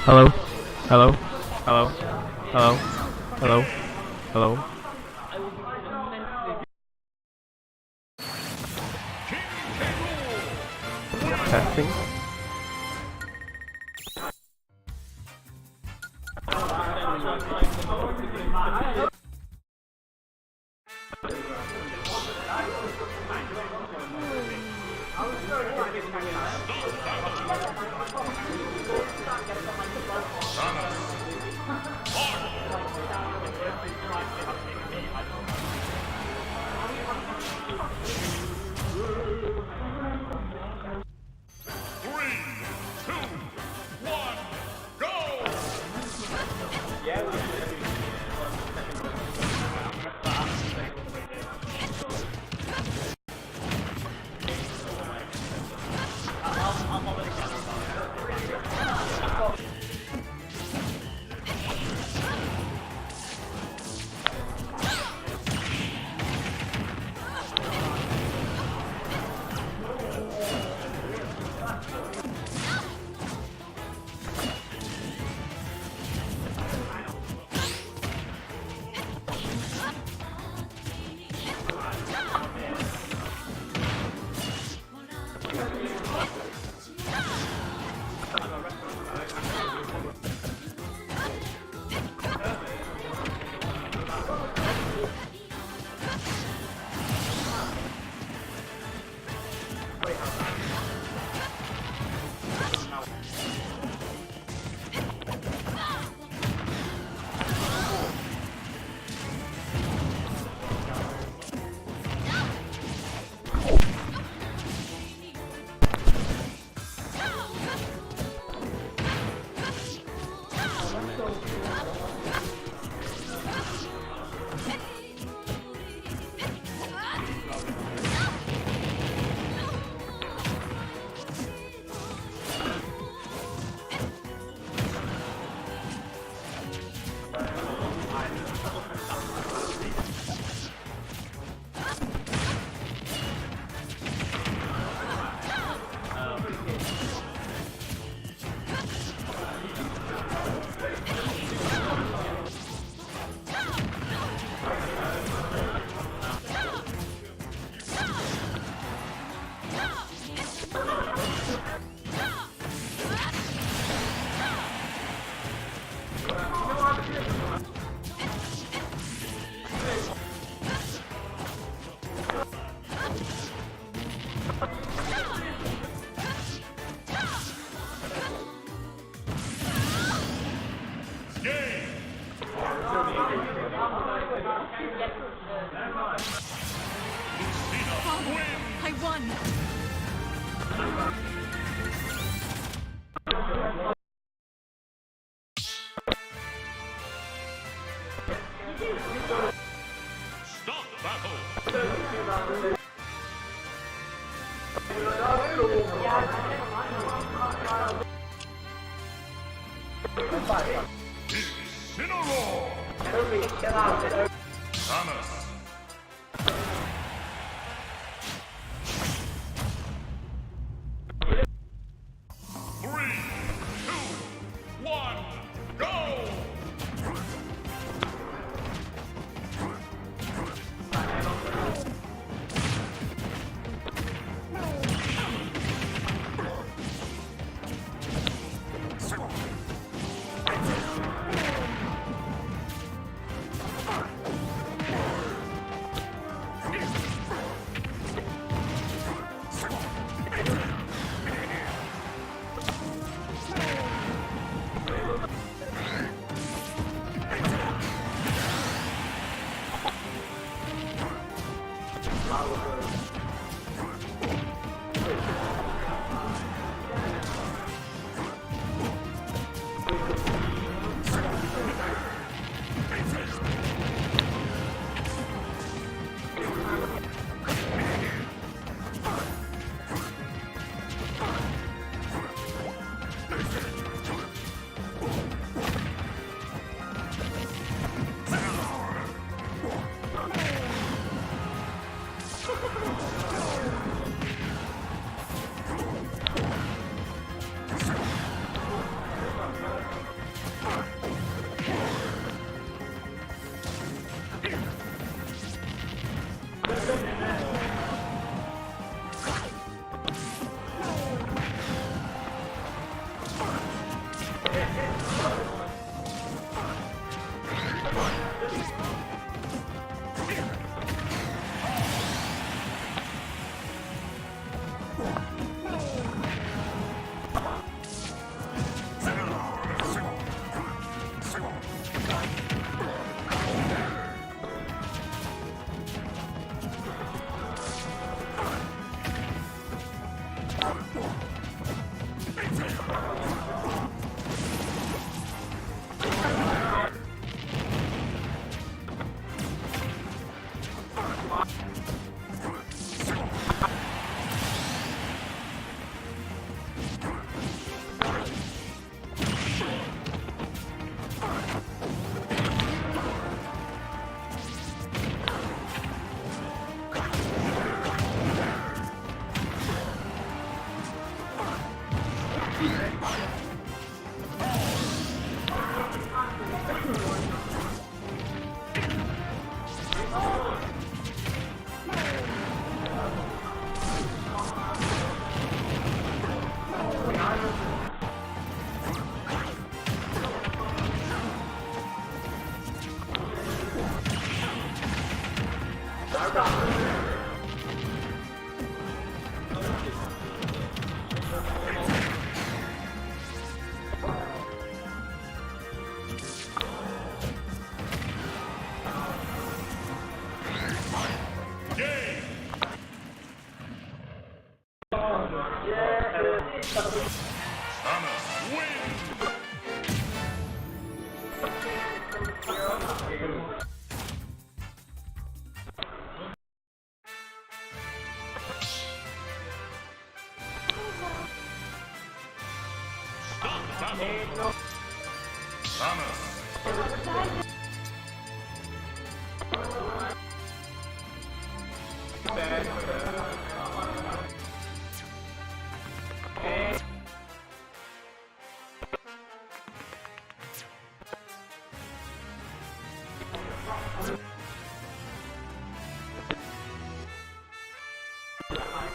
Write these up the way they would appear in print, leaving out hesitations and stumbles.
Hello? Hello? Hello? Hello? Hello? Hello? Testing. I won! Stop battle! Incineroar! Thomas! 3, 2, 1, go! Thomas wins. Stop battle. Thomas.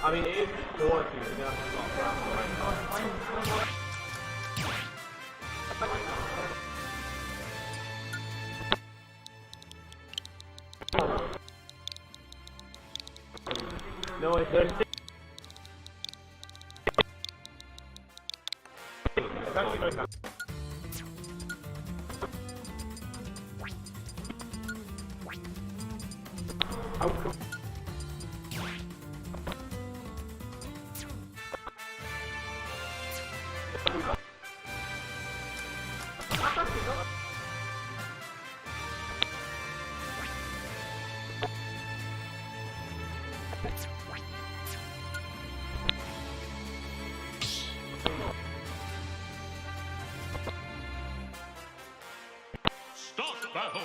I mean, it's 40, you know. No, it's there's it's actually going down. Stop battle.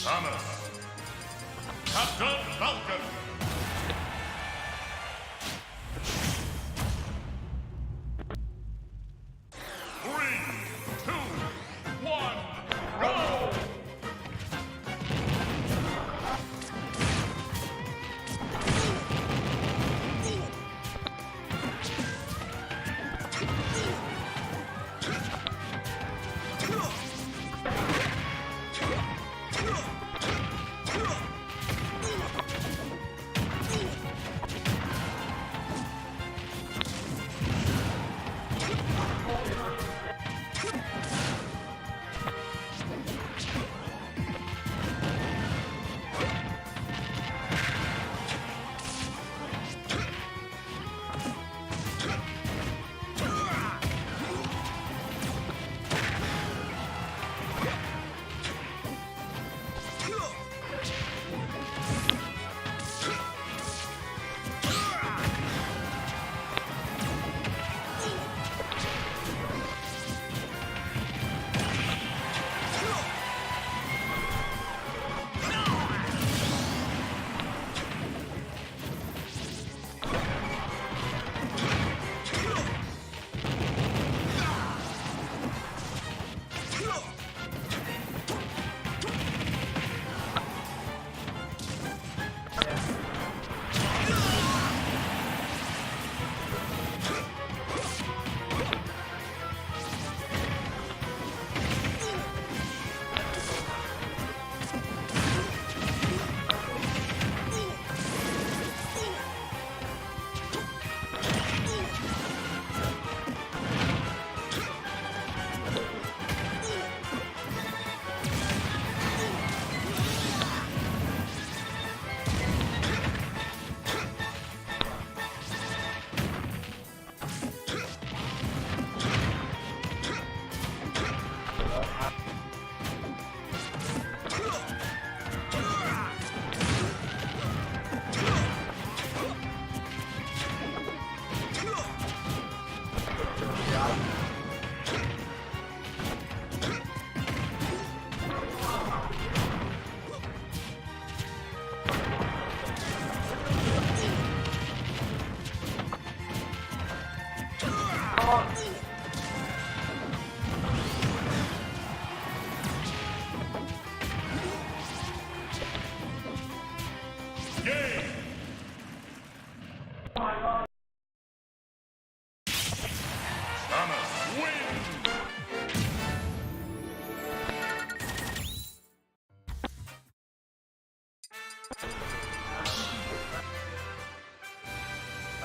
Thomas. Captain Falcon. Three, two, one, go!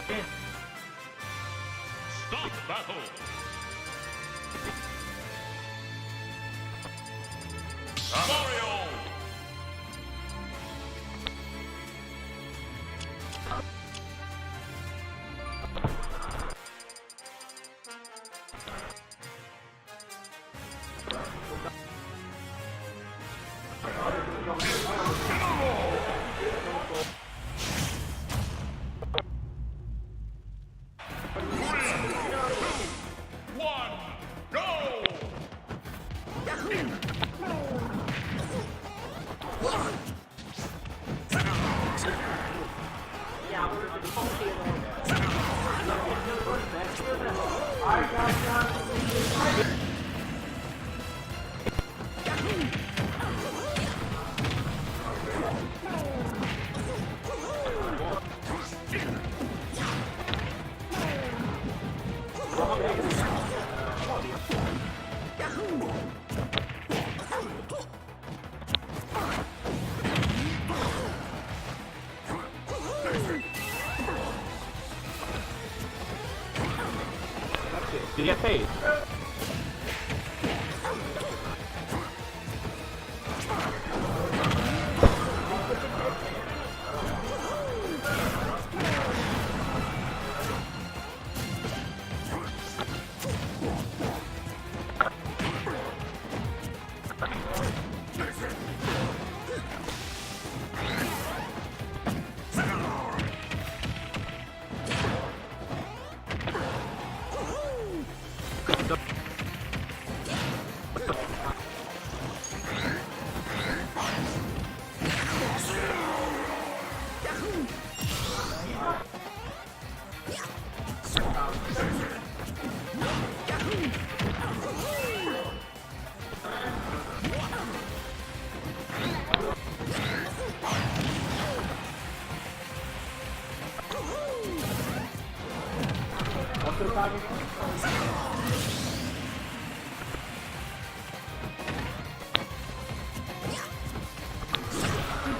Stop battle. Mario. Did you get paid?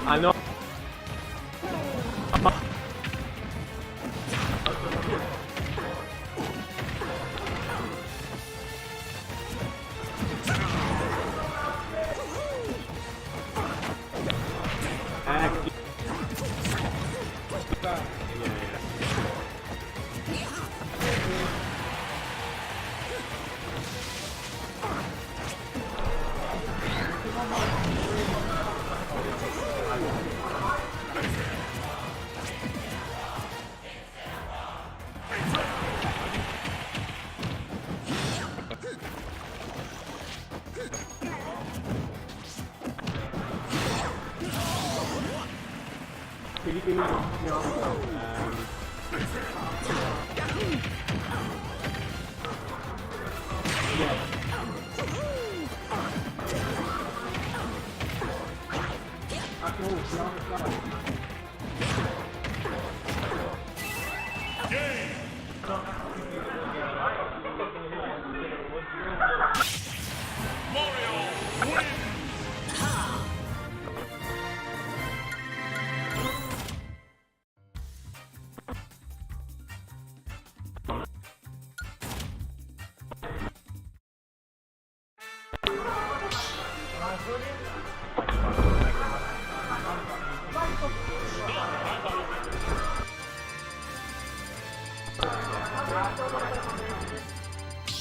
I know. Can you give me Mario wins.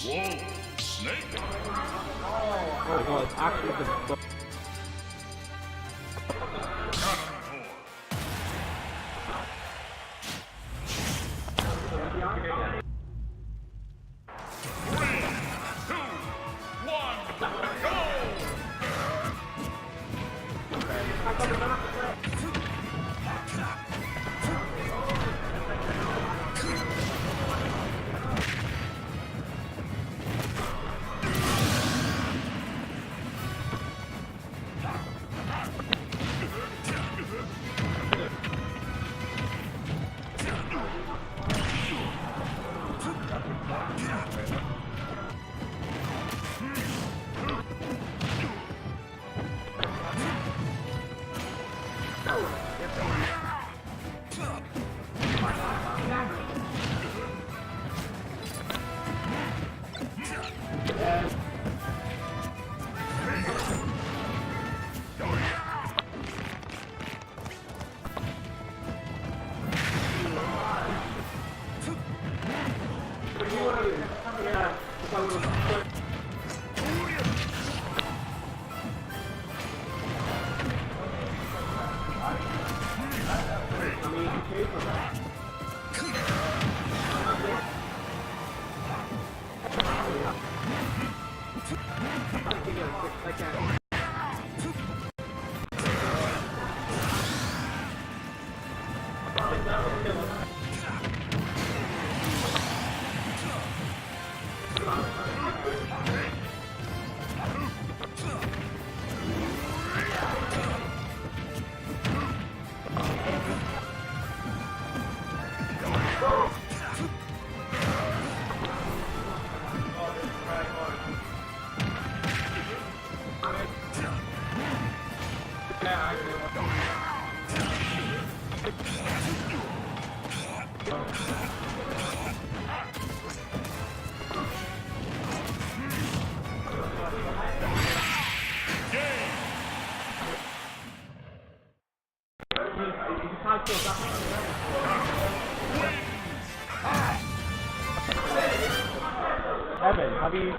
Whoa, Snake! Oh god, it's actually the Evan, have you...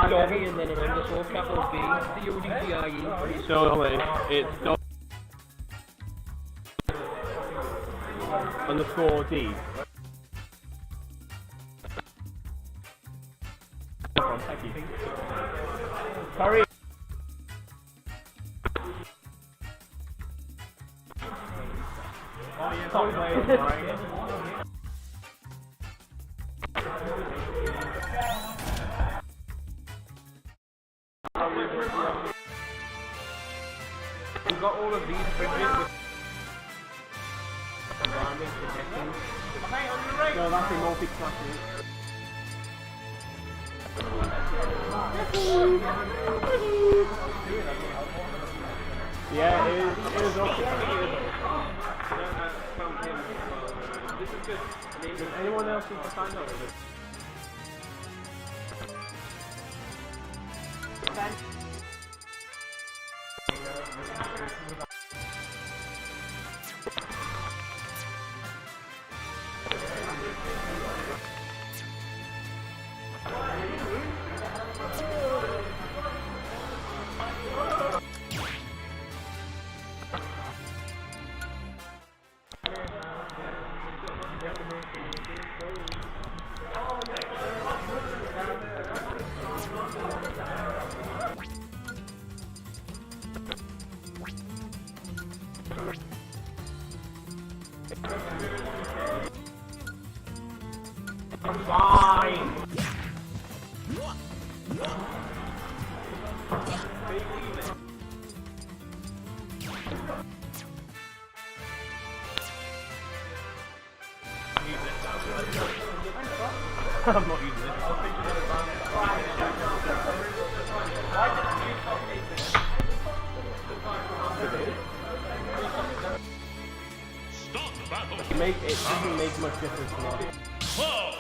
Doggy and then an underscore capital B, D-O-D-G-I-E. So, it's dog underscore D. Thank you. Sorry. We've got all of these fridges with environment protections. No, that's a multi-classroom. Yeah, it is okay. This is good. I mean, Does anyone else need to sign up with it? Fine. I'm not using it. Stop battle. It doesn't make much difference to me. Whoa.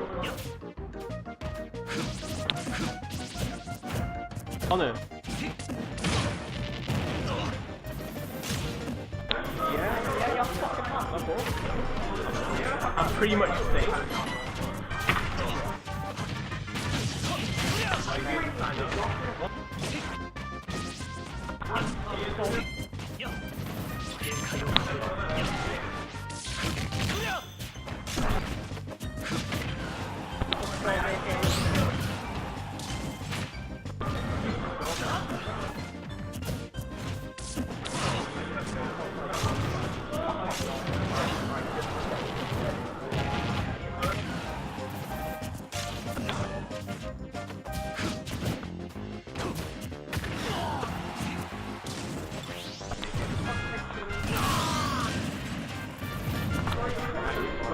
Yep. Honor. Yeah, you're fucking hot, my boy. I'm pretty much safe.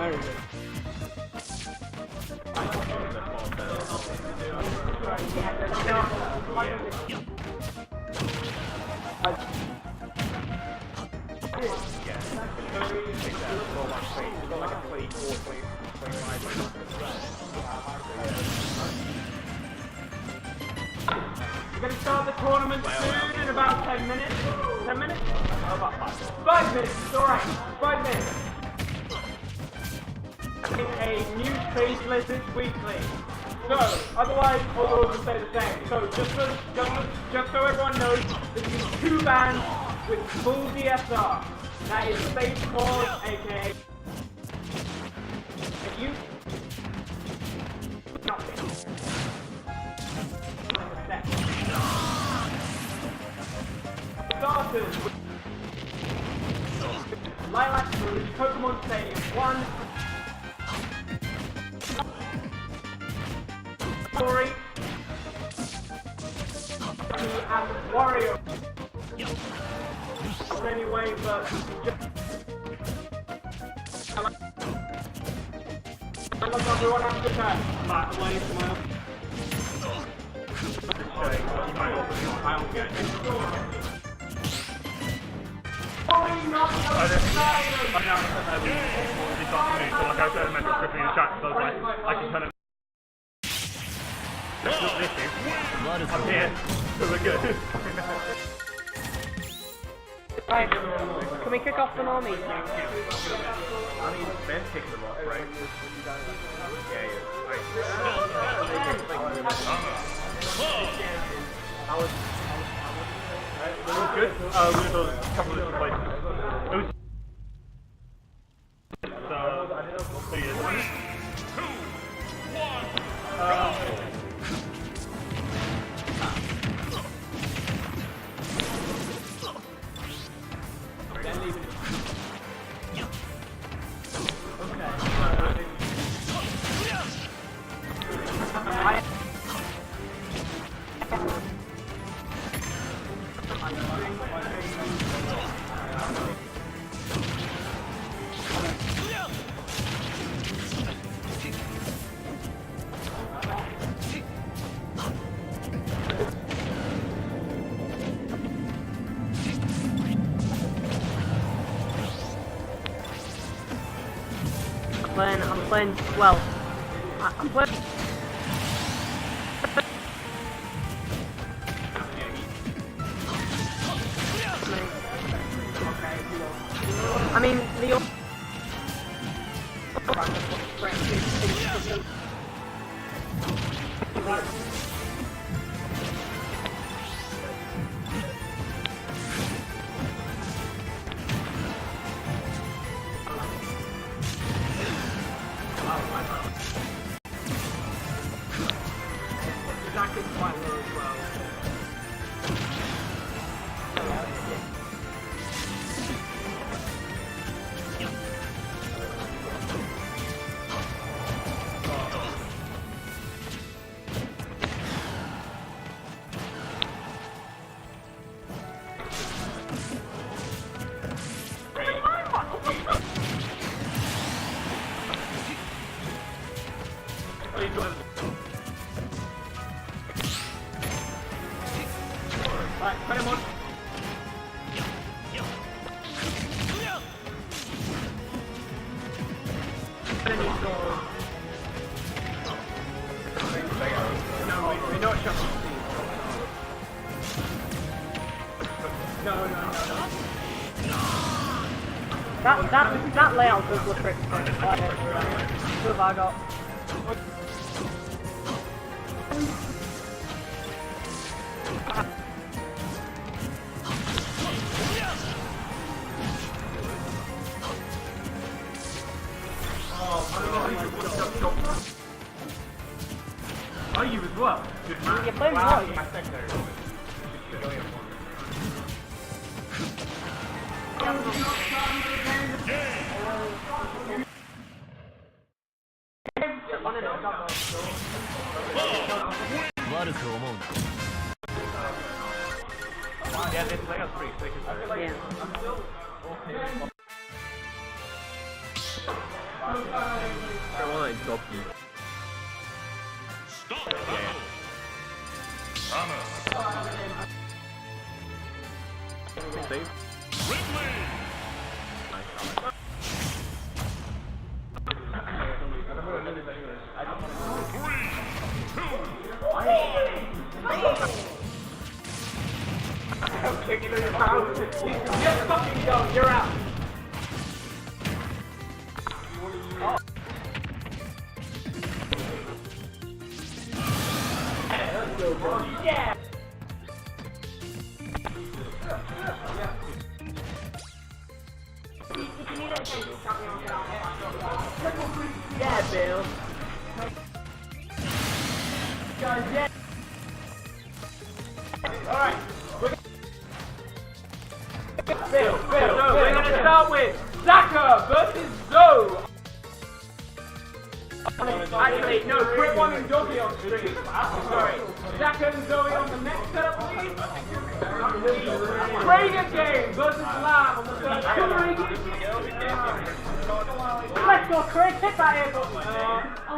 Where is it? We're going to start the tournament soon in about 10 minutes. 10 minutes? Oh, about 5. 5 minutes, it's alright. 5 minutes. A news page list weekly. So, otherwise, all rules will stay the same. So, just so everyone knows, this is 2 bands with full DSR. That is Safe Cause, aka. If you. Nothing. Starters. Lilac Rouge, Pokemon Stadium 1. Story and Wario. Anyway, but I love everyone after that. Back away from my I'm here, so we're good. Right, can we kick off the normal meeting? I mean, Ben's kicking them off, right? Yeah, It was good. We were a couple of different places. It was so yeah. 2, 1. I'm playing, well, I'm playing. I mean, the Jack is quite low as well. Right, put him on. No, we're not shot. That layout does look pretty fun. What have I got? Oh, you as well. Good man. You're playing Wow. right. My secondary. Yeah, this layout's pretty sick. Yeah. Stop the battle. Ridley. Just fucking go, you're out. Yeah. Yeah, Bill. Guys, yeah. Alright. Bill, we're gonna start with Zaka versus Zoe. Actually, no, Crit 1 and Doggy on stream. Sorry. Zaka and Zoe on the next setup, please. Reagan game versus Lamb on the third. Let's go, Craig. Hit that air button.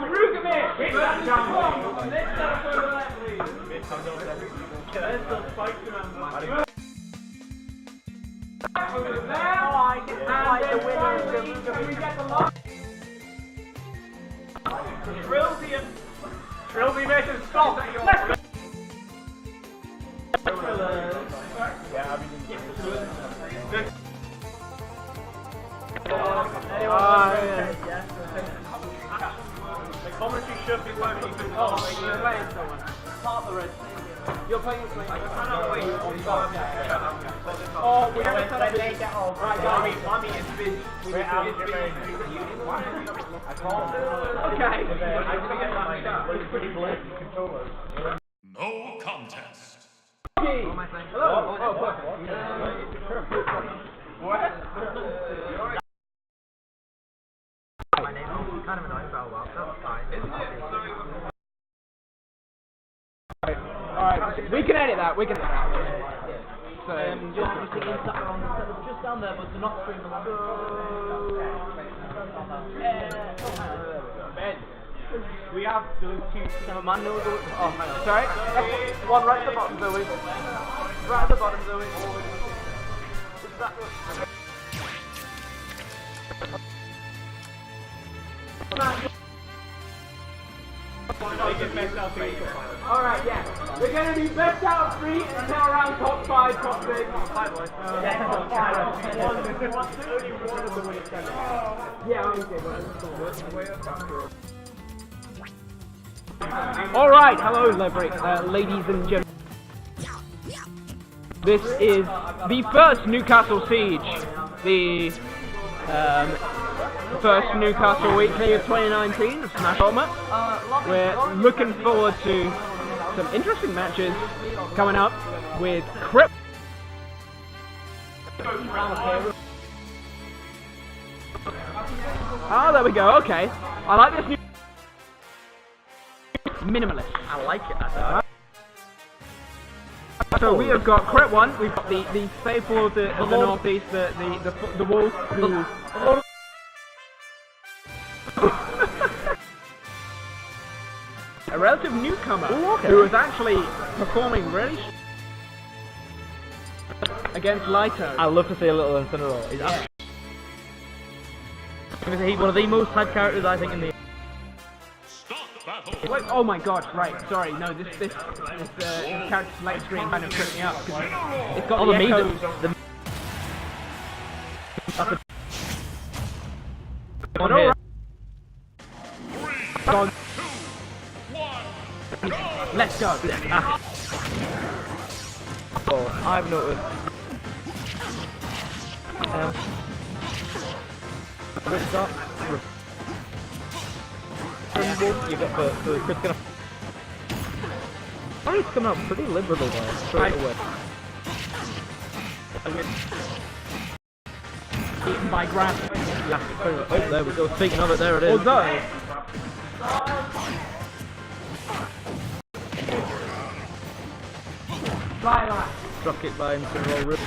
Rugamir. Hit that jump on the next setup over there, please. There's the spike remember. Over there. Oh, I can find the winner. Can we get the lock? Trilby versus Salt. Let's go. The commentary should be working. Oh, you're playing someone. Part of the red. You're playing someone. I cannot wait on oh, we haven't set up the get off. Right, guys. Mommy is busy. We're out of I can't. Okay. I forget my stuff. It's pretty blatant controllers. No contest. Hello. Oh, perfect. What? My name is kind of annoying, but well, that's fine. Alright, we can edit that, we can edit that. So, Just down there, but they're not streaming. Ben, we have those two. Manual. Oh, hang on. Sorry? One right at the bottom, Zoe. Right at the bottom, Zoe. Is that Alright, yeah. We're going to be best out of 3 until around top 5, top 6. Yeah, top 5. Only one of the winners can. Yeah, okay. Alright, hello, ladies and gentlemen. This is the first Newcastle Siege. The first Newcastle Weekly of 2019 of Smash Ultimate. We're looking forward to some interesting matches coming up with Crip. Oh, there we go, okay. I like this new minimalist. I like it. So we have got Crip 1, we've got the staple of the northeast, the wolf who... A relative newcomer who is actually performing really against Lito. I'd love to see a little Incineroar. He's one of the most hyped characters I think in the... Stop the battle. battle. Wait, oh my god, right, sorry, no, this character's select screen kind of tripped me up, because it's got Oh, the the echoes. That's a... But on all here. right. God, 1, go! let's go. Ah. Oh, I've noticed. What's that? You got the Chris gonna. Oh, it's coming out pretty liberally there, straight away. Eaten by grass. Yeah, oh, there we go. Speaking of it, there it is. Although, Struck it by Incineroar Rip.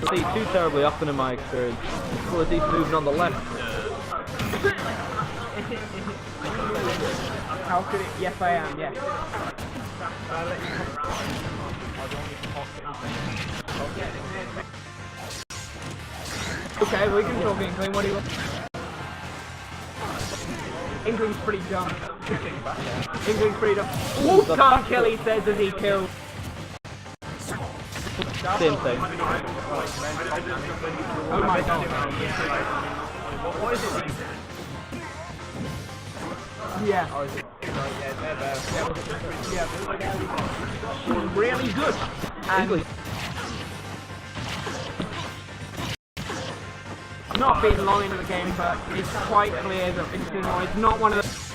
See, too terribly often in my experience. Well, a decent movement on the left. how could it? Yes, I am, yes. Okay, we can talk Inkling, what do you want? Inkling's pretty dumb. Inkling's pretty dumb. Wolf can't kill, he says as he kills. Same thing. Oh my god. What is it? Yeah. She's really good. And not being long into the game, but it's quite clear that Incineroar is not one of the...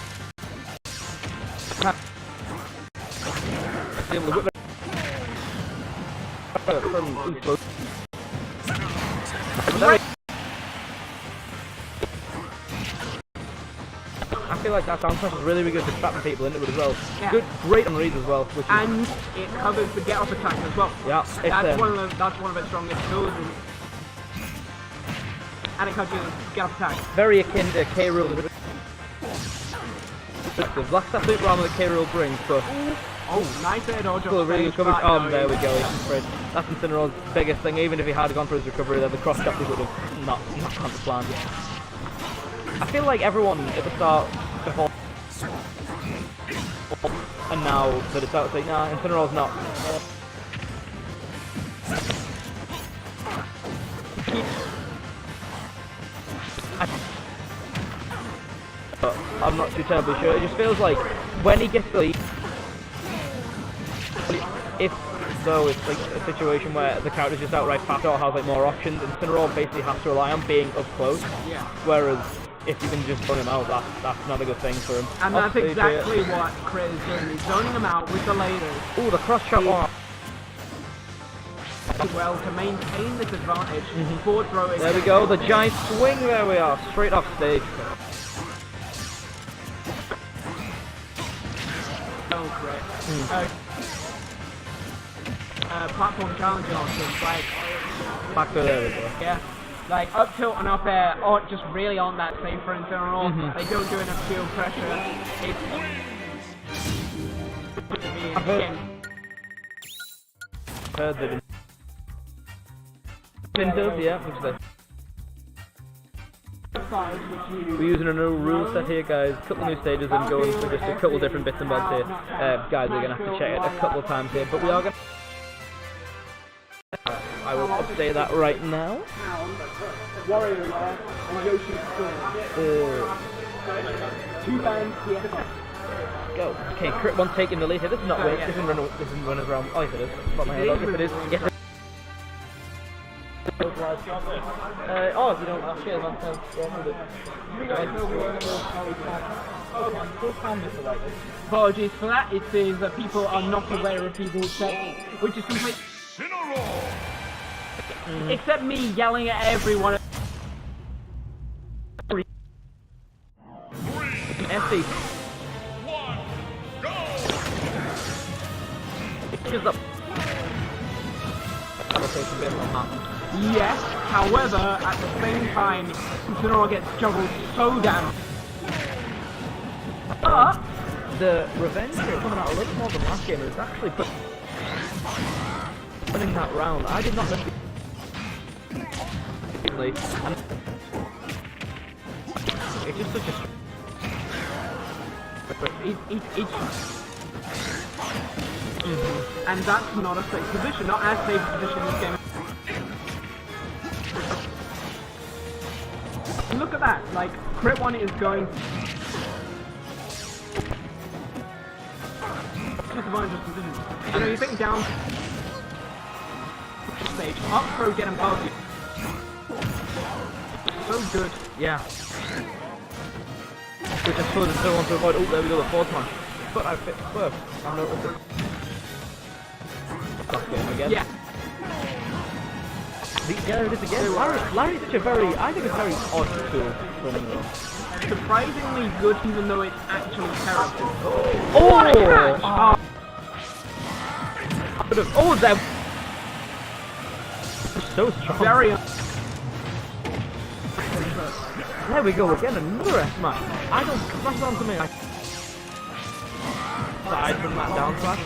I feel like that sound press is really good for trapping people into it as well. Yeah. Good, great on reads as well. Which is, And it covers the get off attack as well. yeah, That's one of its strongest tools. And it covers the get off attack. very akin to K-Rule. The Black Star Super Armor that K-Rule brings, but Oh, nice air dodge still off really stage, recovered. but Oh, no, there we go. He's afraid. That's Incineroar's biggest thing. Even if he had gone for his recovery, then the cross chop he would have not gone to plan. I feel like everyone at the start before, and now that it's out, it's like, nah, Incineroar's not. But I'm not too terribly sure. It just feels like when he gets the lead, if though it's like a situation where the character's just outright fast or has like more options, Incineroar basically has to rely on being up close. Yeah. Whereas if you can just run him out, that's not a good thing for him. And Off that's stage exactly here. what Crit is doing. He's zoning him out with the lasers. Ooh, the cross shot. Oh. Well, to maintain this advantage, forward throw is... There we go, the giant swing. There we are, straight off stage. Oh, Crit. Platform challenge options, like... Back to there we go. Yeah. Like, up tilt and up air just really aren't that safe for Incineroar. They don't do enough shield pressure. I've heard that Pintos, yeah, looks like. We're using a new rule set here, guys. A couple of new stages and going for just a couple of different bits and bobs here. Guys, we're going to have to check it a couple of times here, but we are going to... I will update that right now. Two bands, Go. Okay, Crit one taking the lead here. This is not this isn't runners around. Oh, yes, it is. Put my head up. Yes, it is. Yes, it is. Oh, if you don't ask it, apologies for that. It is that people are not aware of people's set, which is complete. Except me yelling at everyone. Effie. Gives up. Yes, however, at the same time, Incineroar gets juggled so damn. But The revenge here coming out a little more than last game is actually winning that round. I did not necessarily. And it's just such a. And that's not a safe position, not as safe a position in this game. Look at that, like, crit 1 is going... Disadvantageous position. You know, you think down... stage, up throw, get him past you. So good. Yeah. Which I suppose I don't want to avoid. Oh, there we go, the fourth one. But I fit first. I noticed it. Last game again. Yeah. There it is again. Larry's such a very, I think it's very odd tool running though. Surprisingly good, even though it's actually terrible. Oh! What a catch! Oh, that so strong. Very. There we go again, another F smash. I don't smash onto me. Side from that down smash.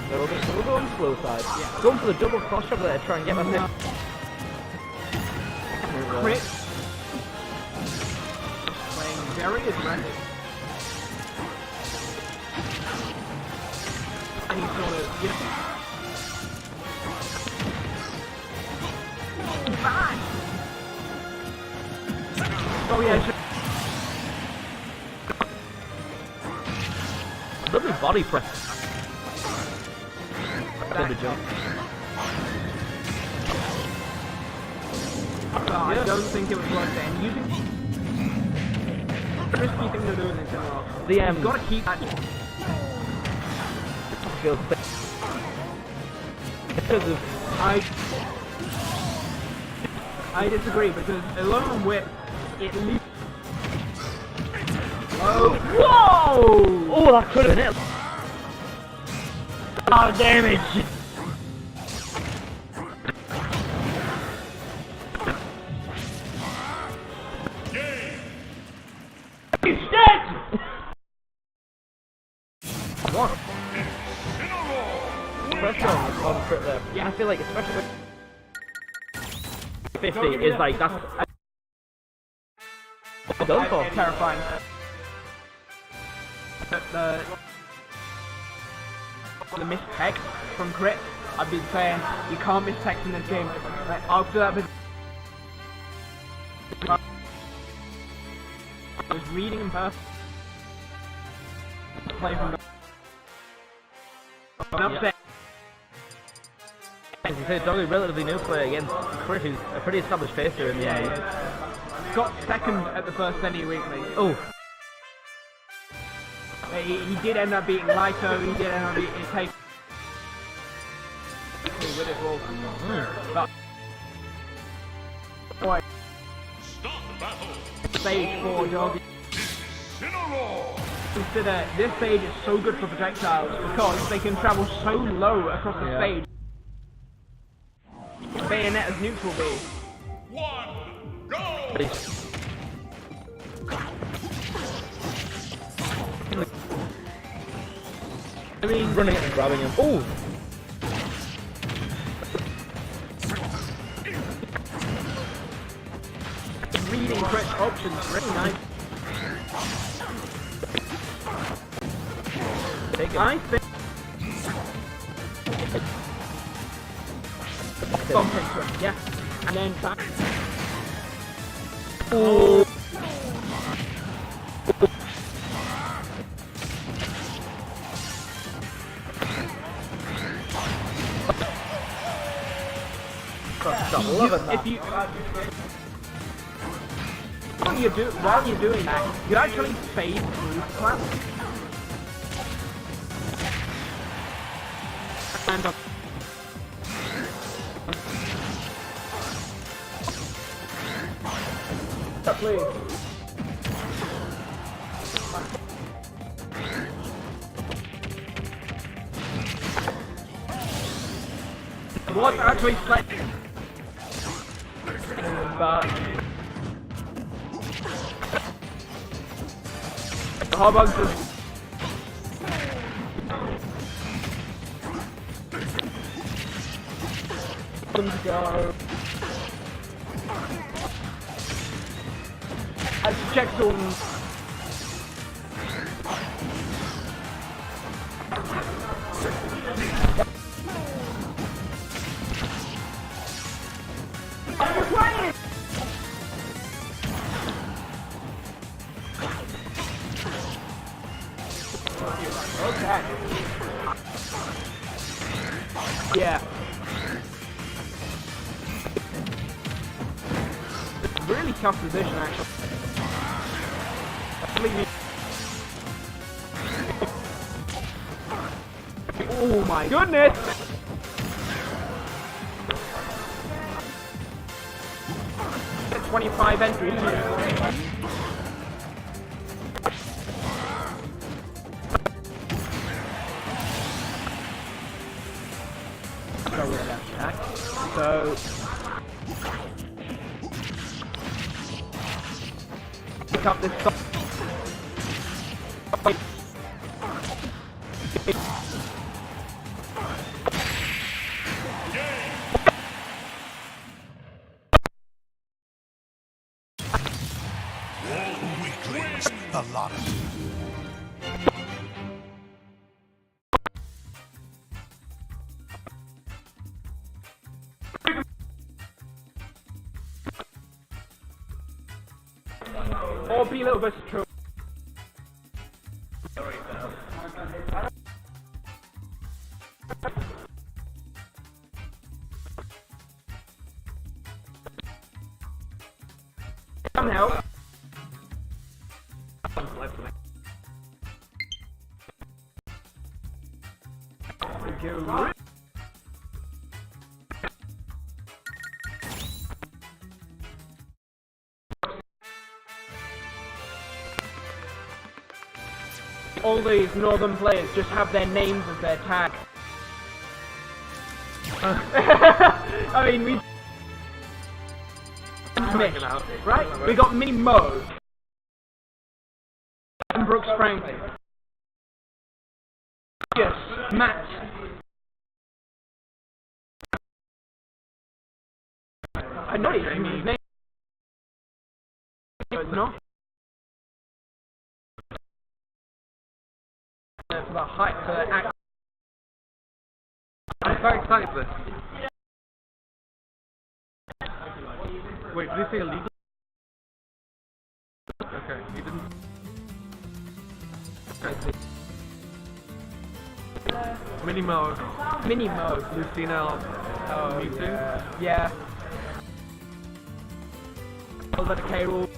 We'll go on the slow side. Yeah. Going for the double cross shot there to try and get that hit. Crit. Playing very aggressive. And he's sort of, you know, back. Oh yeah. Lovely body press. Good jump. I don't think it was worth it. And using risky thing to do in this general. You've got to keep that. Feels because of I disagree because alone whip it leaves. Oh! Whoa! Oh, that could have been it. Oh, damage! He's dead! What? Pressure on the crit there. Yeah, I feel like especially 50 is like, that's... Done for. Terrifying. The missed tech from crit, I've been saying you can't miss tech in this game. Like, after that, I was reading in person. Play from upset. As you say, Doggy, relatively new player against Crit, who's a pretty established facer in the Got second at the first NE weekly. Oh. He did end up beating Lito, he did end up beating Take with it all. But boy, stage 4 Doggy. Consider this stage is so good for projectiles because they can travel so low across the stage. Bayonet as neutral B. One, go! I mean, running it and grabbing him. Oh! Reading correct options, really nice. I think bump into him, yeah. And then back. Oh! If you while you're doing that, you actually fade through class. And please. What's actually slightly but the Hobbugs just go. Check on Okay. Yeah. Really tough position, actually. Oh my goodness! 25 entries. Go with that attack. So pick up this stop. Weaklings, a lot of you. Or be a little bit true. Some help. Go. All these northern players just have their names as their tag. I mean, we missed, right? We got Mini Mo and Brooks Franklin. Yes, Matt. I know his name. But not. For the height, for the act. I'm so excited for this. Wait, did he say illegal? Okay, he didn't. Minimo, Mini Mo. Lucina, Oh, Mewtwo. yeah. Over the K-Rool.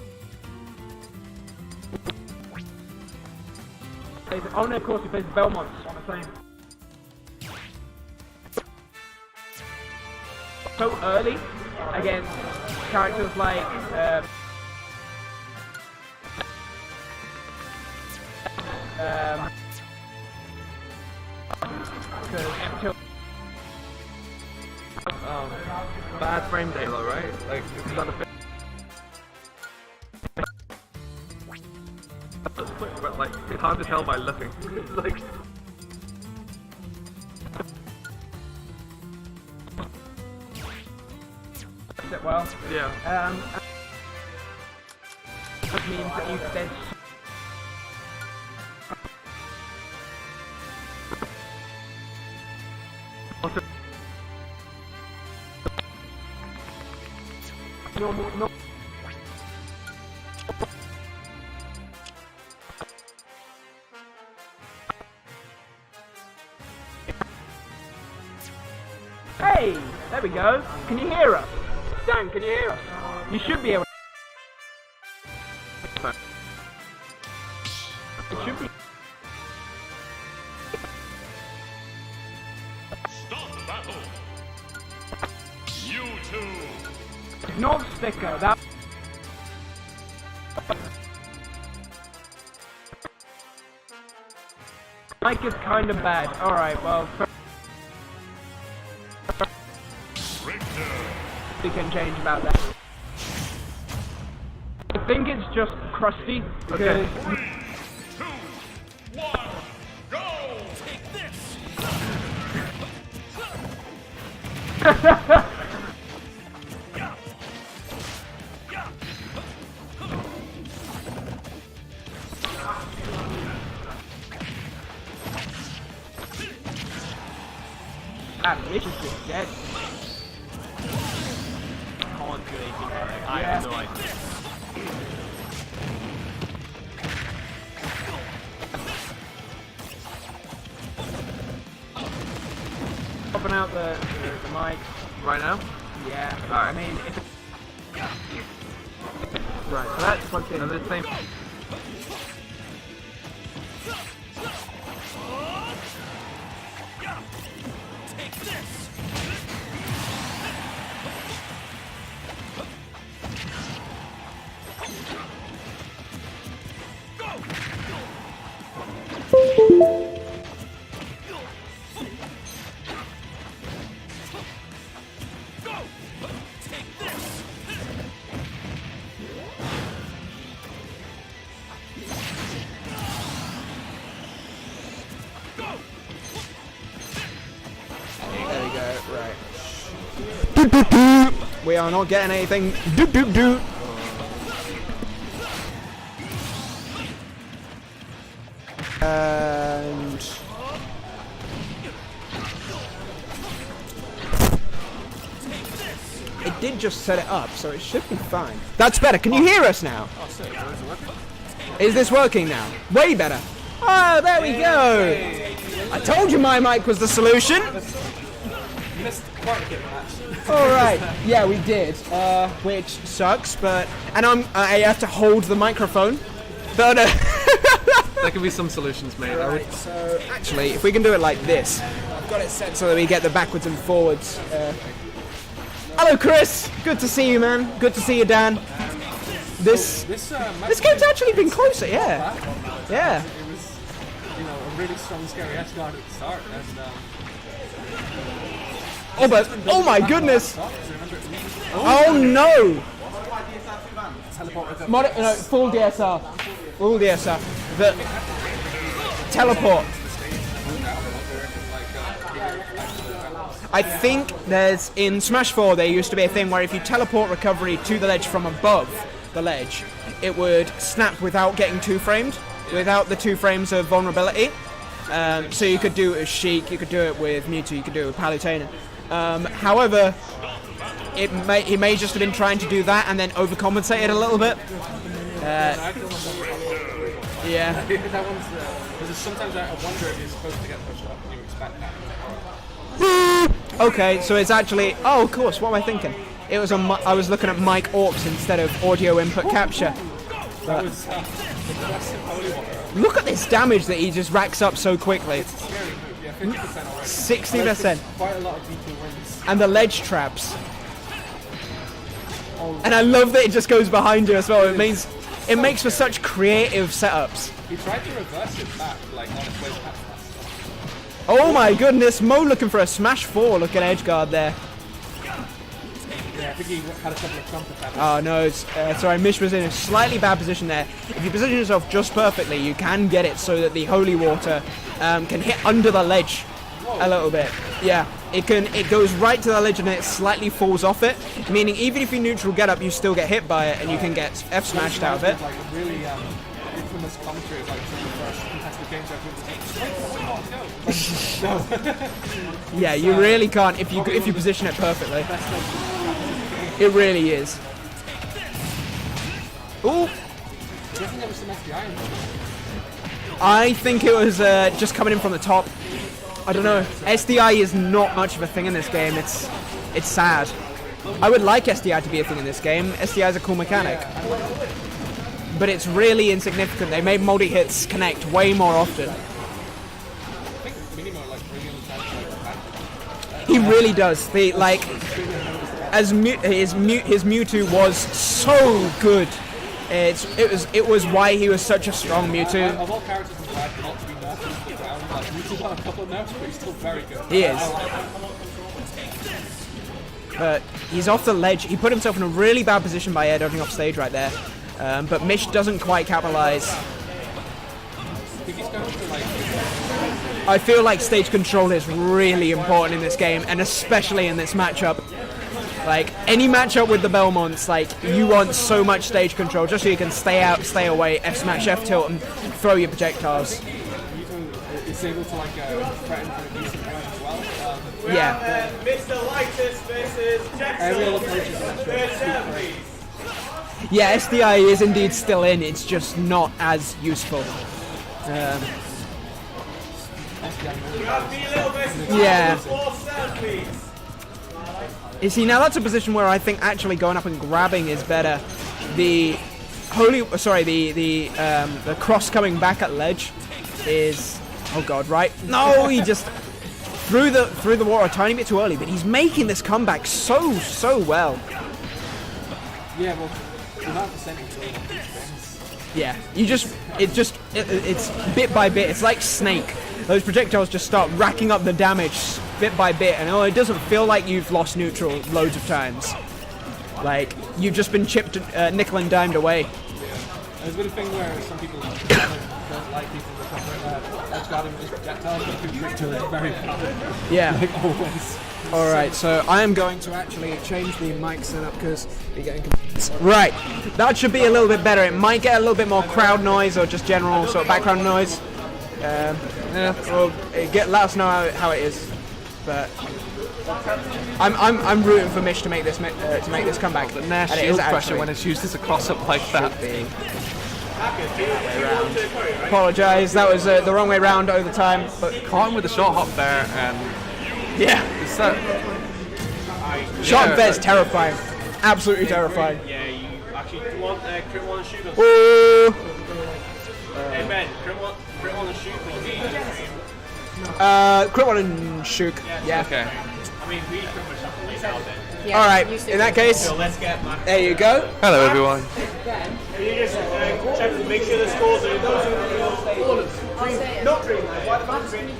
Oh no, of course he plays Belmont on the same. So early against characters like Bad frame data, right? Like, it's not a fit. But like, it's hard to tell by looking. It's like. it well. Yeah. That means that you said. Also, No. Hey, there we go. Can you hear us? Dan, can you hear us? You should be able to. It should be. Stop battle. You two. Not sticker, that. Mike is kind of bad. Alright, well. We can change about that. I think it's just crusty because. Okay. 3, 2, 1, go! Take this! It's just dead. Can't do anything. I have no idea. out the mic. Right now? Yeah. Alright. I mean, if Right, so that's plugged in. And the same. There we go, right. Doot, doot, doot. We are not getting anything. Doot, doot, doot. And it did just set it up, so it should be fine. That's better. Can you hear us now? Is this working now? Way better. Oh, there we go. I told you my mic was the solution. All right. Yeah, we did. Which sucks, but and I have to hold the microphone. But There can be some solutions made. right, so actually, if we can do it like this, I've got it set so that we get the backwards and forwards. Hello, Chris. Good to see you, man. Good to see you, Dan. This game's actually been closer, yeah. Yeah. It was, a really strong, scary edge guard at the start, and Oh my goodness! Oh no! No, full DSR. Full DSR. The teleport. I think there's in Smash 4 there used to be a thing where if you teleport recovery to the ledge from above the ledge, it would snap without getting 2-framed, without the 2 frames of vulnerability. So you could do it with Sheik, you could do it with Mewtwo, you could do it with Palutena. However, he may just have been trying to do that and then overcompensated a little bit. Yeah. that one's, sometimes I wonder if you're supposed to get pushed up and you expect that. Okay, so it's actually... Oh, of course, what am I thinking? It was I was looking at mic AUX instead of audio input capture. That was the classic holy water. Look at this damage that he just racks up so quickly. Scary move, yeah, 50% already. 60%. Quite a lot of D2 wins. And the ledge traps. And I love that it just goes behind you as well. It makes for such creative setups. He tried to reverse it back, like on its way past us. Oh my goodness, Mo looking for a Smash 4 looking edge guard there. Yeah, I think he had a couple of trump attacks. Oh no, sorry, Mish was in a slightly bad position there. If you position yourself just perfectly, you can get it so that the holy water can hit under the ledge a little bit. Yeah, it goes right to the ledge and it slightly falls off it, meaning even if you neutral get up, you still get hit by it and you can get F smashed out of it. Like a really infamous commentary of like some of the first contested games I've Yeah, you really can't if you position it perfectly. It really is. Ooh. I think it was just coming in from the top. I don't know. SDI is not much of a thing in this game. It's sad. I would like SDI to be a thing in this game. SDI is a cool mechanic. But it's really insignificant. They made multi-hits connect way more often. He really does. His Mewtwo was so good. It was why he was such a strong Mewtwo. Of all characters, I'm glad not to be nerfed to the ground. Like, Mewtwo's got a couple of nerfs, but he's still very good. He is. But he's off the ledge. He put himself in a really bad position by air dodging off stage right there. But Mish doesn't quite capitalize. I feel like stage control is really important in this game, and especially in this matchup. Like, any matchup with the Belmonts, like, you want so much stage control just so you can stay out, stay away, F-smash, F-tilt, and throw your projectiles. It's able to, like, threaten for a decent range as well. Yeah. Mr. Lightus versus Jackson. Yeah, SDI is indeed still in, it's just not as useful. Yeah. You see, now that's a position where I think actually going up and grabbing is better. The the cross coming back at ledge is, oh god, right? No, he just threw the water a tiny bit too early, but he's making this comeback so well. Yeah, well, without percentage going on these things. Yeah, it's bit by bit. It's like Snake. Those projectiles just start racking up the damage bit by bit, and it doesn't feel like you've lost neutral loads of times. Like, you've just been chipped, nickel and dimed away. There's been a thing where some people don't like people edge guarding with projectiles, but projectile is very common. Yeah. Like, always. Alright, so I am going to actually change the mic setup because we're getting confused. Right, that should be a little bit better. It might get a little bit more crowd noise or just general sort of background noise. Well, let us know how it is. But I'm rooting for Mish to make this comeback. The Nair And it is shield pressure actually. when it's used as a cross-up like that. Apologise, that was the wrong way round over time. But Caught him with a short hop there, and yeah, it's that. shot bed's terrifying. Absolutely terrifying. Yeah, you actually want crit one and shoot us. Ooh. Hey Ben, crit one and shoot us. Crit one and shook. Yeah. Okay. I mean, we pretty much have to lay down then. All right. In that case, So let's get back. there you go. Hello, everyone. Can you just check, make sure the scores are not green.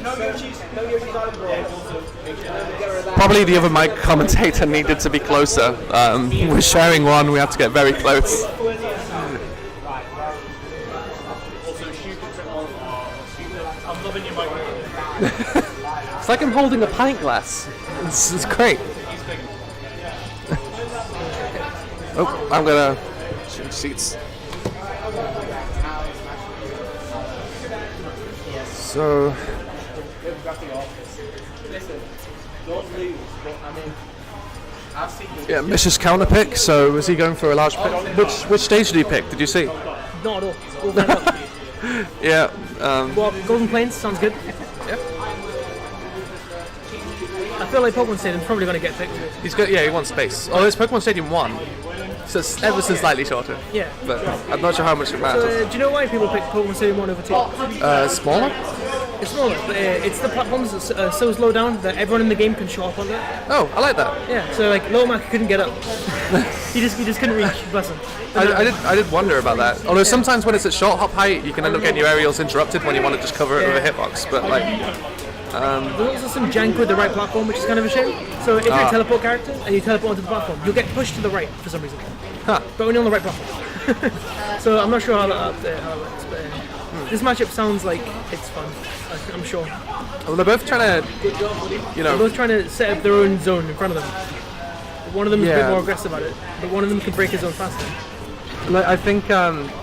No Yoshi's Probably the other mic commentator needed to be closer. We're sharing one. We have to get very close. Also shoot the crit one. I'm loving your mic. It's like I'm holding a pint glass. It's great. Oh, I'm gonna change seats. So, yeah, Mish's counter pick. So, was he going for a large pick? Which stage did he pick? Did you see? Not at all. All very well. Yeah. Well, Golden Plains sounds good. Yeah. I feel like Pokemon Stadium's probably going to get picked. He's got. Yeah, he wants space. Oh, it's Pokemon Stadium 1, so it's ever so slightly shorter. Yeah. But I'm not sure how much it So, matters. do you know why people pick Pokemon Stadium 1 over 2? Smaller? It's smaller, but it's the platforms that's so slow down that everyone in the game can show up on that. Oh, I like that. Yeah, so like Little Mac couldn't get up. he just couldn't reach, bless him. I did wonder about that. Although sometimes when it's at short hop height, you can end up getting your aerials interrupted when you want to just cover it with a hitbox. But like, There's also some jank with the right platform, which is kind of a shame. So if you're a teleport character and you teleport onto the platform, you'll get pushed to the right for some reason. Huh. But only on the right platform. So I'm not sure how that works, but this matchup sounds like it's fun. I'm sure. well, they're both trying to, They're both trying to set up their own zone in front of them. One of them is a bit Yeah. more aggressive at it, but one of them can break his zone faster. Like, I think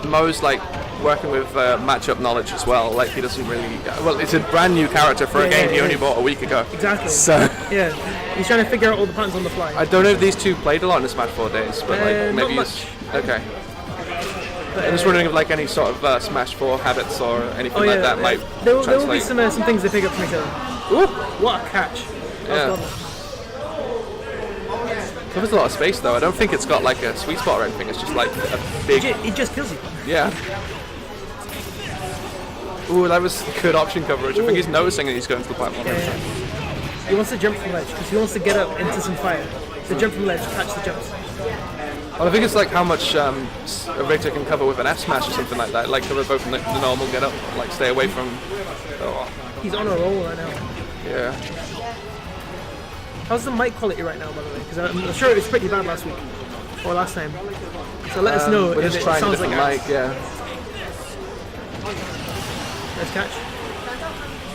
Mo's like working with matchup knowledge as well. Like he doesn't really. Well, it's a brand new character for a game he only bought a week ago. Exactly. So Yeah, he's trying to figure out all the patterns on the fly. I don't know if these two played a lot in the Smash 4 days, but like maybe not he's okay. I'm just wondering if like any sort of Smash 4 habits or anything like that might there will be translate. some things they pick up from each other. Ooh, what a catch! That was Yeah. lovely. Covers a lot of space though. I don't think it's got like a sweet spot or anything. It's just like a big. It just kills you. Yeah. Ooh, that was good option coverage. I think he's noticing and he's going to the platform. He wants to jump from ledge because he wants to get up into some fire. So jump from ledge, catch the jumps. Well, I think it's like how much a Victor can cover with an F smash or something like that. Like cover both the normal get up, like stay away from. Oh, He's on a roll right now. yeah. How's the mic quality right now, by the way? Because I'm sure it was pretty bad last week or last time. So let us know We're if just it trying a sounds like different ours. mic. Yeah. Nice catch.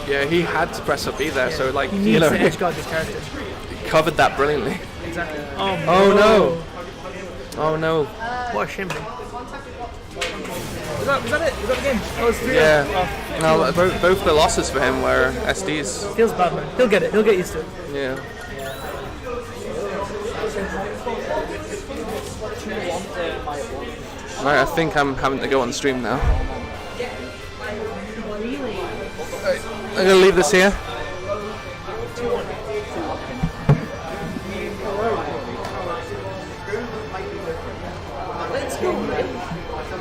Yeah, he had to press up B there, so like He needs you know, to edge guard this character. he covered that brilliantly. Exactly. Oh no! Oh no! What a shame. Was that it? Was that the game? That was 3-0. Yeah. Oh, No, both the losses for him were SDs. feels bad, man. He'll get it. He'll get used to it. Yeah. Right, I think I'm having to go on stream now. I'm gonna leave this here.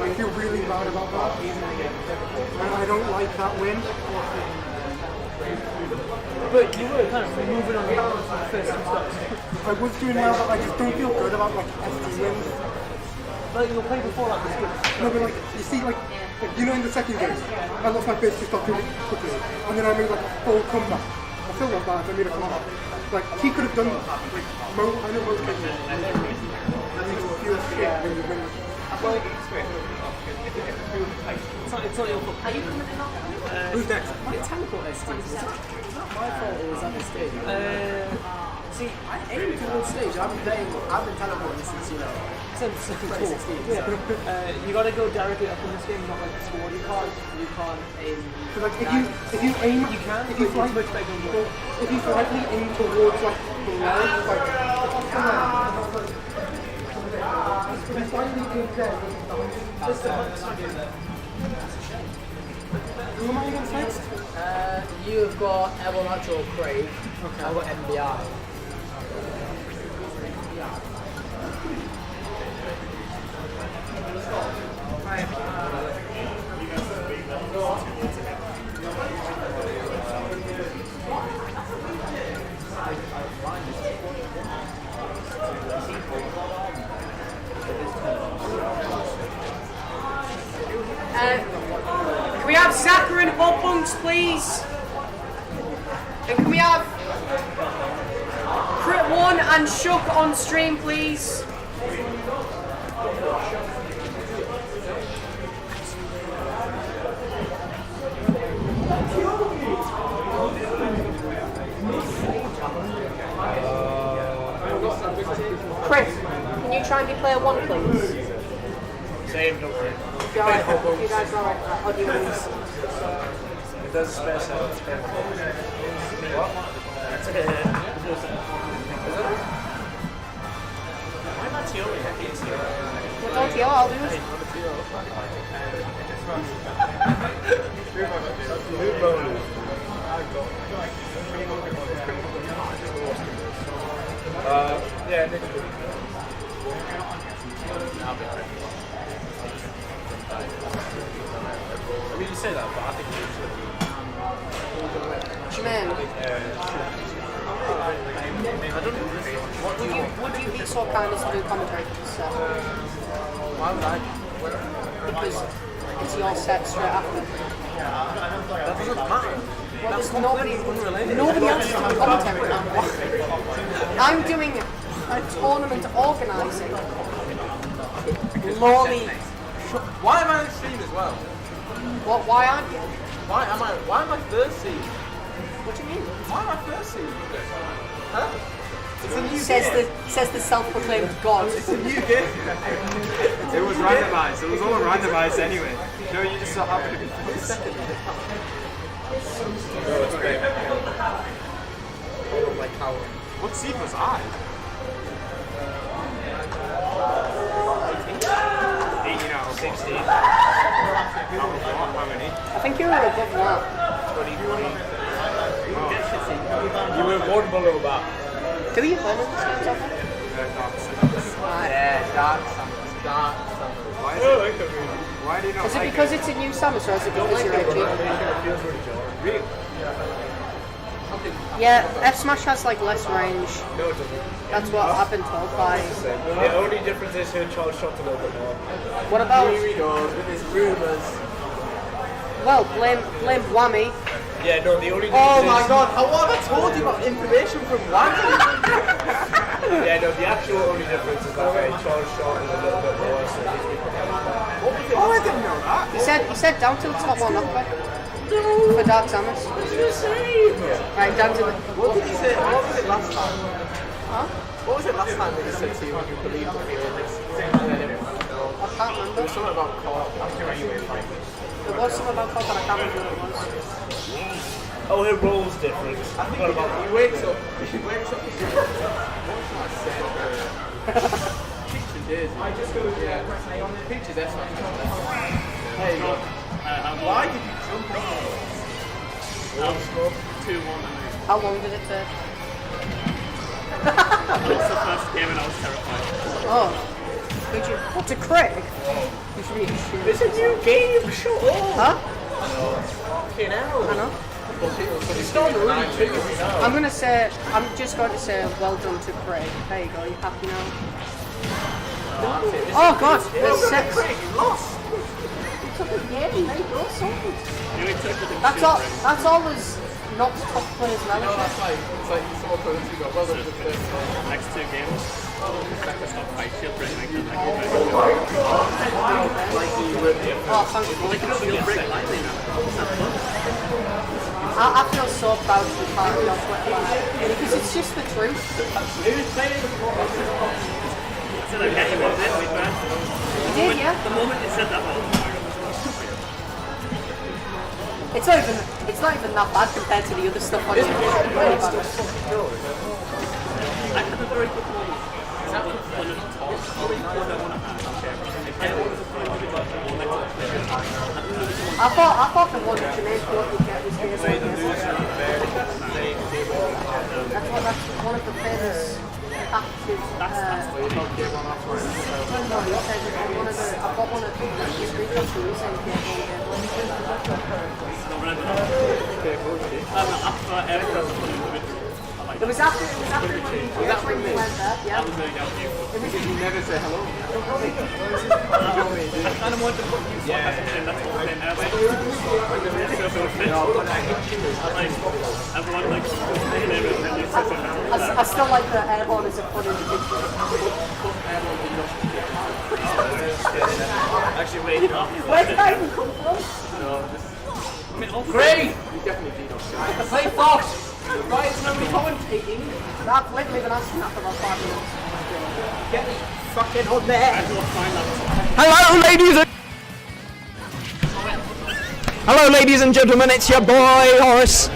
I feel really bad about that. And I don't like that win. But you were kind of moving on the balance for the first two stops. I was doing well, but I just don't feel good about like SD wins. Like your play before that was good. No, but like, you see, like you know, in the second game, I lost my first two stops really quickly, and then I made like a full comeback. I still not bad, I made a comeback. Like, he could have done that. Like, I know most people feel shit when you win. It's not your fault. Are you coming in now? Who's next? My teleport SD was not my fault, it was at the stage. See, I aimed towards stage. I've been teleporting since, Since 2016. Yeah. You gotta go directly up in this game, not like forward. you can't aim. So like, if you aim, You can, if you but it's slightly, much better than you. if you slightly aim towards like the leg, like, if you slightly aim there, Just the hunt. who am I against next? You've got Evel Natural Crave. Okay. I've got MBI. Can we have Zaka and Hobunks, please? And can we have Crit 1 and Shook on stream, please? Chris, can you try and be player 1, please? Same, no worries. You guys are alright, I'll do these. It does spare set. What? Why not Teal? Well, don't you, I'll do it. Yeah, next week. I mean, you say that, but I think you should. Man, I don't know. would you be so kind as to do commentary for this set? Why would I? Because it's your set straight after. That doesn't matter. Well, there's nobody else is doing commentary now. I'm doing a tournament organising. Lolly. Why am I on stream as well? What? Why aren't you? Why am I first seed? What do you mean? Why am I first seed? Huh? It's a new game. Says the self-proclaimed god. It's a new game. It was randomized. It was all randomized anyway. No, you just so happened to be first. Second. What seed was I? 18 out of 16. How many? I think you were above that. 23. You were one below that. Do you play with this game, Zaka? Yeah, dark Why do you not Is it like because it's a new Samus or is it because you're edgy? Really? Yeah, F Smash has like less range. No, it doesn't. That's what I've been told by. The only difference is her charge shot a little bit more. What about? Here he goes with his rumors. Well, blame Whammy. Yeah, no, the only difference Oh my is... god, how have I told you about information from Whammy? Yeah, no, the actual only difference is that her charge shot is a little bit more, so he's been... Oh, I didn't know that. He said down to the top one knockback. For Dark Samus. What did you say? Right, down to the... What did he say? What was it last time? Huh? What was it last time that he said to you you believed the feelings? I can't remember. Something about Corp. There was something about Cobb, but I can't remember what it was. Oh, her role's different. I think he wakes up. He wakes up. What should I say? Peach and Daisy. Yeah. Peach is S. Hey, look. Why did you jump in? 2-1. How long did it take? That was the first game and I was terrified. Oh. Did you? What, to Craig? You should be ashamed. It's a new game, shut up! Huh? Fucking hell. I know. It's not really I'm gonna say, I'm just going to say well done to Craig. There you go, you happy now? Oh god, there's 6. Craig, you lost! You took a game, there you go, sorted. You only took the That's all there's not top players relish. No, it's like you saw Cody go, well done to the first one. next 2 games. Second stop fight, shield break, like that. Oh, thank you. Shield break lightly now. I feel so proud to be part of your Twitter because it's just the truth. So I get you with it, we burn. You did, yeah? The moment you said that, It's not even that bad compared to the other stuff on your really bad. I have a very good point. Is that one of the top? I thought the one that Jermaine thought would get was his. That's one of the famous active. I've got one of the screenshots of the same It was after when you went there, yeah. You never say hello. I kind of want to put you in that's what I'm saying. I still like the airborne as a fun individual. Actually, wait. Where did I even come from? Great! You definitely did. Play Fox! Why is nobody commentating? I've literally been asking that for about 5 minutes. Get fucking on there! Hello, ladies and gentlemen, it's your boy Horace.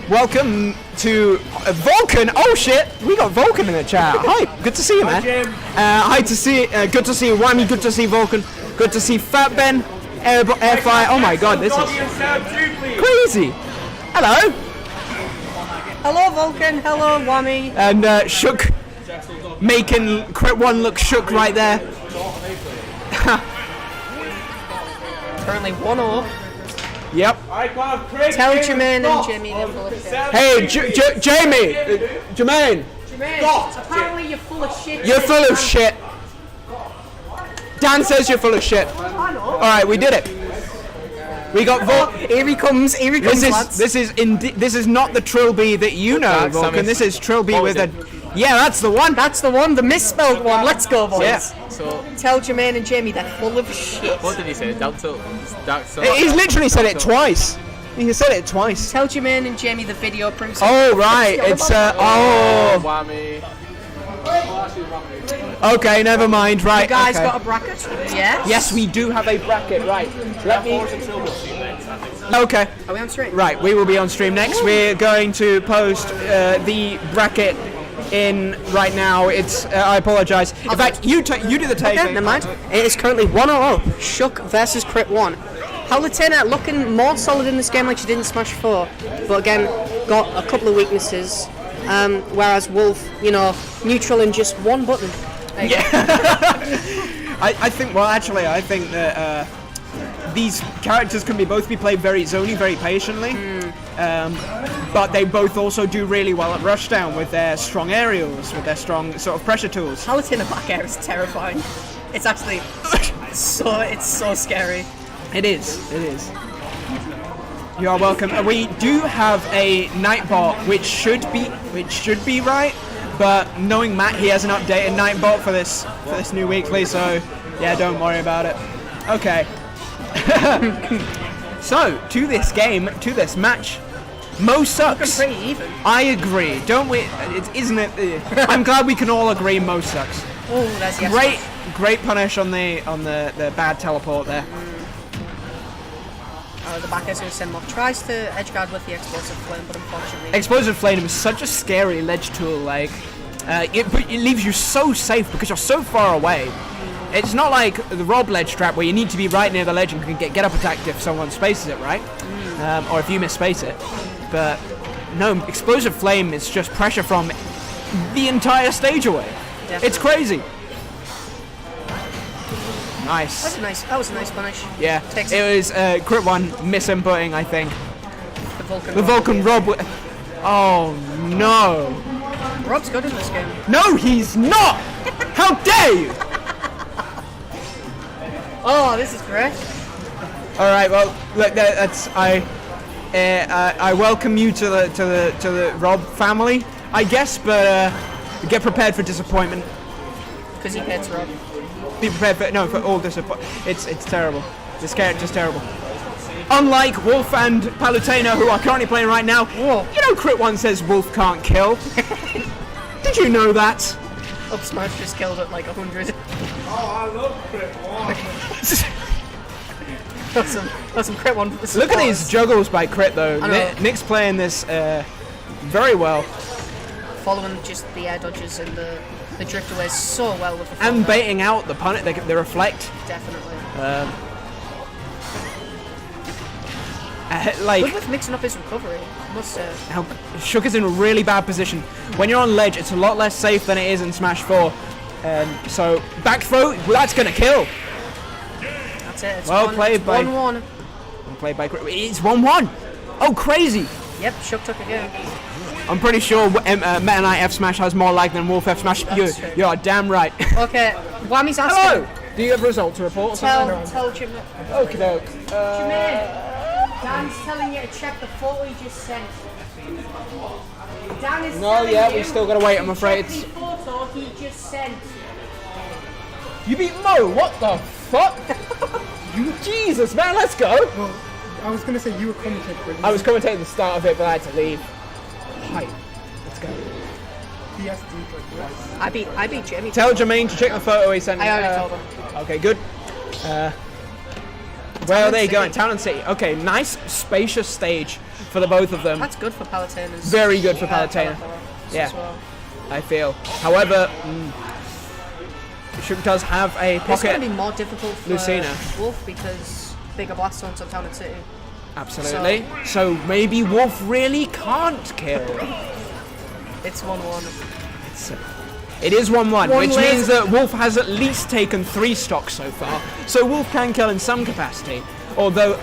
Welcome to Vulcan. Oh shit, we got Vulcan in the chat. Hi, good to see you, man. Good to see you, Whammy. Good to see Vulcan. Good to see Fat Ben. Airfire. Oh my god, this is crazy. Hello. Hello, Vulcan. Hello, Whammy. And Shook, making Crit 1 look shook right there. Currently 1-0. Yep. Tell Jermaine and Jimmy they're full of shit. Hey, Jamie! Jermaine! Apparently you're full of shit. You're full of shit. Dan says you're full of shit. Alright, we did it. We got Here he comes, lads. This is not the Trilby that you know, Vulcan. This is Trilby with a... Yeah, that's the one. That's the one, the misspelled one. Let's go, boys. Yeah. So, tell Jermaine and Jamie they're full of shit. what did he say? Dark Soul? He's literally said it twice. He said it twice. Tell Jermaine and Jamie the video proves. Oh, right. It's, oh. Whammy. Okay, never mind. Right. You guys okay. got a bracket? Yes. Yes, we do have a bracket. Right. Let me. Okay. Are we on stream? Right, we will be on stream next. We're going to post the bracket in right now. It's. I apologise. In fact, you do the taping. Okay, never mind. It is currently 1-0. Shook versus Crit 1. Palutena looking more solid in this game like she did in Smash 4, but again got a couple of weaknesses. Whereas Wolf, neutral in just one button. Yeah. I think. Well, actually, I think that these characters can both be played very zoney, very patiently. But they both also do really well at rushdown with their strong aerials, with their strong sort of pressure tools. Palutena back air is terrifying. It's actually it's so scary. It is. It is. You are welcome. We do have a Nightbot, which should be right. But knowing Matt, he has an updated Nightbot for this new weekly, so yeah, don't worry about it. Okay. So to this game, to this match, Mo sucks. Pretty even. I agree. Don't we? Isn't it? I'm glad we can all agree Mo sucks. Oh, that's yes. Great punish on the bad teleport there. The back air's going to send him off. Tries to edgeguard with the explosive flame, but unfortunately... Explosive flame is such a scary ledge tool, like... it leaves you so safe because you're so far away. It's not like the Rob ledge trap where you need to be right near the ledge and can get up attacked if someone spaces it, right? Or if you misspace it. But no, Explosive Flame is just pressure from the entire stage away. Yeah. It's crazy. Nice. That was a nice punish. Yeah, Takes it was Crit 1 misinputting, I think. The Vulcan Rob. Oh no. Rob's good in this game. No, he's not! How dare you! Oh, this is great. All right, well, look, that's I welcome you to the Rob family, I guess, but get prepared for disappointment. Because he hates Rob. Be prepared for all disappointment. It's terrible. This character's terrible. Unlike Wolf and Palutena, who are currently playing right now, you know Crit 1 says Wolf can't kill. Did you know that? Up smash just killed at like 100. Oh, I love Crit 1. That's some Crit 1 for the Look at these juggles by Crit though. I know. Nick's playing this very well. Following just the air dodges and the drift away so well with the And baiting out the punish, the reflect. Definitely. Good with mixing up his recovery, I must say. Shook is in a really bad position. When you're on ledge, it's a lot less safe than it is in Smash 4. So, back throw, well, that's going to kill. That's it. It's Well played by... 1-1. Well played by... It's 1-1. Oh, crazy. Yep, Shook took again. I'm pretty sure Meta Knight F Smash has more lag than Wolf F Smash. You are damn right. Okay, Wammy's asking. Hello. Do you have a result to report? Tell Jim. Okie doke. Jermaine, Dan's telling you to check the photo he just sent. Dan is telling you we've still got to wait, I'm afraid. Check the photo he just sent. You beat Mo, what the fuck? Jesus, man, let's go. Well, I was going to say you were commentating. I was commentating the start of it, but I had to leave. Hi. Let's go. I beat Jimmy. Tell Jermaine to check the photo he sent me. I already told him. Okay, good. Where are they going? Town and City. Okay, nice, spacious stage for the both of them. That's good for Palutena's. Very good for Palutena. Yeah, well. I feel. However, Shook does have a It's pocket. going to be more difficult for Lucina. Wolf because bigger blast zones on Town and City. Absolutely. So maybe Wolf really can't kill. It's 1-1. It is 1-1, which laser. means that Wolf has at least taken 3 stocks so far. So Wolf can kill in some capacity. Although,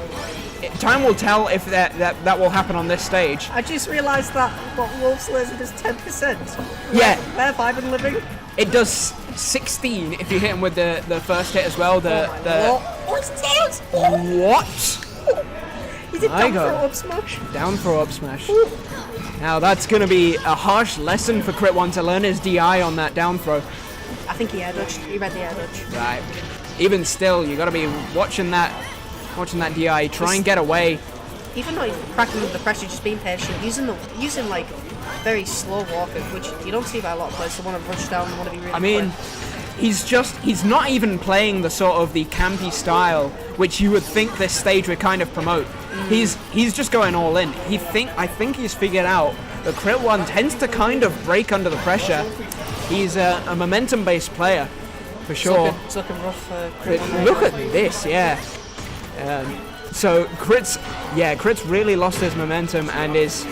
time will tell if that will happen on this stage. I just realised that Wolf's laser does 10%. Yeah. They're 5 and living. It does 16 if you hit him with the first hit as well. It's tails! What? Is it down throw up smash? Down throw up smash. Now that's going to be a harsh lesson for Crit 1 to learn his DI on that down throw. I think he air dodged. He read the air dodge. Right. Even still, you got to be watching that DI. Try and get away. Even though he's cracking under the pressure, just being patient, using like very slow walking, which you don't see by a lot of players. They want to rush down, they want to be really quick. He's not even playing the sort of the campy style which you would think this stage would kind of promote. He's just going all in. I think he's figured out that Crit 1 tends to kind of break under the pressure. He's a momentum-based player, for sure. It's looking rough for Crit 1. Look at this, yeah. So Crit's really lost his momentum and is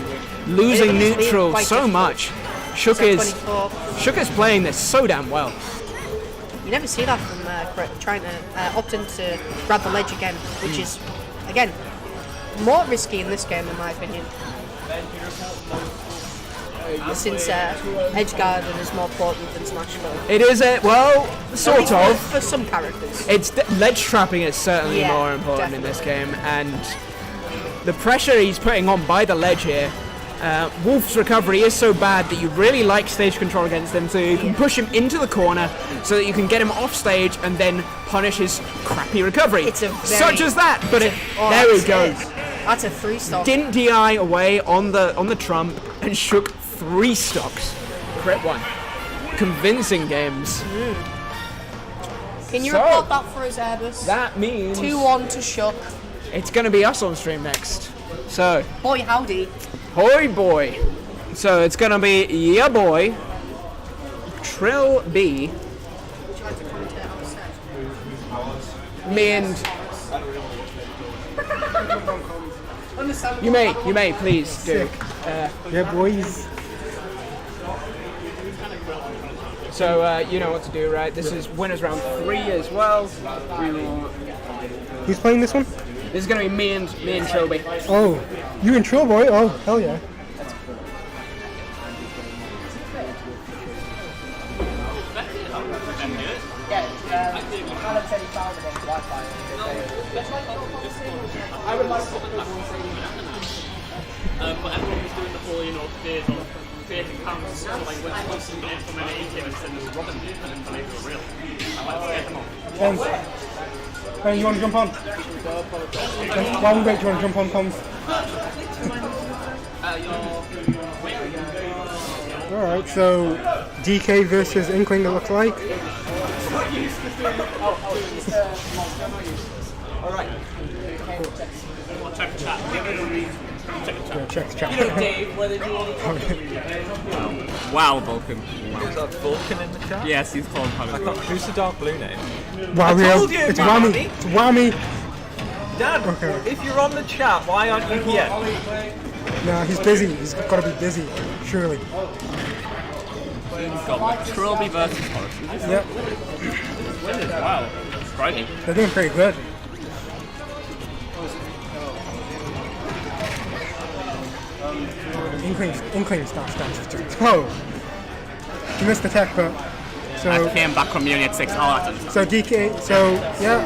losing neutral so much. Shook is playing this so damn well. You never see that from Crit trying to opt in to grab the ledge again, which is, again, more risky in this game in my opinion. Since Edgeguard is more potent than Smash 4. It is sort of. For some characters. Ledge trapping is certainly more important in this game, and the pressure he's putting on by the ledge here. Wolf's recovery is so bad that you really like stage control against him, so you can push him into the corner so that you can get him off stage and then punish his crappy recovery. Such as that, but there we go. That's a 3-stock. Didn't DI away on the trump and Shook 3 stocks. Crit 1. Convincing games. Can you report that for us, Airbus? That means 2-1 to Shook. It's going to be us on stream next. So. Boy, howdy. Hoy boy. So it's going to be ya boy, Trill B. Would you like to commentate on the set? me and you may please do. Yeah, boys. So you know what to do, right? This is winners round 3 as well. Who's playing this one? This is going to be me and Trilby. Oh, you and Troll Boy? Oh, hell yeah. I would like to. But everyone was doing the whole, days of creating camps, so like when some games from an A team and send them to Robin, and then they were real. I like to get them on. Ben, you want to jump on? While we wait, do you want to jump on comms? Alright, so DK versus Inkling, it looks like. Alright. Check the chat. Yeah, check the chat. Dave, whether you want Wow, Vulcan. Is that Vulcan in the chat? Yes, he's called Vulcan. Who's the dark blue name? Wow, told you, it's Whammy. Whammy. It's Whammy. Dad, Okay. if you're on the chat, why aren't you here? Nah, he's busy. He's got to be busy, surely. Trilby versus Horace. Yep, Wow, striking. they're doing pretty good. Inkling starts just. Oh! He missed the tech, but. So, I came back from Uni at 6. Oh, that's so DK, so yeah.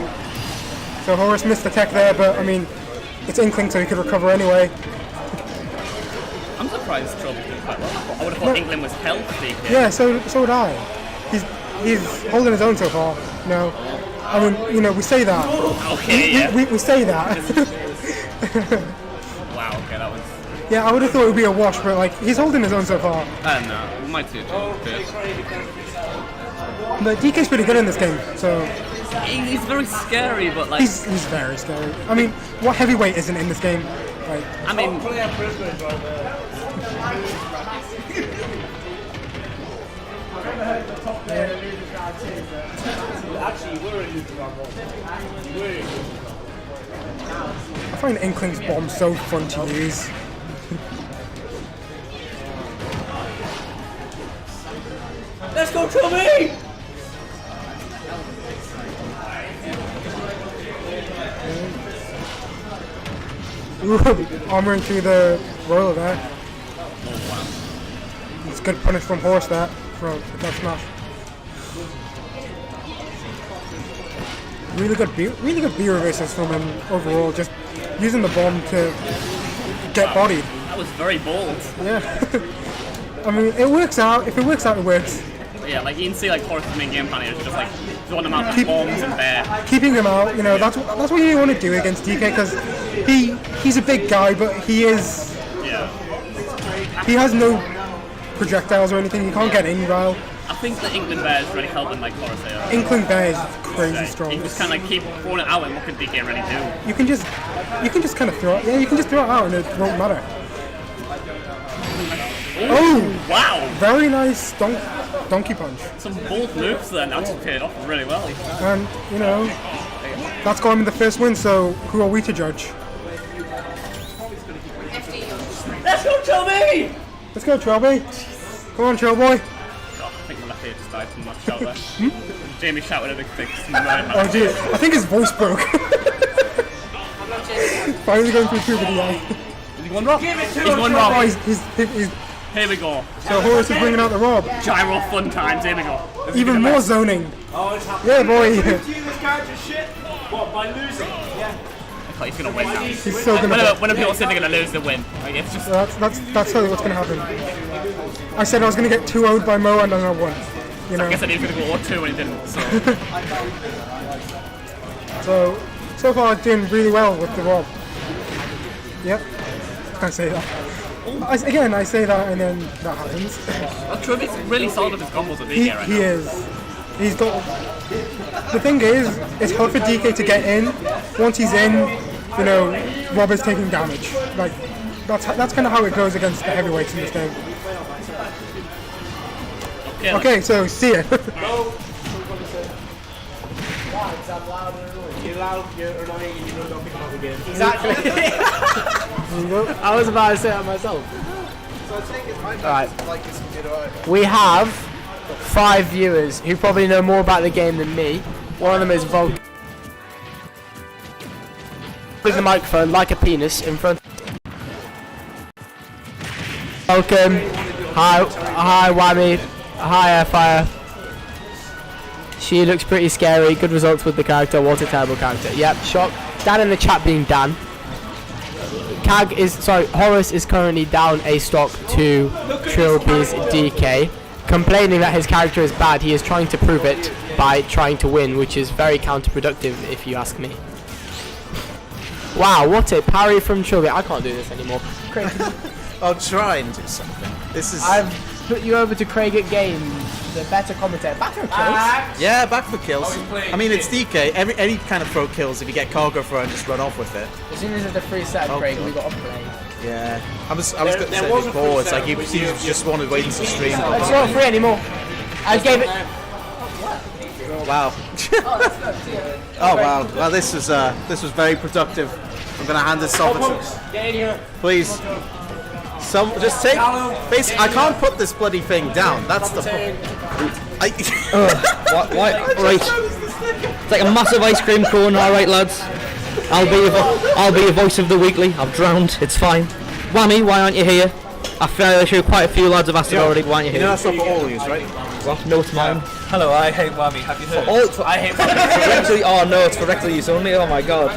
So Horace missed the tech there, but I mean, it's Inkling, so he could recover anyway. I'm surprised Trilby's doing quite well. I would have thought England was healthy. Yeah, so would I. He's holding his own so far. No, I mean, we say that. Okay, yeah. We say that. Wow, okay, that was... Yeah, I would have thought it would be a wash, but like he's holding his own so far. no, we might see it. But DK's pretty good in this game, so He's very scary, but like... he's very scary. I mean, what heavyweight isn't in this game? Like, I mean... I find Inkling's bomb so fun to use. Let's go, Trilby! Armoring through the roller there. It's good punish from Horse there for the death smash. Really good B reversals from him overall. Just using the bomb to get bodied. That was very bold. Yeah. I mean, it works out. If it works out, it works. Yeah, like you can see like Horace's main game plan is just like throwing them out with bombs and bear. Keeping him out, that's what you want to do against DK because he's a big guy, but he has no projectiles or anything. He can't get in well. I think the Inkling Bear is really helping like Horace here. Inkling Bear is crazy strong. You just kind of like keep throwing it out and what can DK really do? You can just kind of throw it. Yeah, you can just throw it out and it won't matter. Oh! Wow! Very nice donkey punch. Some bold moves there, and that's paid off really well. And, that's got him the first win, so who are we to judge? Let's go, Trilby! Let's go, Trilby. Come on, Trill Boy. God, I think my left ear just died from that shout there. Jamie shouted a big thing. Oh, dude, I think his voice broke. Finally going through puberty, yeah. Is he one rock? Give it to He's him, one Trilby. rock. He's Here we go. so Horace is bringing out the Rob. Gyro fun times, here we go. Even more zoning. Oh, it's happening. Yeah, boy. You this character shit? What, by losing? Yeah. I thought he's gonna win now. He's so gonna. When people say they're gonna lose, they win. Like, it's just... That's totally what's gonna happen. I said I was gonna get 2-0'd by Mo and then I won. I guess I knew he was gonna go 0-2 and he didn't, so... So far doing really well with the Rob. Yep. Can't say that. I say that and then that happens. Well, Trilby's really solid with his combos with DK right now. He is. He's got... The thing is, it's hard for DK to get in. Once he's in, Rob is taking damage. Like, that's kind of how it goes against the heavyweights in this game. Yeah, Okay, so see ya. You're loud, you're annoying, and you know nothing about the game. Exactly. I was about to say that myself. So I take it my Alright. like this computer. We have 5 viewers who probably know more about the game than me. One of them is Volk. With the microphone like a penis in front. Welcome. Hi, Whammy. Hi, Airfire. She looks pretty scary. Good results with the character. What a terrible character. Yep, shock. Dan in the chat being Dan. Horace is currently down a stock to Trilby's DK. Complaining that his character is bad, he is trying to prove it by trying to win, which is very counterproductive if you ask me. Wow, what a parry from Trilby. I can't do this anymore. Craig, I'll try and do something. This is. I've put you over to Craig at Games, the better commentator. Back for kills? Yeah, back for kills. I mean, it's DK. Any kind of throw kills if you get cargo throw and just run off with it. As soon as it's a free set, Craig, we got to play. Yeah. I was going to say before, it's like he just wanted waiting to stream. It's not free anymore. I gave it. Wow. Oh wow. Well, this was very productive. I'm gonna hand this over to. Please. Just take. Basically, I can't put this bloody thing down. That's the. What? Right. It's like a massive ice cream cone. All right, lads. I'll be your voice of the weekly. I've drowned. It's fine. Whammy, why aren't you here? I feel sure quite a few lads have asked it already. Why aren't you here? You know that's not for all of you, right? What? No, it's mine. Hello, I hate Whammy. Have you heard? I hate Whammy. Oh no, it's for rectal use only. Oh my god.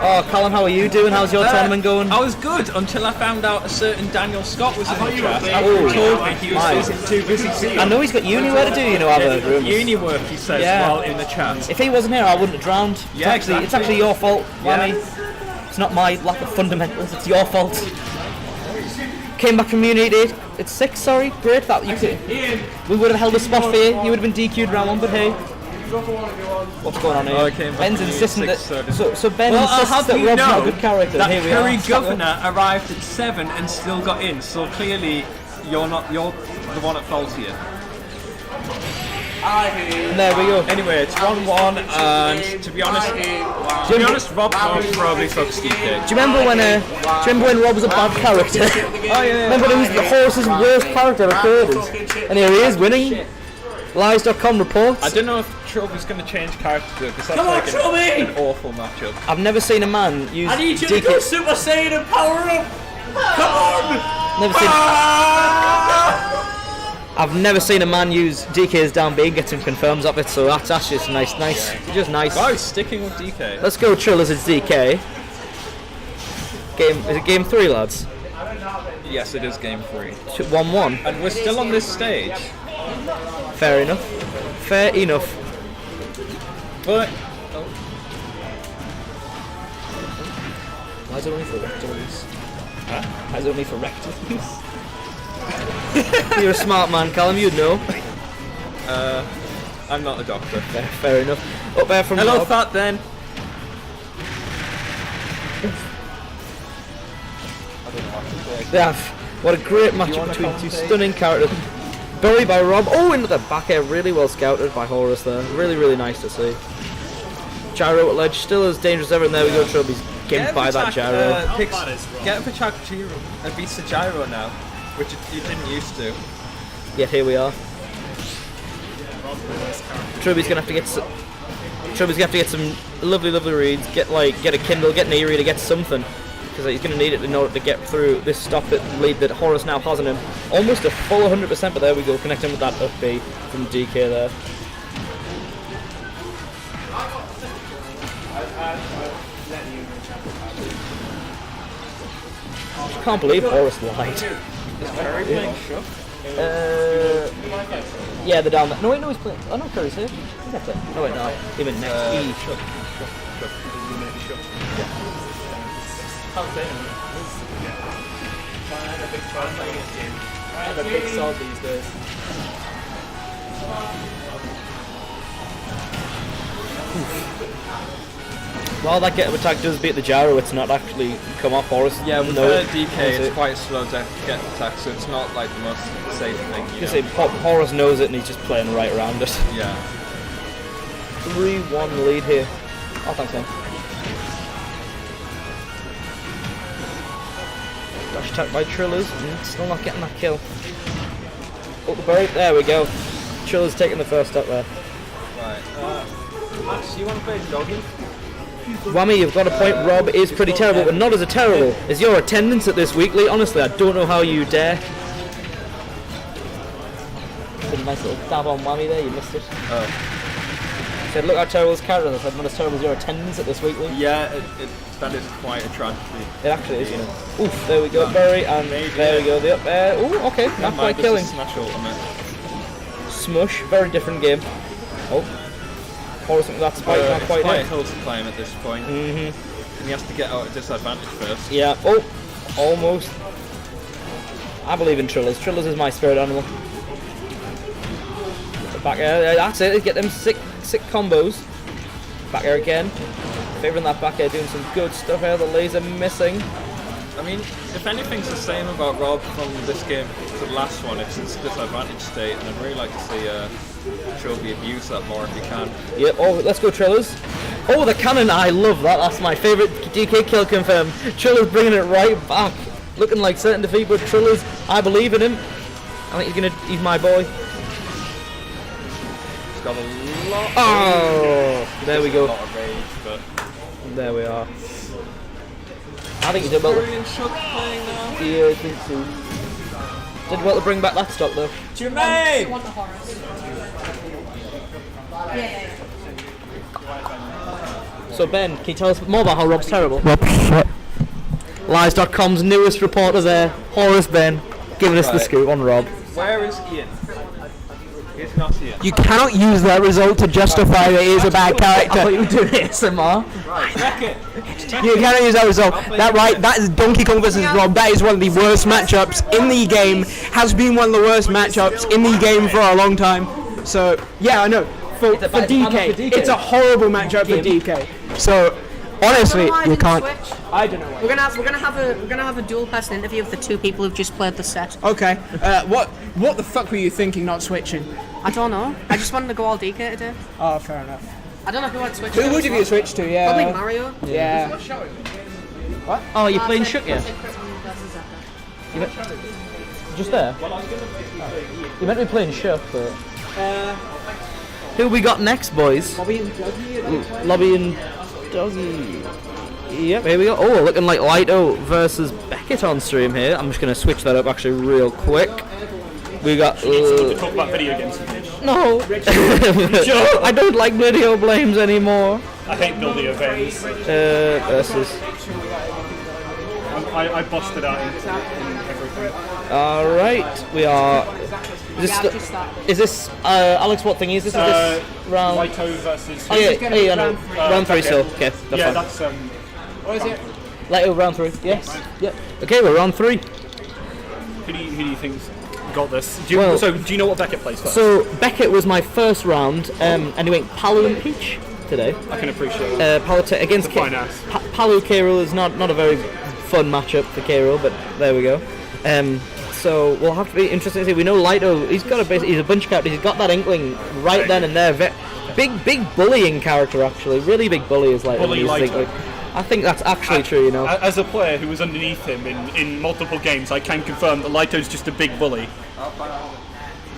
Oh, Callum, how are you doing? How's your tournament going? I was good until I found out a certain Daniel Scott was in the chat. Oh, He told me he was too busy seeing. I know he's got uni work to do, you know, I've heard rumours. Uni work, he says, while in the chat. If he wasn't here, I wouldn't have drowned. Yeah, It's actually your fault, Whammy. It's not my lack of fundamentals, it's your fault. Came back from uni at 6, sorry. Great, that you could. We would have held a spot for you. You would have been DQ'd round 1, but hey. What's going on here? Oh, I came back Ben's from insisting uni at that. 6, So Ben I'll insists have that you Rob's know not a good character. that Here we Curry are. Governor arrived at 7 and still got in. So clearly, you're the one at fault here. There we go. Anyway, it's 1-1, and to be honest, Rob probably fucks DK. Do you remember when Rob was a bad character? Oh yeah. Remember when he was the horse's worst character recorded? And here he is winning. Lies.com reports. I don't know if Trilby's going to change character because that's like an awful matchup. I've never seen a man use I need you DK. to go Super Saiyan and power up! Come on! I've never seen a man use DK's down B and get some confirms of it, so that's just nice. Just nice. Wow, he's sticking with DK. Let's go Trill as it's DK. Is it game 3, lads? Yes, it is game 3. 1-1. And we're still on this stage. Fair enough. But Why is it only for rectal use? Why is it only for rectal use? You're a smart man, Callum, you'd know. I'm not a doctor. Fair enough. Up there from Hello, Rob. Fat then. Yeah, what a great match between two stunning characters. Bully by Rob. Oh, into the back air. Really well scouted by Horace there. Really, really nice to see. Gyro at ledge. Still as dangerous as ever. And there we go. Trilby's gimped by that gyro. Get a Pachak Gyro and beats the gyro now, which you didn't used to. Yet here we are. Trilby's gonna have to get some lovely reads. Get a Kindle, get an E-reader, get something. Because he's going to need it in order to get through this stop lead that Horace now has on him. Almost a full 100%, but there we go, connecting with that up B from DK there. I can't believe Horace lied. Is Curry playing Shook? Yeah, they're down there. No, wait, no, he's playing. Oh, no, Curry's here. He's not playing. No, wait, no. Even next. Shook. I'm a big sod these days. While that get attack does beat the gyro, it's not actually come off Horace. Yeah, with DK it's quite slow to get attack, so it's not like the most safe thing. Horace knows it and he's just playing right around it. Yeah. 3-1 lead here. Oh, thanks, man. Dash attack by Trillers. Still not getting that kill. Oh, the bird. There we go. Trillers taking the first step there. Right. Max, you want to play doggy? Whammy, you've got a point. Rob is pretty terrible, but not as terrible as your attendance at this weekly. Honestly, I don't know how you dare. Did a nice little dab on Whammy there, you missed it. Oh. Said, look how terrible his character is. I said, not as terrible as your attendance at this weekly. Yeah, that is quite a tragedy. It actually is, you know. Oof, there we go, Berry, and there we go, the up air. Ooh, okay, not quite killing. Smash ultimate. Smush, very different game. Oh. Horus with that spike, not quite quite there. close to climb at this point. And he has to get out at disadvantage first. Yeah, oh, almost. I believe in Trillers. Trillers is my spirit animal. Back air, that's it, get them sick combos. Back air again. Favouring that back air, doing some good stuff here. The laser missing. I mean, if anything's the same about Rob from this game to the last one, it's its disadvantage state, and I'd really like to see Trilby abuse that more if he can. Yep, oh, let's go Trillers. Oh, the cannon, I love that. That's my favourite DK kill confirmed. Trillers bringing it right back. Looking like certain defeat, but Trillers, I believe in him. I think he's my boy. He's got a lot. Oh, there we go. A lot of rage, but there we are. I think he did well. Brilliant shot playing now. Yeah, I think so. Did well to bring back that stock though. Jermaine! So Ben, can you tell us more about how Rob's terrible? Rob's shit. Lies.com's newest reporter there, Horus Ben, giving us the scoop on Rob. Where is Ian? He's not Ian. You cannot use that result to justify that he is a bad character. I thought you were doing ASMR. You cannot use that result. That is Donkey Kong versus Rob. That is one of the worst matchups in the game. Has been one of the worst matchups in the game for a long time. So yeah, I know. For DK, it's a horrible matchup for DK. So honestly, you can't. I don't know why. We're gonna have a dual person interview of the two people who've just played the set. Okay. What the fuck were you thinking? Not switching? I don't know. I just wanted to go all DK today. Oh, fair enough. I don't know who I'd switch. Who would you switch to? Yeah. Probably Mario. Yeah. What? Oh, you're playing Shook, yeah? Just there? You meant to be playing Shook, but... who we got next, boys? Lobby and Dougie. Lobby and Dougie. Yep, here we go. Oh, looking like Lito versus Beckett on stream here. I'm just going to switch that up actually real quick. We got... to talk about video games. No! I don't like video blames anymore. I hate video games. Versus... I busted out in everything. Alright, we are... Is this Alex, what thing is this? Is this round... Lito versus... Oh yeah, no. Round 3 still. Okay, that's fine. That's... What is it? Lito round 3, yes. Yep. Okay, we're round 3. Who do you think's got this? Do you know what Beckett plays first? So Beckett was my first round, and he went Palu and Peach today. I can appreciate it. Palu against Palu K-Rool is not a very fun matchup for K-Rool, but there we go. So we'll have to be interested to see. We know Lito, he's a bunch of characters. He's got that inkling right then and there. Big bullying character actually. Really big bully is Lito. Bully Lito. I think that's actually true, you know. As a player who was underneath him in multiple games, I can confirm that Lito's just a big bully.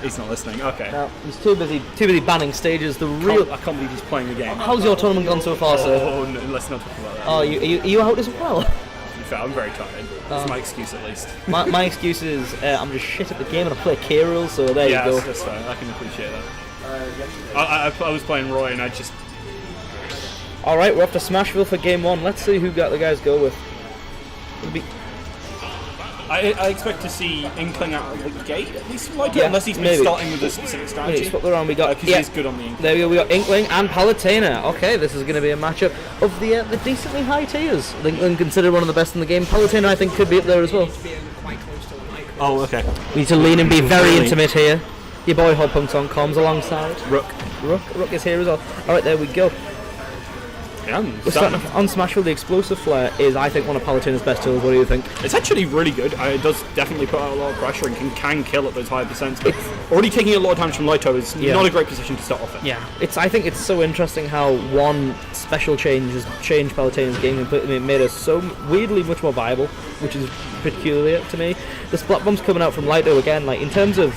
He's not listening. Okay. No, he's too busy banning stages. I can't believe he's playing the game. How's your tournament gone so far, sir? Oh, no, let's not talk about that. Oh, are you out as well? To be fair, I'm very tired. That's my excuse at least. my excuse is I'm just shit at the game and I play K-Rool, so there you go. Yeah, that's fair. I can appreciate that. I was playing Roy and I just... Alright, we're off to Smashville for game 1. Let's see who got the guys go with. I expect to see Inkling out of the gate, at least like unless he's been starting with a specific strategy. Maybe swap around. We got because he's good on the Inkling. There we go. We got Inkling and Palutena. Okay, this is going to be a matchup of the decently high tiers. Inkling considered one of the best in the game. Palutena, I think, could be up there as well. Oh, okay. We need to lean and be very intimate here. Your boy Hobpunk's on comms alongside. Rook is here as well. Alright, there we go. Yeah, we're starting off on Smash with the explosive flare is, I think, one of Palutena's best tools. What do you think? It's actually really good. It does definitely put out a lot of pressure and can kill at those higher percents, but already taking a lot of damage from Lighto is not a great position to start off in. Yeah, I think it's so interesting how one special change has changed Palutena's game completely. It made us so weirdly much more viable, which is peculiar to me. The splat bombs coming out from Lighto again, like in terms of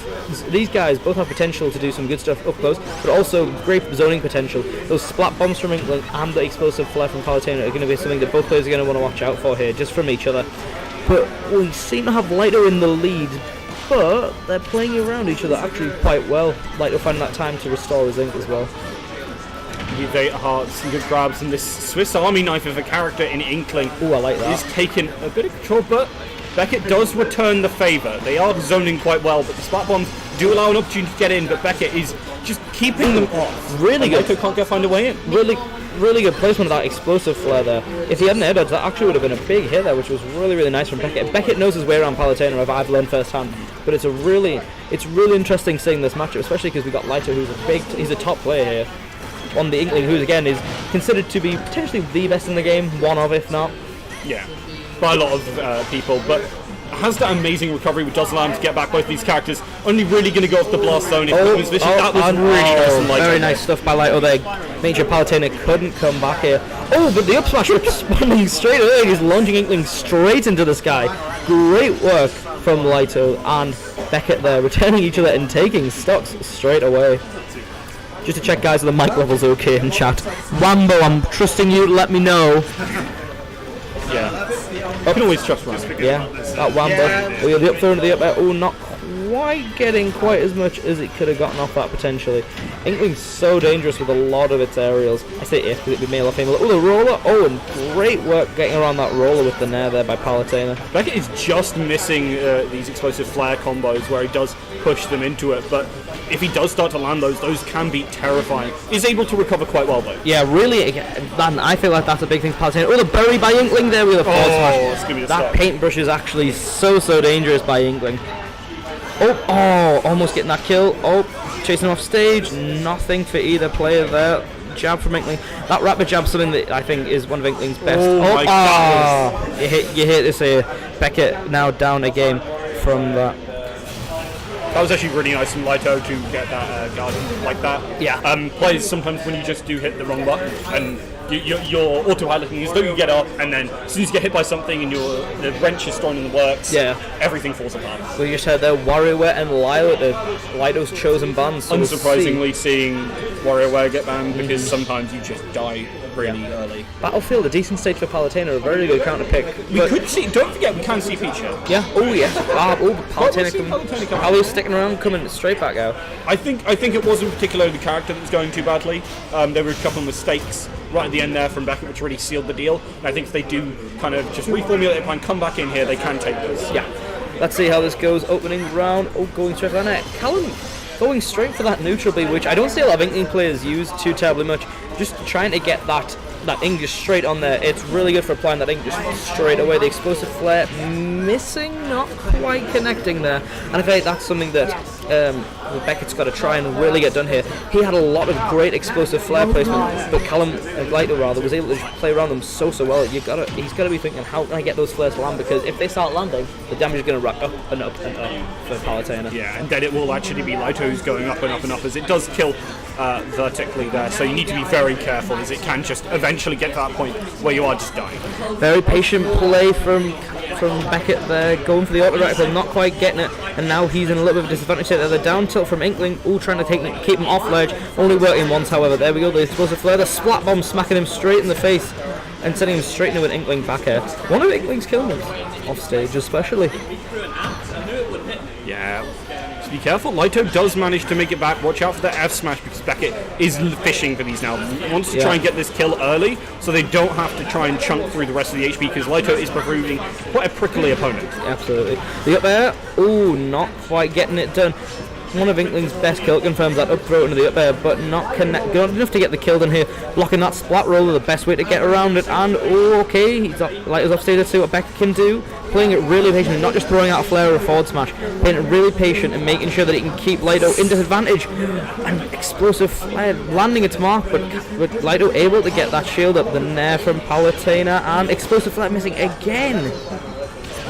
these guys both have potential to do some good stuff up close, but also great zoning potential. Those splat bombs from Inkling and the explosive flare from Palutena are going to be something that both players are going to want to watch out for here, just from each other. But we seem to have Lighto in the lead, but they're playing around each other actually quite well. Lighto finding that time to restore his ink as well. With Veta Heart, some good grabs, and this Swiss Army knife of a character in Inkling I like that. is taking a bit of control, but Beckett does return the favour. They are zoning quite well, but the splat bombs do allow an opportunity to get in, but Beckett is just keeping them off. Really good. Lighto can't find a way in. Really good placement of that explosive flare there. If he hadn't air dodged, that actually would have been a big hit there, which was really nice from Beckett. Beckett knows his way around Palutena, I've learned firsthand. But it's really interesting seeing this matchup, especially because we've got Lighto, he's a top player here. On the Inkling, who again is considered to be potentially the best in the game, one of, if not. Yeah, by a lot of people, but has that amazing recovery, which does allow him to get back both these characters. Only really going to go off the blast zone. That was really nice from Lighto. Very nice stuff by Lighto there. Making sure Palutena couldn't come back here. Oh, but the up smash responding straight away. He's launching Inkling straight into the sky. Great work from Lighto and Beckett there, returning each other and taking stocks straight away. Just to check, guys, are the mic levels okay in chat? Wambo, I'm trusting you to let me know. Yeah. I can always trust Wambo. Yeah, that Wambo. Oh, yeah, the up throw into the up air. Oh, not quite getting quite as much as it could have gotten off that potentially. Inkling's so dangerous with a lot of its aerials. I say if, because it'd be male or female. Oh, the roller. Oh, and great work getting around that roller with the nair there by Palutena. Beckett is just missing these explosive flare combos where he does push them into it, but if he does start to land those can be terrifying. He's able to recover quite well though. Yeah, really, man, I feel like that's a big thing for Palutena. Oh, the bury by Inkling there with a forward smash. That paintbrush is actually so dangerous by Inkling. Oh, almost getting that kill. Oh, chasing off stage. Nothing for either player there. Jab from Inkling. That rapid jab, something that I think is one of Inkling's best. My God. You hit this here. Beckett now down a game from that. That was actually really nice from Lighto to get that guarding like that. Yeah. Players sometimes when you just do hit the wrong button and you're autopiloting as though you get up, and then as soon as you get hit by something and the wrench is thrown in the works, everything falls apart. We just had there WarioWare and Lighto's chosen bans. So unsurprisingly, seeing WarioWare get banned because sometimes you just die really early. Battlefield, a decent stage for Palutena, a very good counter pick. We could see. Don't forget, we can see Peach here. Yeah. Oh yeah. Palutena coming. Palu's sticking around, coming straight back out. I think it wasn't particularly the character that was going too badly. There were a couple of mistakes right at the end there from Beckett, which really sealed the deal. And I think if they do kind of just reformulate their plan, come back in here, they can take this. Yeah. Let's see how this goes. Opening round. Oh, going straight for that net. Callum going straight for that neutral B, which I don't see a lot of Inkling players use too terribly much. Just trying to get that ink just straight on there. It's really good for applying that ink just straight away. The explosive flare missing, not quite connecting there. And I feel like that's something that Beckett's got to try and really get done here. He had a lot of great explosive flare placement, but Callum Lighto rather was able to play around them so well. He's got to be thinking, how can I get those flares to land? Because if they start landing, the damage is going to rack up and up and up for Palutena. Yeah, and then it will actually be Lighto who's going up and up and up, as it does kill vertically there. So you need to be very careful, as it can just eventually get to that point where you are just dying. Very patient play from Beckett there, going for the auto reticle, not quite getting it, and now he's in a little bit of a disadvantage there. The down tilt from Inkling, trying to keep him off ledge, only working once, however. There we go, the explosive flare, the splat bomb smacking him straight in the face and sending him straight into an Inkling back air. One of Inkling's kill moves, off stage especially. Yeah. Be careful. Lighto does manage to make it back. Watch out for the F smash, because Beckett is fishing for these now. He wants to try and get this kill early so they don't have to try and chunk through the rest of the HP, because Lighto is proving quite a prickly opponent. Absolutely. The up air, not quite getting it done. one of Inkling's best kill confirms, that up throw into the up air, but not good enough to get the kill done here. Blocking that splat roller, the best way to get around it, and okay, he's off stage. Let's see what Beckett can do. Playing it really patient, not just throwing out a flare or a forward smash, playing it really patient and making sure that he can keep Lido in disadvantage. And explosive flare landing its mark, but Lido able to get that shield up. The nair from Palutena, and explosive flare missing again.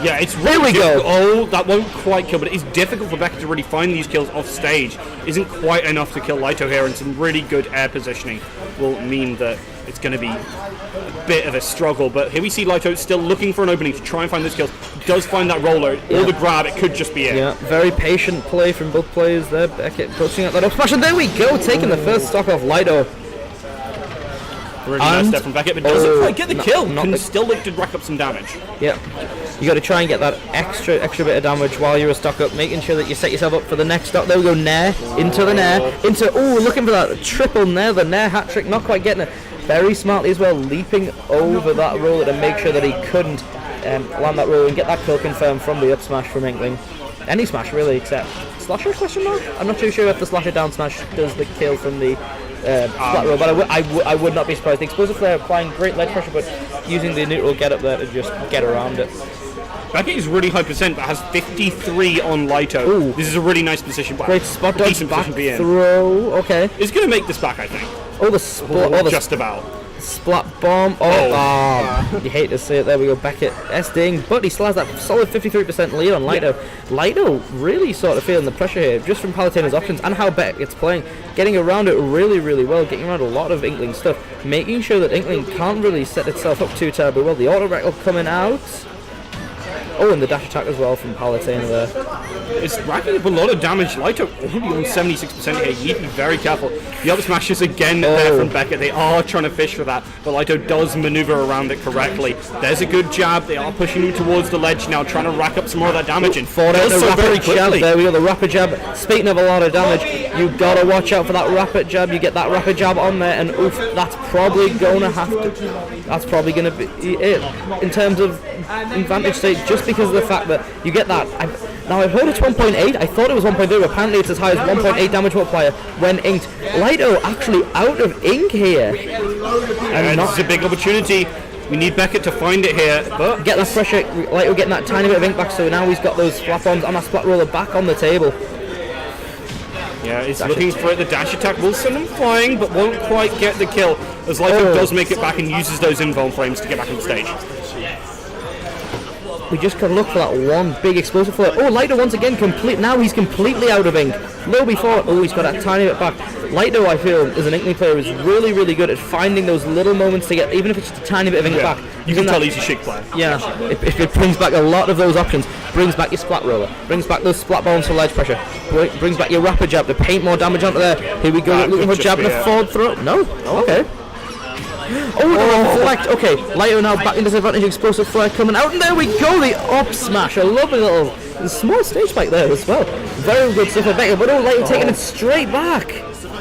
Yeah, it's there we go. Oh, that won't quite kill, but it's difficult for Beckett to really find these kills off stage. Isn't quite enough to kill Lito here, and some really good air positioning will mean that it's going to be a bit of a struggle. But here we see Lito still looking for an opening to try and find those kills. He does find that roller or the grab. It could just be it. Yeah, very patient play from both players there. Beckett pushing out that up smash, and there we go, taking the first stock off Lido. Really nice step from Beckett, but doesn't quite get the kill. Can still look to rack up some damage. Yeah, you got to try and get that extra bit of damage while you're a stock up, making sure that you set yourself up for the next stock. There we go, nair into the nair, looking for that triple nair, the nair hat trick, not quite getting it. Very smartly as well, leaping over that roller to make sure that he couldn't land that roller and get that kill confirmed from the up smash from Inkling. Any smash really, except slasher question mark. I'm not too sure if the slasher down smash does the kill from the flat roll, but I would not be surprised. The explosive flare applying great ledge pressure, but using the neutral get up there to just get around it. Beckett is really high percent, but has 53 on Lito. Ooh. This is a really nice position. Great spot dodge, decent back position to be in. throw. Okay. It's going to make this back, I think. Oh, the splat. Just about. Splat bomb. You hate to see it. There we go. Beckett SDing, but he still has that solid 53% lead on Lido. Lido really sort of feeling the pressure here, just from Palutena's options and how Beckett's playing, getting around it really, really well, getting around a lot of Inkling stuff, making sure that Inkling can't really set itself up too terribly well. The auto record coming out. Oh, and the dash attack as well from Palutena there. It's racking up a lot of damage. Lito only on 76% here. You need to be very careful. The up smashes again there from Beckett. They are trying to fish for that, but Lito does maneuver around it correctly. There's a good jab. They are pushing him towards the ledge now, trying to rack up some more of that damage. And rapid jab. There we go, the rapid jab. Speaking of a lot of damage, you gotta watch out for that rapid jab. You get that rapid jab on there, and oof, that's probably gonna be it in terms of advantage state, just because of the fact that you get that. Now I've heard it's 1.8. I thought it was 1.2. Apparently it's as high as 1.8 damage multiplier when inked. Lido actually out of ink here, and this is a big opportunity. We need Beckett to find it here, but get that pressure. Lido getting that tiny bit of ink back, so now he's got those splat bombs and that splat roller back on the table. Yeah, he's looking for it. The dash attack will send him flying, but won't quite get the kill, as Lido does make it back and uses those invuln frames to get back on the stage. We just gotta look for that one big explosive flare. Oh, Lido once again now he's completely out of ink. Low before, he's got that tiny bit back. Lido, I feel, as an Inkling player, is really, really good at finding those little moments to get, even if it's just a tiny bit of ink back. You can tell he's a chic player. Yeah, it brings back a lot of those options. Brings back your splat roller, brings back those splat bombs for ledge pressure, brings back your rapid jab to paint more damage onto there. Here we go, looking for jab and a forward throw. No? Okay. Oh, the reflect. Okay, Lido now back in disadvantage. Explosive flare coming out, and there we go. The up smash. A lovely little small stage spike there as well. Very good stuff for Beckett, but Lido taking it straight back.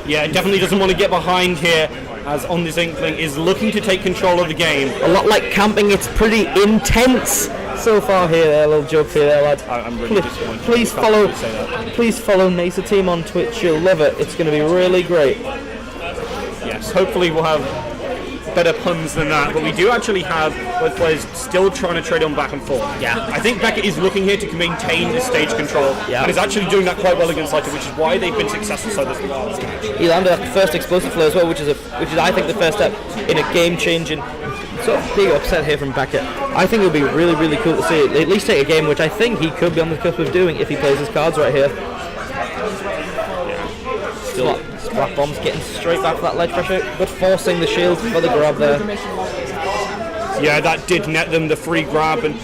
Yeah, it definitely doesn't want to get behind here, as On This Inkling is looking to take control of the game. A lot like camping. It's pretty intense so far here. A little joke for you there, lad. I'm really disappointed. Please follow Mesa Team on Twitch. You'll love it. It's going to be really great. Yes, hopefully we'll have better puns than that, but we do actually have both players still trying to trade on back and forth. Yeah. I think Beckett is looking here to maintain the stage control, and is actually doing that quite well against Lighter, which is why they've been successful so this far. He landed that first explosive flare as well, which is I think the first step in a game-changing sort of big upset here from Beckett. I think it would be really, really cool to see at least take a game, which I think he could be on the cusp of doing if he plays his cards right here. Still. Splat bombs getting straight back for that ledge pressure, but forcing the shield for the grab there. Yeah, that did net them the free grab, and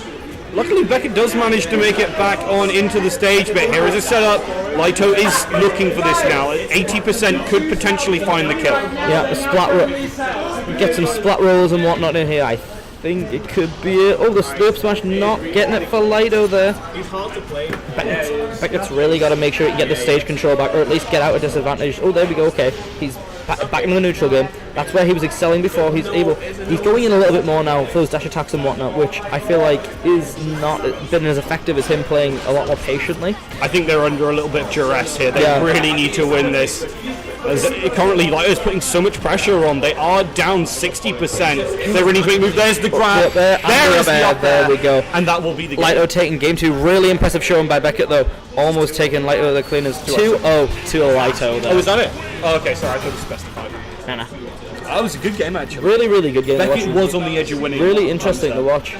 luckily Beckett does manage to make it back on into the stage, but here is a setup. Lito is looking for this now. 80% could potentially find the kill. Yeah, the get some splat rolls and whatnot in here. I think it could be it. Oh, the slope smash not getting it for Lido there. He's hard to play. Beckett's really got to make sure he can get the stage control back, or at least get out of disadvantage. Oh, there we go. Okay, he's back into the neutral game. That's where he was excelling before. He's going in a little bit more now for those dash attacks and whatnot, which I feel like is not been as effective as him playing a lot more patiently. I think they're under a little bit of duress here. They really need to win this. As currently, Lighto's putting so much pressure on. They are down 60%. They really need to move. There's the grab. There we go. And that will be the game. Lighto taking game 2. Really impressive showing by Beckett, though. Almost taking Lighto the cleaners. 2-0 to Lighto. Oh, is that it? Oh, okay, sorry. I thought it was specified. Nah. That was a good game, actually. Really, really good game. Beckett was on the edge of winning. Really interesting to watch.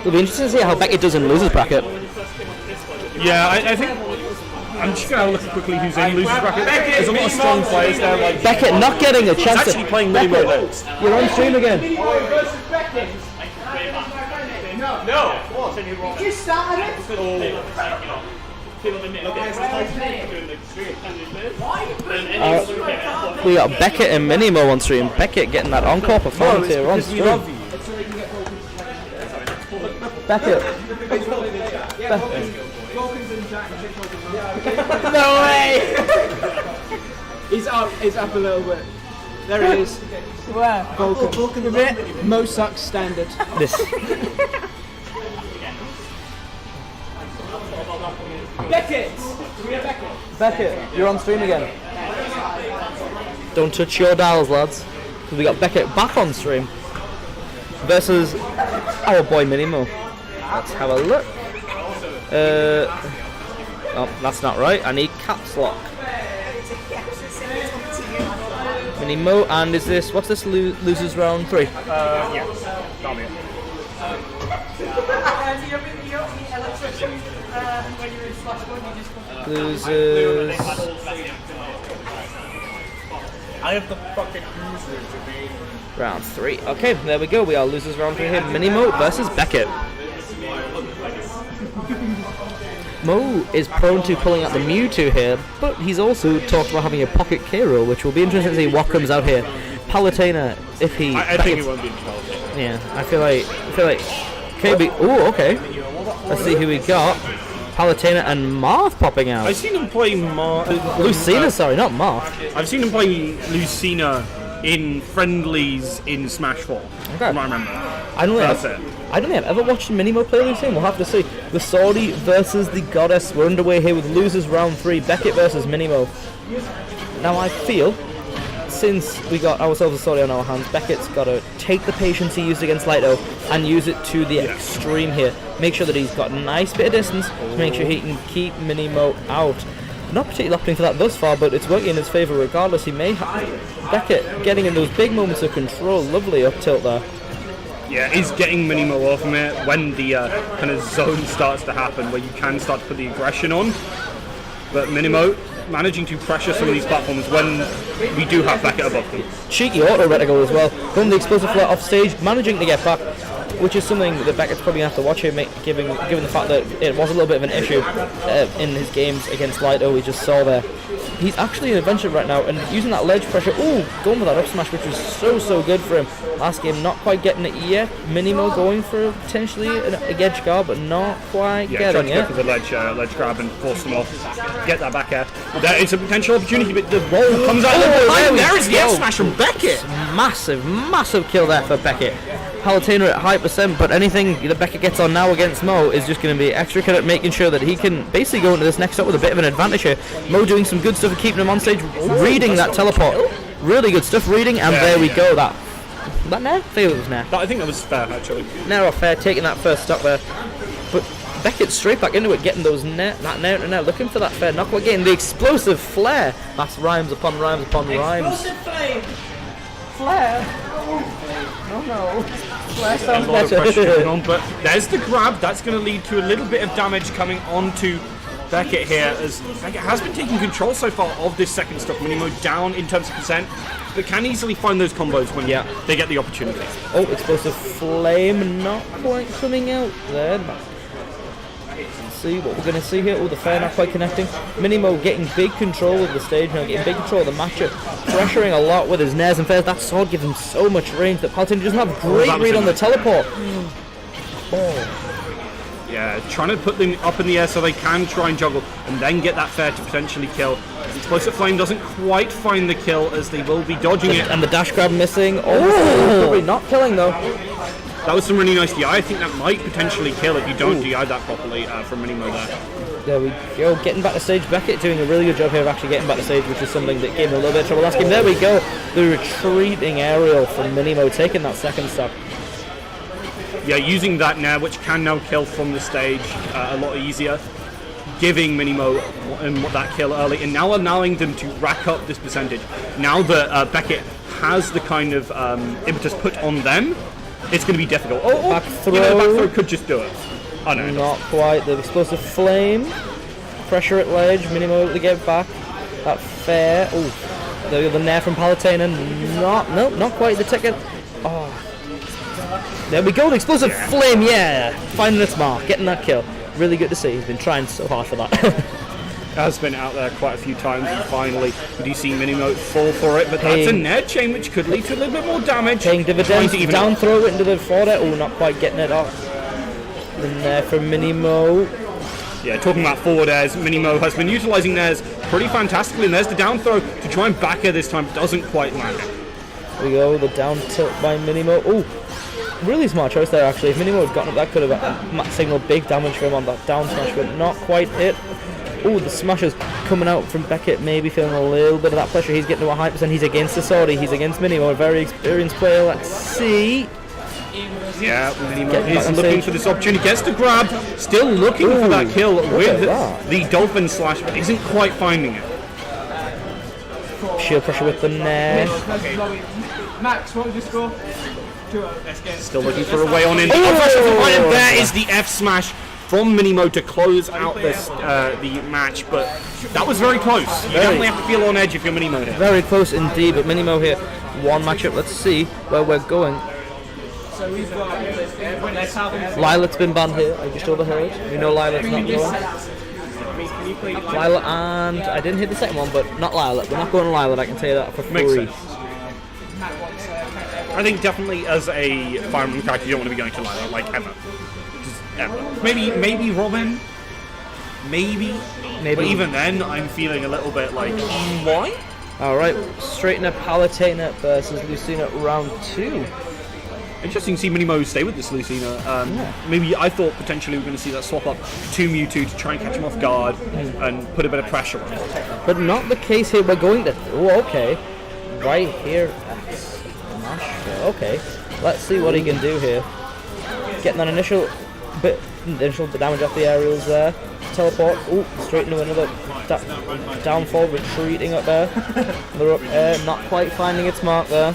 It'll be interesting to see how Beckett does in losers bracket. Yeah, I think... I'm just going to look quickly who's in losers bracket. There's a lot of strong players there. Like Beckett not getting a chance. He's actually playing mini-mode there. You're on stream again. No. You started it? We got Beckett and Minimo on stream. Beckett getting that encore performance here on stream. Beckett. No way! He's up a little bit. There he is. Where? Vulcan. A bit. Mo sucks standard. This. Beckett! Beckett, you're on stream again. Don't touch your dials, lads. We got Beckett back on stream versus our boy Minimo. Let's have a look. Oh, that's not right. I need caps lock. Minimo, and is this, what's this, losers round 3? Yeah, that'll be it. Losers. I have the fucking user to be. Round 3. Okay, there we go. We are losers round 3 here. Minimo versus Beckett. Mo is prone to pulling out the Mewtwo here, but he's also talked about having a pocket K-roll, which will be interesting to see what comes out here. Palutena, if he... I think it won't be Palutena. Yeah, I feel like KB... Oh, okay. Let's see who we got. Palutena and Marth popping out. I've seen him play Lucina, sorry, not Marth. I've seen him play Lucina in friendlies in Smash 4. Okay. I remember. I don't think I've ever watched Minimo play Lucina. We'll have to see. The Saudi versus the Goddess. We're underway here with losers round 3. Beckett versus Minimo. Now I feel, since we got ourselves a Saudi on our hands, Beckett's got to take the patience he used against Lighto and use it to the extreme here. Make sure that he's got a nice bit of distance to make sure he can keep Minimo out. Not particularly opting for that thus far, but it's working in his favour regardless. He may have Beckett getting in those big moments of control. Lovely up tilt there. Yeah, he's getting Minimo off from it when the kind of zone starts to happen, where you can start to put the aggression on. But Minimo managing to pressure some of these platforms when we do have Beckett above them. Cheeky auto reticle as well. From the explosive flare off stage, managing to get back, which is something that Beckett's probably going to have to watch here, given the fact that it was a little bit of an issue in his games against Lighto we just saw there. He's actually an adventure right now, and using that ledge pressure, going with that up smash, which was so good for him. Last game, not quite getting it yet. Minimo going for potentially an edge guard, but not quite getting it. Yeah, trying to go for the ledge grab and force them off. Get that back air. There is a potential opportunity, but the roll comes out. There is the F smash from Beckett. Massive kill there for Beckett. Palutena at high percent, but anything that Beckett gets on now against Mo is just going to be extra good at making sure that he can basically go into this next up with a bit of an advantage here. Mo doing some good stuff and keeping him on stage, reading that teleport. Really good stuff reading, and there we go. That Nair? I think it was Nair. I think that was fair, actually. Nair or fair, taking that first stop there. But Beckett straight back into it, getting those Nair, looking for that fair knock, getting the explosive flare. That's rhymes upon rhymes upon rhymes. Flare? Oh no. Flare sounds a lot of pressure going on, but there's the grab. That's going to lead to a little bit of damage coming onto Beckett here, as Beckett has been taking control so far of this second stock. Minimo down in terms of percent, but can easily find those combos when they get the opportunity. Oh, explosive flame not quite coming out there. Let's see what we're going to see here. Oh, the fair not quite connecting. Minimo getting big control of the stage now, getting big control of the matchup, pressuring a lot with his nairs and fairs. That sword gives him so much range that Palutena doesn't have great read on the teleport. Yeah, Yeah, trying to put them up in the air so they can try and juggle and then get that fair to potentially kill. Explosive Flame doesn't quite find the kill as they will be dodging it. And the dash grab missing. Oh, probably not killing though. That was some really nice DI. I think that might potentially kill if you don't DI that properly from Minimo there. There we go, getting back to stage. Beckett doing a really good job here of actually getting back to stage, which is something that gave him a little bit of trouble last game. There we go, the retreating aerial from Minimo, taking that second stock. Yeah, using that now, which can now kill from the stage a lot easier, giving Minimo that kill early, and now allowing them to rack up this percentage. Now that Beckett has the kind of impetus put on them, it's going to be difficult. Back throw. You know, back throw could just do it. Oh, no, not quite. The explosive flame, pressure at ledge. Minimo able to get back. That fair. Oh, the nair from Palutena. Not quite the ticket. Oh, there we go. The explosive flame. Yeah, finding its mark, getting that kill. Really good to see. He's been trying so hard for that. Has been out there quite a few times, and finally we do see Minimo fall for it, but that's a nair chain which could lead to a little bit more damage. Paying dividends. Down throw it into the forward. Oh, not quite getting it off. And there for Minimo. Yeah, talking about forward airs, Minimo has been utilising theirs pretty fantastically, and there's the down throw to try and back air this time, doesn't quite land it. There we go, the down tilt by Minimo. Oh, really smart choice there actually. If Minimo had gotten up, that could have signaled big damage for him on that down smash, but not quite hit. Oh, the smashes coming out from Beckett, maybe feeling a little bit of that pressure. He's getting to a high percent, he's against the Saudi, he's against Minimo, a very experienced player. Let's see. Yeah, Minimo is looking for this opportunity, gets the grab, still looking for that kill with the Dolphin Slash, but isn't quite finding it. Shield pressure with the nair. Max, what was your score? 2-0. Still looking for a way on in. And there is the F Smash from Minimo to close out this the match, but that was very close. You definitely have to feel on edge if you're Minimo here. Very close indeed, but Minimo here, one matchup. Let's see where we're going. So we've got Lila's been banned here, I just overheard. We know Lila's not going. Lila and I didn't hit the second one, but not Lila. We're not going to Lila, I can tell you that for free. Makes sense. I think definitely as a Fire Emblem character you don't want to be going to Lila, like ever. Just ever. Maybe Robin. Maybe. But even then I'm feeling a little bit like, why? Alright, straighten up Palutena versus Lucina round 2. Interesting to see Minimo stay with this Lucina. Maybe I thought potentially we were going to see that swap up to Mewtwo to try and catch him off guard and put a bit of pressure on him. But not the case here. We're going to... Oh, okay. Right here. Smash. Okay. Let's see what he can do here. Getting that initial bit damage off the aerials there. Teleport. Oh, straight into another downfall. Retreating up there. Another up air. Not quite finding its mark there.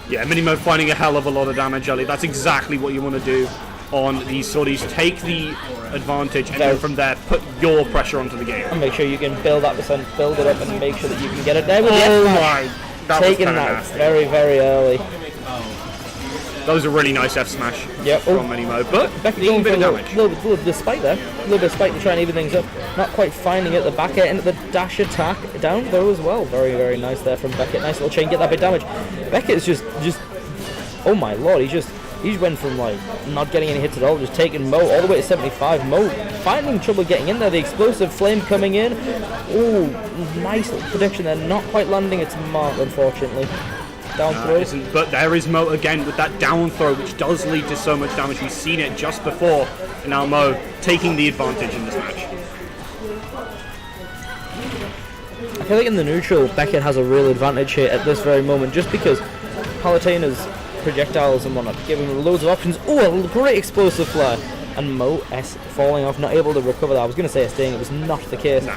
Yeah, Minimo finding a hell of a lot of damage early. That's exactly what you want to do on these sorties. Take the advantage and then from there put your pressure onto the game. And make sure you can build that percent, build it up and make sure that you can get it there with that taking was that nasty. very, very early. That was a really nice F smash from Minimo, but Becky a bit of damage. A little bit of spite there. A little bit of spite to try and even things up. Not quite finding it. The back end into the dash attack. Down though as well. Very, very nice there from Beckett. Nice little chain. Get that bit of damage. Beckett is just oh my lord. He went from like not getting any hits at all, just taking Mo all the way to 75. Mo finding trouble getting in there. The explosive flame coming in. Oh, nice little prediction there. Not quite landing its mark, unfortunately. Down throw. But there is Mo again with that down throw, which does lead to so much damage. We've seen it just before, and now Mo taking the advantage in this match. I feel like in the neutral, Beckett has a real advantage here at this very moment, just because Palutena's projectiles and whatnot give him loads of options. Oh, a great explosive flare, and Mo S falling off, not able to recover that. I was going to say a sting, it was not the case. Nah.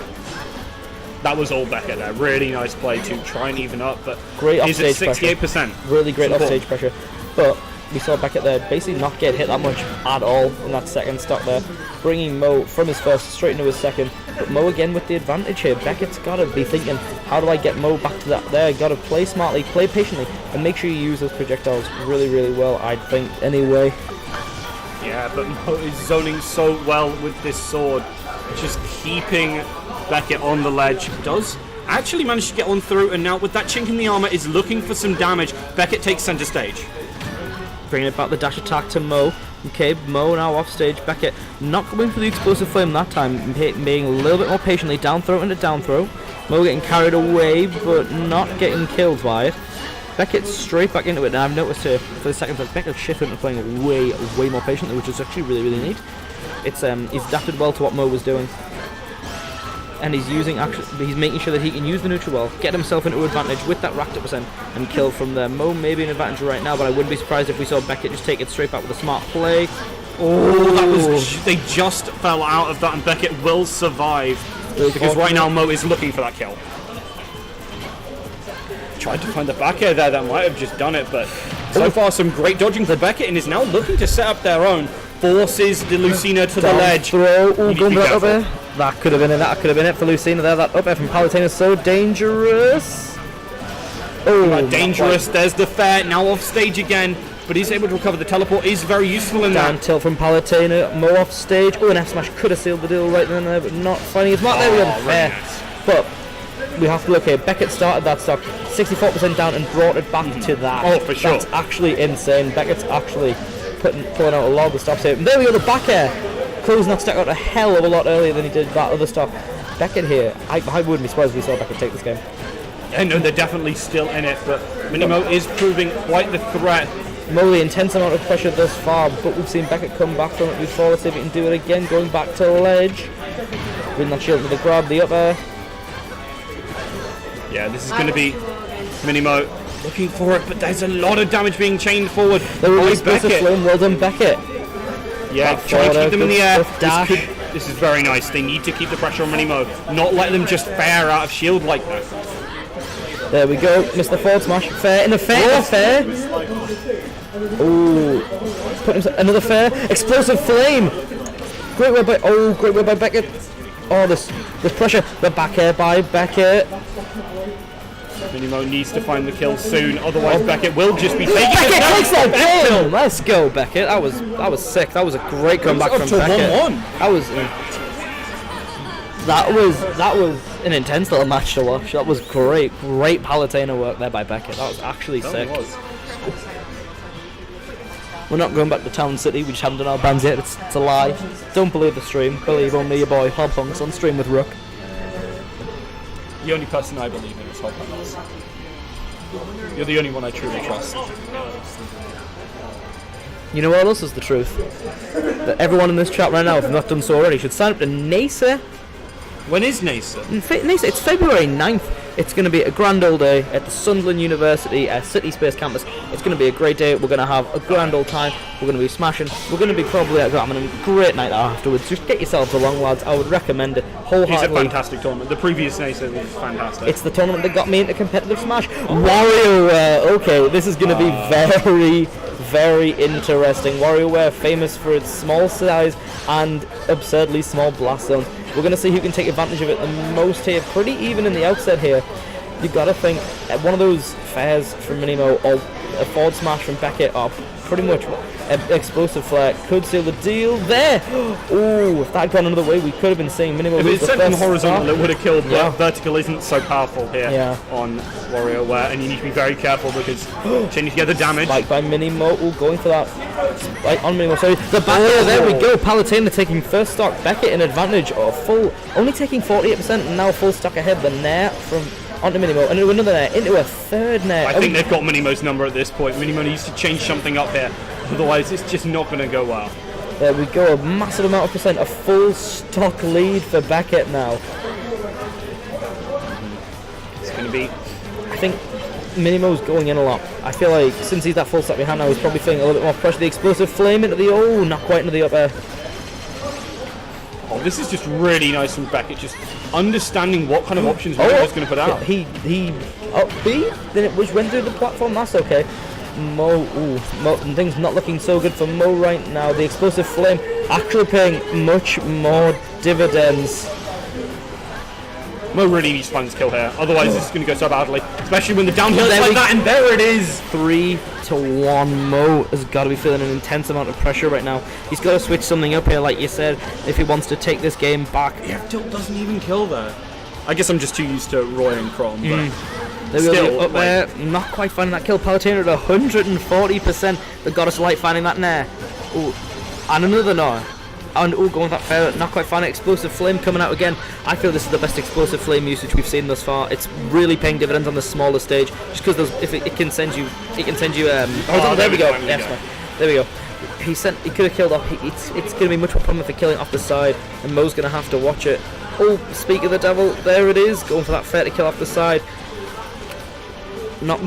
That was all Beckett there. Really nice play to try and even up, but great offstage 68%. Pressure. Really great offstage pressure. But we saw Beckett there basically not get hit that much at all in that second stock there, bringing Mo from his first straight into his second. But Mo again with the advantage here. Beckett's got to be thinking, how do I get Mo back to that there? Got to play smartly, play patiently, and make sure you use those projectiles really, really well, I'd think, anyway. Yeah, but Mo is zoning so well with this sword, just keeping Beckett on the ledge. Does actually manage to get on through, and now with that chink in the armor is looking for some damage. Beckett takes center stage. Bringing it back, the dash attack to Mo. Okay, Mo now off stage. Beckett not going for the explosive flame that time, being a little bit more patiently. Down throw into down throw. Mo getting carried away, but not getting killed by it. Beckett straight back into it, and I've noticed here for the second that Beckett shifted into playing way more patiently, which is actually really neat. It's he's adapted well to what Mo was doing, and he's making sure that he can use the neutral well, get himself into advantage with that racked up percent, and kill from there. Mo may be an advantage right now, but I wouldn't be surprised if we saw Beckett just take it straight back with a smart play. They just fell out of that, and Beckett will survive because right now Mo is looking for that kill. Tried to find the back air there, that might have just done it, but so far some great dodging for Beckett, and is now looking to set up their own. Forces the Lucina to the ledge. Throw, going for that up air. That could have been it. That could have been it for Lucina there. That up air from Palutena is so dangerous. Dangerous. There's the fair now off stage again, but he's able to recover. The teleport is very useful in down that. tilt from Palutena. Mo off stage. Oh, an F smash could have sealed the deal right then and there, but not finding his mark. There we go. Fair. Nice. But we have to look here. Beckett started that stock 64% down and brought it back to that. Oh, for sure. That's actually insane. Beckett's actually pulling out a lot of the stops here. And there we go, the back air. Closing that stack out a hell of a lot earlier than he did that other stop. Beckett here, I wouldn't be surprised if we saw Beckett take this game. Yeah, no, they're definitely still in it, but Minimo is proving quite the threat. Mo, the intense amount of pressure thus far, but we've seen Beckett come back from it before. Let's see if he can do it again, going back to the ledge. Bring that shield to the grab, the up air. Yeah, this is going to be Minimo looking for it, but there's a lot of damage being chained forward. There was Beckett. Flame. Well done, Beckett. Yeah, try to keep them in the air. This is very nice. They need to keep the pressure on Minimo, not let them just fare out of shield like that. There we go, missed the forward smash. Fair in a fair, fair. Ooh, put himself another fair. Explosive flame. Great way by Beckett. Oh, this pressure. The back air by Beckett. Minimo needs to find the kill soon, otherwise Beckett will just be taking it. Beckett takes that kill! Let's go, Beckett. That was sick. That was a great comeback from Beckett. 1-1. That was an intense little match to watch. That was great Palutena work there by Beckett. That was actually sick. We're not going back to Town City. We just haven't done our bands yet. It's a lie. Don't believe the stream. Believe only your boy Hobhunks on stream with Rook. The only person I believe in is Hobhunks. You're the only one I truly trust. You know what else is the truth? That everyone in this chat right now, if you've not done so already, should sign up to NASA. When is NASA? NASA, it's February 9th. It's going to be a grand old day at the Sunderland University City Space campus. It's going to be a great day. We're going to have a grand old time. We're going to be smashing. We're going to be probably having a great night afterwards. Just get yourselves along, lads. I would recommend it wholeheartedly. It's a fantastic tournament. The previous NASA was fantastic. It's the tournament that got me into competitive Smash. WarioWare. Okay, this is going to be very interesting. WarioWare, famous for its small size and absurdly small blast zones. We're going to see who can take advantage of it the most here. Pretty even in the outset here. You've got to think one of those fairs from Minimo or a forward smash from Beckett are pretty much explosive flare. Could seal the deal there. Ooh, if that had gone another way, we could have been seeing Minimo. If it's set them horizontal, it would have killed. Yeah. Vertical isn't so powerful here on WarioWare, and you need to be very careful because chaining together damage. Spike by Minimo. Ooh, going for that. Spike on Minimo. Sorry, the back there we go. Palutena taking first stock. Beckett in advantage of only taking 48%, and now full stock ahead. The Nair from onto Minimo, and into another Nair, into a third Nair. I think they've got Minimo's number at this point. Minimo needs to change something up here, otherwise it's just not going to go well. There we go, a massive amount of percent, a full stock lead for Beckett now. It's going to be... I think Minimo's going in a lot. I feel like since he's that full stock behind now, he's probably feeling a little bit more pressure. The explosive flame into the... Oh, not quite into the up air. Oh, this is just really nice from Beckett, just understanding what kind of options Minimo's going to put out. He up B, then it went through the platform, that's okay. Mo, things not looking so good for Mo right now. The explosive flame actually paying much more dividends. Mo really needs to find this kill here, otherwise this is going to go so badly, especially when the downhill is like that, and there it is! 3-1. Mo has got to be feeling an intense amount of pressure right now. He's got to switch something up here, like you said, if he wants to take this game back. Yeah, tilt doesn't even kill there. I guess I'm just too used to Roy and Crom, but still, up there, not quite finding that kill. Palutena at 140%. They've got us light finding that Nair. Ooh, And another Noah. And going with that fair, not quite finding explosive flame coming out again. I feel this is the best explosive flame usage we've seen thus far. It's really paying dividends on the smaller stage, just because if it can send you, there we go. Yes, there we go. He could have killed off. It's going to be much more problem if they're killing off the side, and Mo's going to have to watch it. Oh, speak of the devil, there it is, going for that fair to kill off the side. Not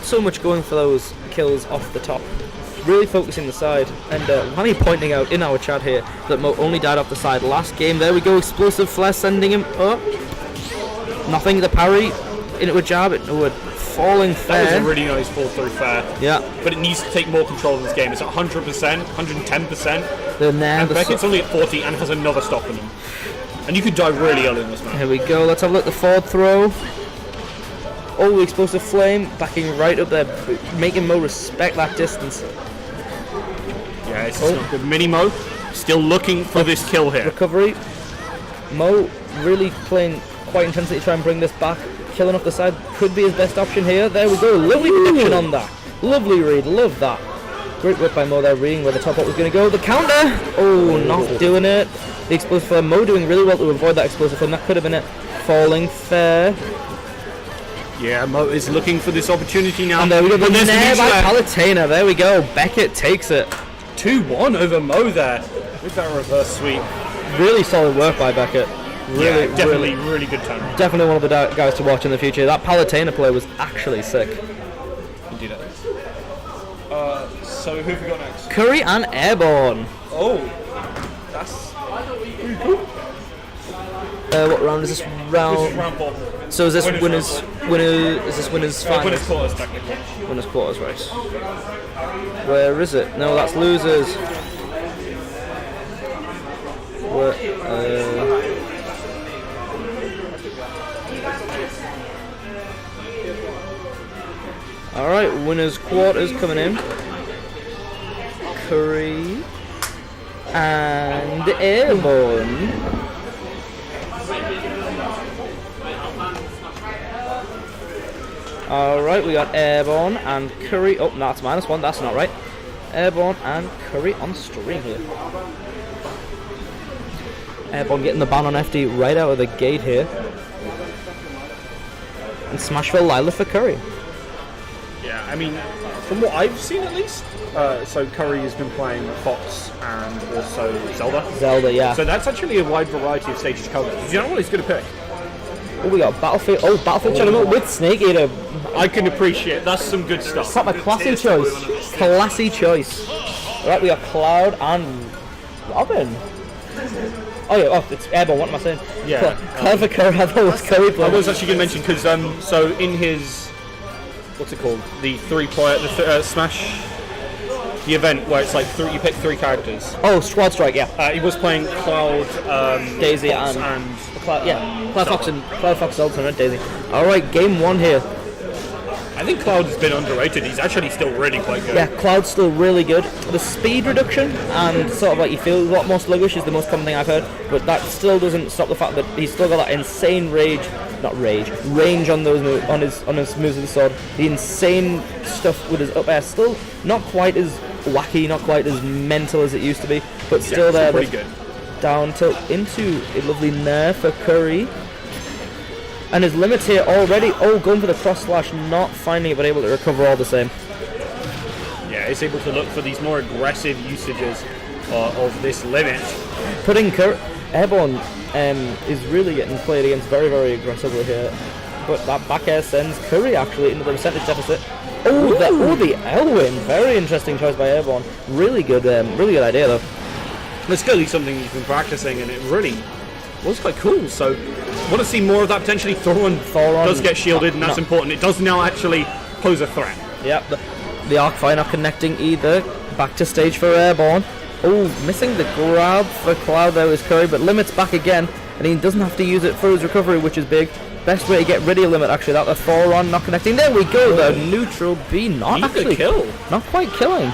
so much going for those kills off the top. Really focusing the side, and Whammy pointing out in our chat here that Mo only died off the side last game. There we go, explosive flare sending him up. Nothing, the parry into a jab, into a falling fair. That was a really nice fall through fair. Yeah. But it needs to take more control of this game. It's at 100%, 110%. And Beckett's only at 40 and has another stop in him. And you could die really early in this match. Here we go, let's have a look at the forward throw. Oh, explosive flame, backing right up there, making Mo respect that distance. Yeah, it's not good. Mini Mo still looking for this kill here. Recovery. Mo really playing quite intensely to try and bring this back. Killing off the side could be his best option here. There we go. Lovely prediction on that. Lovely read. Love that. Great work by Mo there, reading where the top up was going to go. The counter. Oh, not doing it. The explosive flame. Mo doing really well to avoid that explosive flame. That could have been it. Falling fair. Yeah, Mo is looking for this opportunity now. And there we go. The nair by Palutena. There we go. Beckett takes it. 2-1 over Mo there with that reverse sweep. Really solid work by Beckett. Really, yeah, definitely really good turn. Definitely one of the guys to watch in the future. That Palutena play was actually sick. Indeed it is. So who have we got next? Curry and Airborne. Oh, that's pretty cool. What round is this? Round. This is round 4. So is this winners finals? Winners quarters technically. Winners quarters, right. Where is it? No, that's losers. Alright, winners quarters coming in. Curry and Airborne. Alright, we got Airborne and Curry. Oh, no, that's -1. That's not right. Airborne and Curry on stream here. Airborne getting the ban on FD right out of the gate here. And Smashville Lila for Curry. Yeah, I mean, from what I've seen at least, so Curry has been playing Fox and also Zelda. Zelda, yeah. So that's actually a wide variety of stages covered. Do you know what he's going to pick? Oh, we got Battlefield. Oh, Battlefield Channel with Snake Eater. I can appreciate that's some good stuff. Proper classy choice. Classy choice. Right, we got Cloud and Robin. Oh yeah, it's Airborne. What am I saying? Yeah. Cloud for Curry. I thought it was Curry. I was actually going to mention because so in his what's it called? The Smash. The event where it's like you pick 3 characters. Oh, Squad Strike, yeah. He was playing Cloud, Daisy, Fox and Cloud, yeah. Cloud Fox, Zelda, and Daisy. All right, game 1 here. I think Cloud has been underrated. He's actually still really quite good. Yeah, Cloud's still really good. The speed reduction and sort of like you feel a lot more sluggish is the most common thing I've heard, but that still doesn't stop the fact that he's still got that insane range on those on his moves with the sword. The insane stuff with his up air still not quite as wacky, not quite as mental as it used to be, but still there. Pretty good. Down tilt into a lovely nair for Curry. And his limits here already. Oh, going for the cross slash, not finding it, but able to recover all the same. Yeah, he's able to look for these more aggressive usages of this limit. Putting Airborne is really getting played against very, very aggressively here. But that back air sends Curry actually into the percentage deficit. Oh, the Elwin. Very interesting choice by Airborne. Really good idea though. It's clearly something he's been practicing, and it really was quite cool. So, want to see more of that potentially. Thoron does get shielded, and that's important. It does now actually pose a threat. Yep, the Arcfire not connecting either. Back to stage for Airborne. Oh, missing the grab for Cloud there is Curry, but limits back again, and he doesn't have to use it for his recovery, which is big. Best way to get rid of limit actually. That the Thoron not connecting. There we go. The neutral B not actually kill. Not quite killing.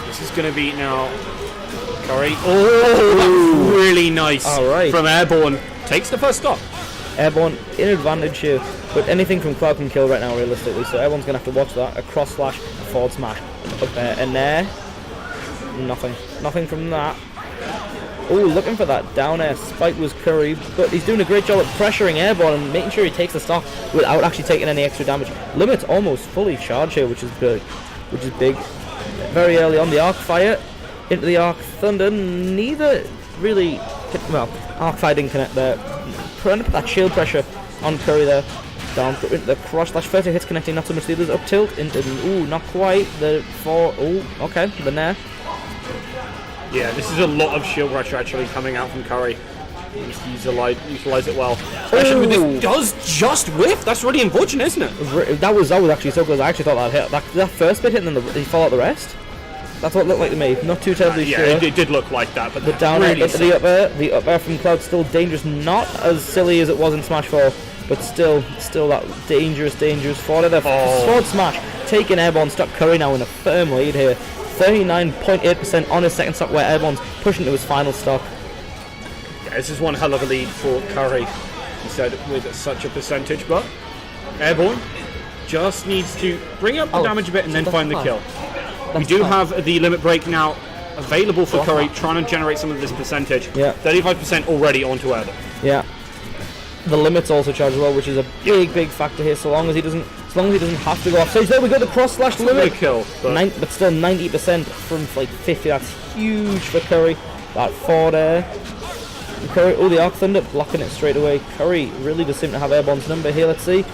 This is going to be now Curry. Oh, that's really nice. All right. From Airborne. Takes the first stop. Airborne in advantage here, but anything from Cloud can kill right now realistically, so everyone's going to have to watch that. A cross slash, a forward smash, up there, and there. Nothing from that. Oh, looking for that down air spike was Curry, but he's doing a great job at pressuring Airborne and making sure he takes the stock without actually taking any extra damage. Limit's almost fully charged here, which is big. Very early on, the Arc Fire into the Arc Thunder. Neither really well. Arc Fire didn't connect there. Trying to put that shield pressure on Curry there. Down into the cross slash 30 hits connecting, not so much the others. Up tilt into not quite the 4. Okay, the Nair. Yeah, this is a lot of shield pressure actually coming out from Curry. Utilize it well. Especially with this does just whiff. That's really unfortunate, isn't it? That was actually so close. I actually thought that hit that first bit hit, and then he followed the rest. That's what it looked like to me. Not too terribly sure. Yeah, it did look like that. But the down air into the up air from Cloud still dangerous. Not as silly as it was in Smash 4, but still that dangerous forward there. Forward smash taking Airborne stock. Curry now in a firm lead here. 39.8% on his second stock, where Airborne's pushing to his final stock. Yeah, this is one hell of a lead for Curry, he said, with such a percentage, but Airborne just needs to bring up the damage a bit and then find the kill. We do have the limit break now available for Curry, trying to generate some of this percentage. Yeah. 35% already onto Airborne. Yeah. The limit's also charged as well, which is a big factor here. So long as he doesn't have to go off stage. There we go, the cross slash limit. Kill, but still 90% from like 50. That's huge for Curry. That forward air. Curry, the Arc Thunder blocking it straight away. Curry really does seem to have Airborne's number here. Let's see.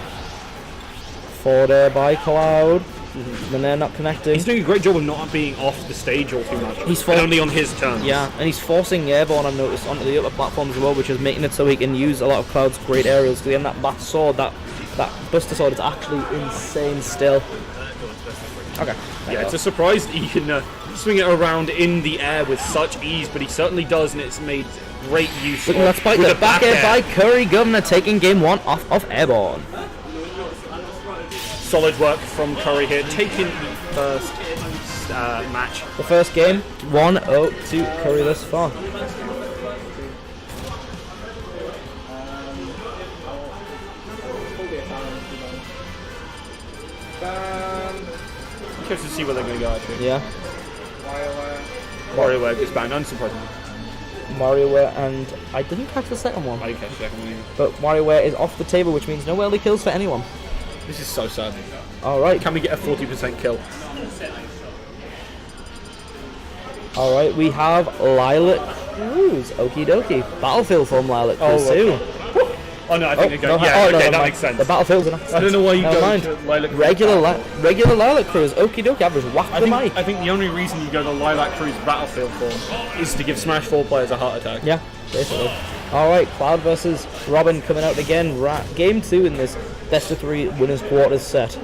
Forward air by Cloud. And they're not connecting. He's doing a great job of not being off the stage all too much. He's only on his terms. Yeah, and he's forcing Airborne, I've noticed, onto the upper platforms as well, which is making it so he can use a lot of Cloud's great aerials. Because again, that sword, that Buster Sword is actually insane still. Okay. Yeah, it's a surprise that he can swing it around in the air with such ease, but he certainly does, and it's made great use of. Look at that spike, the back air by Curry. Governor taking game 1 off of Airborne. Solid work from Curry here, taking the first match. The first game, 1-0 to Curry thus far. Curious to see where they're going to go actually. Yeah. WarioWare gets banned, unsurprisingly. WarioWare, and I didn't catch the second one. I didn't catch the second one either. But WarioWare is off the table, which means no early kills for anyone. This is so sad. Alright. Can we get a 40% kill? Alright, we have Lilac Cruz. Okie dokie. Battlefield from Lilac Cruz too. Oh no, I think they're going. Yeah, okay, that makes sense. The Battlefield's enough. I don't know why you go mind. to Lilac Cruz. Regular Lilac Cruz. Okie dokie. I've just whacked the mic. I think the only reason you go to Lilac Cruz Battlefield for is to give Smash 4 players a heart attack. Yeah, basically. Alright, Cloud versus Robin coming out again. Game 2 in this best of 3 winners quarters set.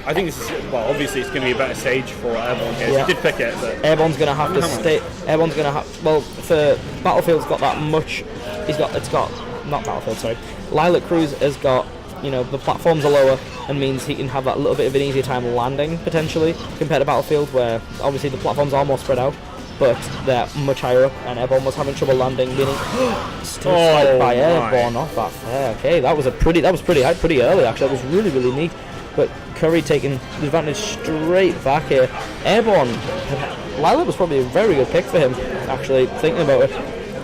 I think this is, well, obviously it's going to be a better stage for Airborne here. Yeah. He did pick it, but Airborne's going to have to stay. Airborne's going to have. Well, for Battlefield's got that much. It's got not Battlefield. Sorry, Lilac Cruz has got. You know, the platforms are lower and means he can have that little bit of an easier time landing potentially compared to Battlefield, where obviously the platforms are more spread out, but they're much higher up, and Airborne was having trouble landing, meaning still slight by Airborne off that fair. Okay, that was pretty high, pretty early actually. That was really neat. But Curry taking the advantage straight back here. Airborne, Lilac was probably a very good pick for him, actually, thinking about it.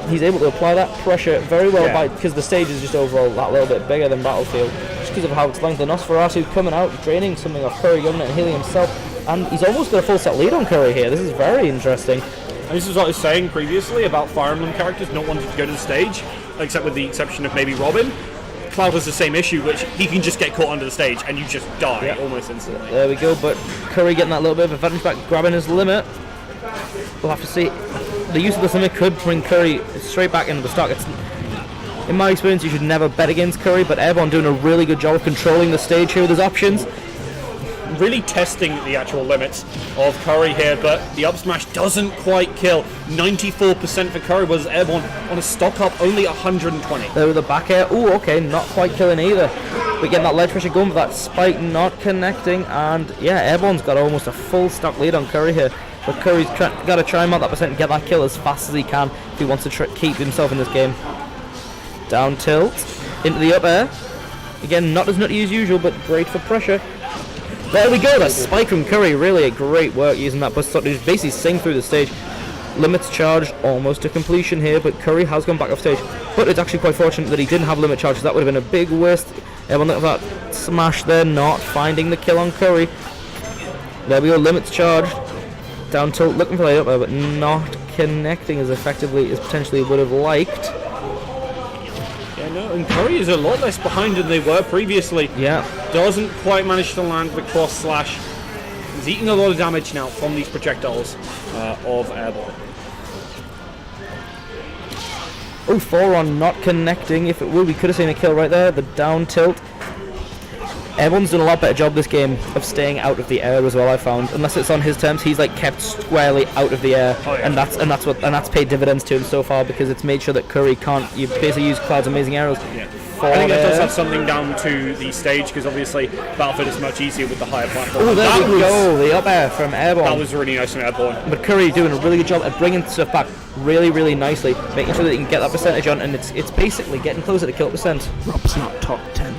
He's able to apply that pressure very well because the stage is just overall that little bit bigger than Battlefield, just because of how it's lengthened. Nosferatu coming out, draining something off Curry, Governor, and healing himself, and he's almost got a full set lead on Curry here. This is very interesting. And this is what I was saying previously about Fire Emblem characters not wanting to go to the stage, except with the exception of maybe Robin. Cloud has the same issue, which he can just get caught under the stage and you just die almost instantly. There we go, but Curry getting that little bit of advantage back, grabbing his limit. We'll have to see. The use of this limit could bring Curry straight back into the stock. In my experience, you should never bet against Curry, but Airborne doing a really good job of controlling the stage here with his options. Really testing the actual limits of Curry here, but the up smash doesn't quite kill. 94% for Curry, was Airborne on a stock up, only 120. There with the back air. Oh, okay, not quite killing either. But getting that ledge pressure going, but that spike not connecting, and yeah, Airborne's got almost a full stock lead on Curry here. But Curry's got to try and mount that percent and get that kill as fast as he can if he wants to keep himself in this game. Down tilt, into the up air. Again, not as nutty as usual, but great for pressure. There we go, that spike from Curry, really a great work using that bus to just basically sing through the stage. Limits charged almost to completion here, but Curry has gone back off stage. But it's actually quite fortunate that he didn't have limit charge, because that would have been a big waste. Everyone look at that smash there, not finding the kill on Curry. There we go, limits charged. Down tilt, looking for the up there, but not connecting as effectively as potentially would have liked. Yeah, no, and Curry is a lot less behind than they were previously. Yeah. Doesn't quite manage to land the cross slash. He's eating a lot of damage now from these projectiles of Airborne. Oh, 4 on not connecting. If it would, we could have seen a kill right there. The down tilt. Everyone's done a lot better job this game of staying out of the air as well. I found, unless it's on his terms, he's like kept squarely out of the air, and that's paid dividends to him so far, because it's made sure that Curry can't. You basically use Cloud's amazing arrows. Yeah. I think it does have something down to the stage, because obviously Battlefield is much easier with the higher platform. Oh, there we go, the up air from Airborne. That was really nice from Airborne. But Curry doing a really good job at bringing stuff back really, really nicely, making sure that he can get that percentage on, and it's basically getting closer to kill percent. Rob's not top 10.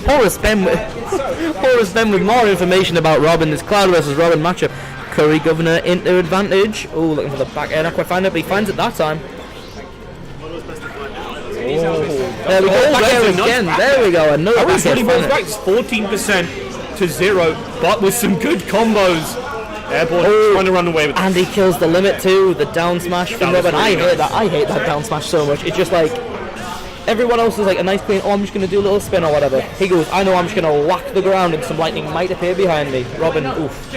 Horace Ben with more information about Rob in this Cloud versus Robin matchup. Curry Governor into advantage. Oh, looking for the back air, not quite find it, but he finds it that time. There we go, back air again. There we go, another I was back really air. back 14% to 0, but with some good combos. Airborne trying to run away with it. And he kills the limit too, the down smash from Robin. Really nice. I hate that down smash so much. It's just like, everyone else is like a nice clean, oh, I'm just going to do a little spin or whatever. He goes, I know I'm just going to whack the ground and some lightning might appear behind me. Robin, oof.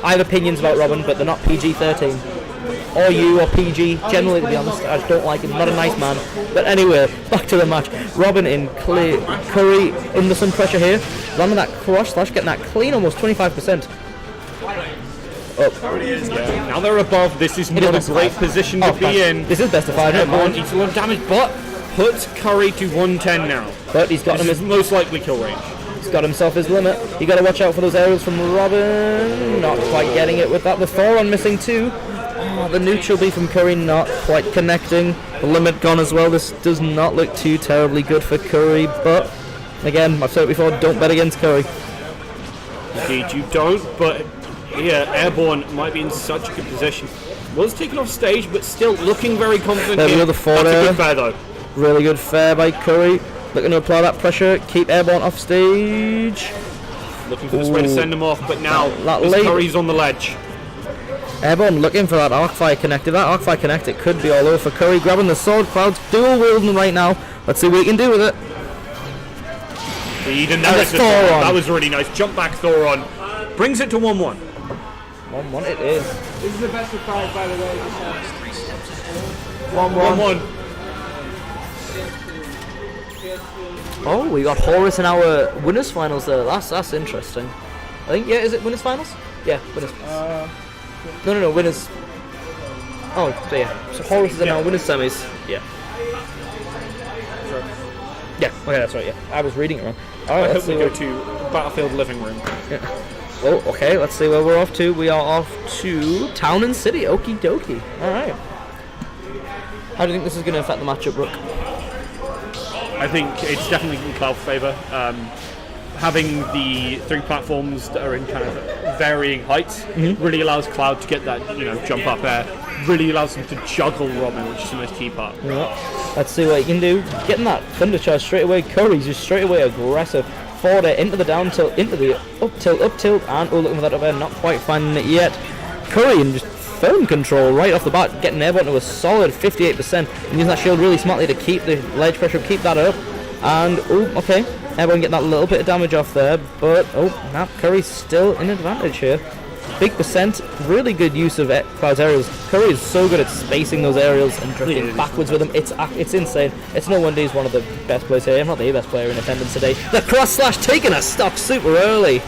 I have opinions about Robin, but they're not PG-13. Or you, or PG, generally, to be honest. I just don't like him, not a nice man. But anyway, back to the match. Robin in clear, Curry under some pressure here. Landing that cross slash, getting that clean, almost 25%. Up. Yeah. Now they're above, this is not a great position to be in. This is best of 5. Airborne eats a lot of damage, but puts Curry to 110 now. But he's got him his most likely kill range. He's got himself his limit. You got to watch out for those arrows from Robin. Not quite getting it with that. The Thoron missing too. Oh, the neutral B from Curry not quite connecting. The limit gone as well. This does not look too terribly good for Curry. But again, I've said it before, don't bet against Curry. Indeed, you don't. But yeah, Airborne might be in such a good position. Was taken off stage, but still looking very confident. There we go, the forward That's a air. good fair though. Really good fair by Curry. Looking to apply that pressure, keep Airborne off stage. Looking for this way to send him off, but now late. Curry's on the ledge. Airborne looking for that Arcfire connect. If that Arcfire connect, it could be all over for Curry. Grabbing the sword, Cloud's dual wielding right now. Let's see what he can do with it. And that was really nice. Jump back Thoron. Brings it to 1-1. 1-1 it is. This is the best of 5, by the way. 1-1. Oh, we got Horus in our winners finals there. That's interesting. I think, yeah, is it winners finals? Yeah, winners. No, winners. Oh, so yeah. So Horus is in our winners semis. Yeah. Yeah, okay, that's right, yeah. I was reading it wrong. Alright, I let's hope see we go to Battlefield living room. Yeah. Oh, okay, let's see where we're off to. We are off to Town and City. Okie dokie. Alright. How do you think this is going to affect the matchup, Brooke? I think it's definitely in Cloud's favour. Having the 3 platforms that are in kind of varying heights really allows Cloud to get that, jump up air. Really allows him to juggle Robin, which is the most key part. Yeah. Let's see what he can do. Getting that thunder charge straight away. Curry's just straight away aggressive. Forward air into the down tilt, into the up tilt, and looking for that up air, not quite finding it yet. Curry and just phone control right off the bat, getting Airborne to a solid 58%, and using that shield really smartly to keep the ledge pressure, keep that up. And okay, Airborne getting that little bit of damage off there, but now Curry's still in advantage here. Big percent, really good use of Cloud's aerials. Curry is so good at spacing those aerials and drifting backwards with them. It's insane. It's no wonder he's one of the best players here. If not the best player in attendance today. The cross slash taking a stock super early.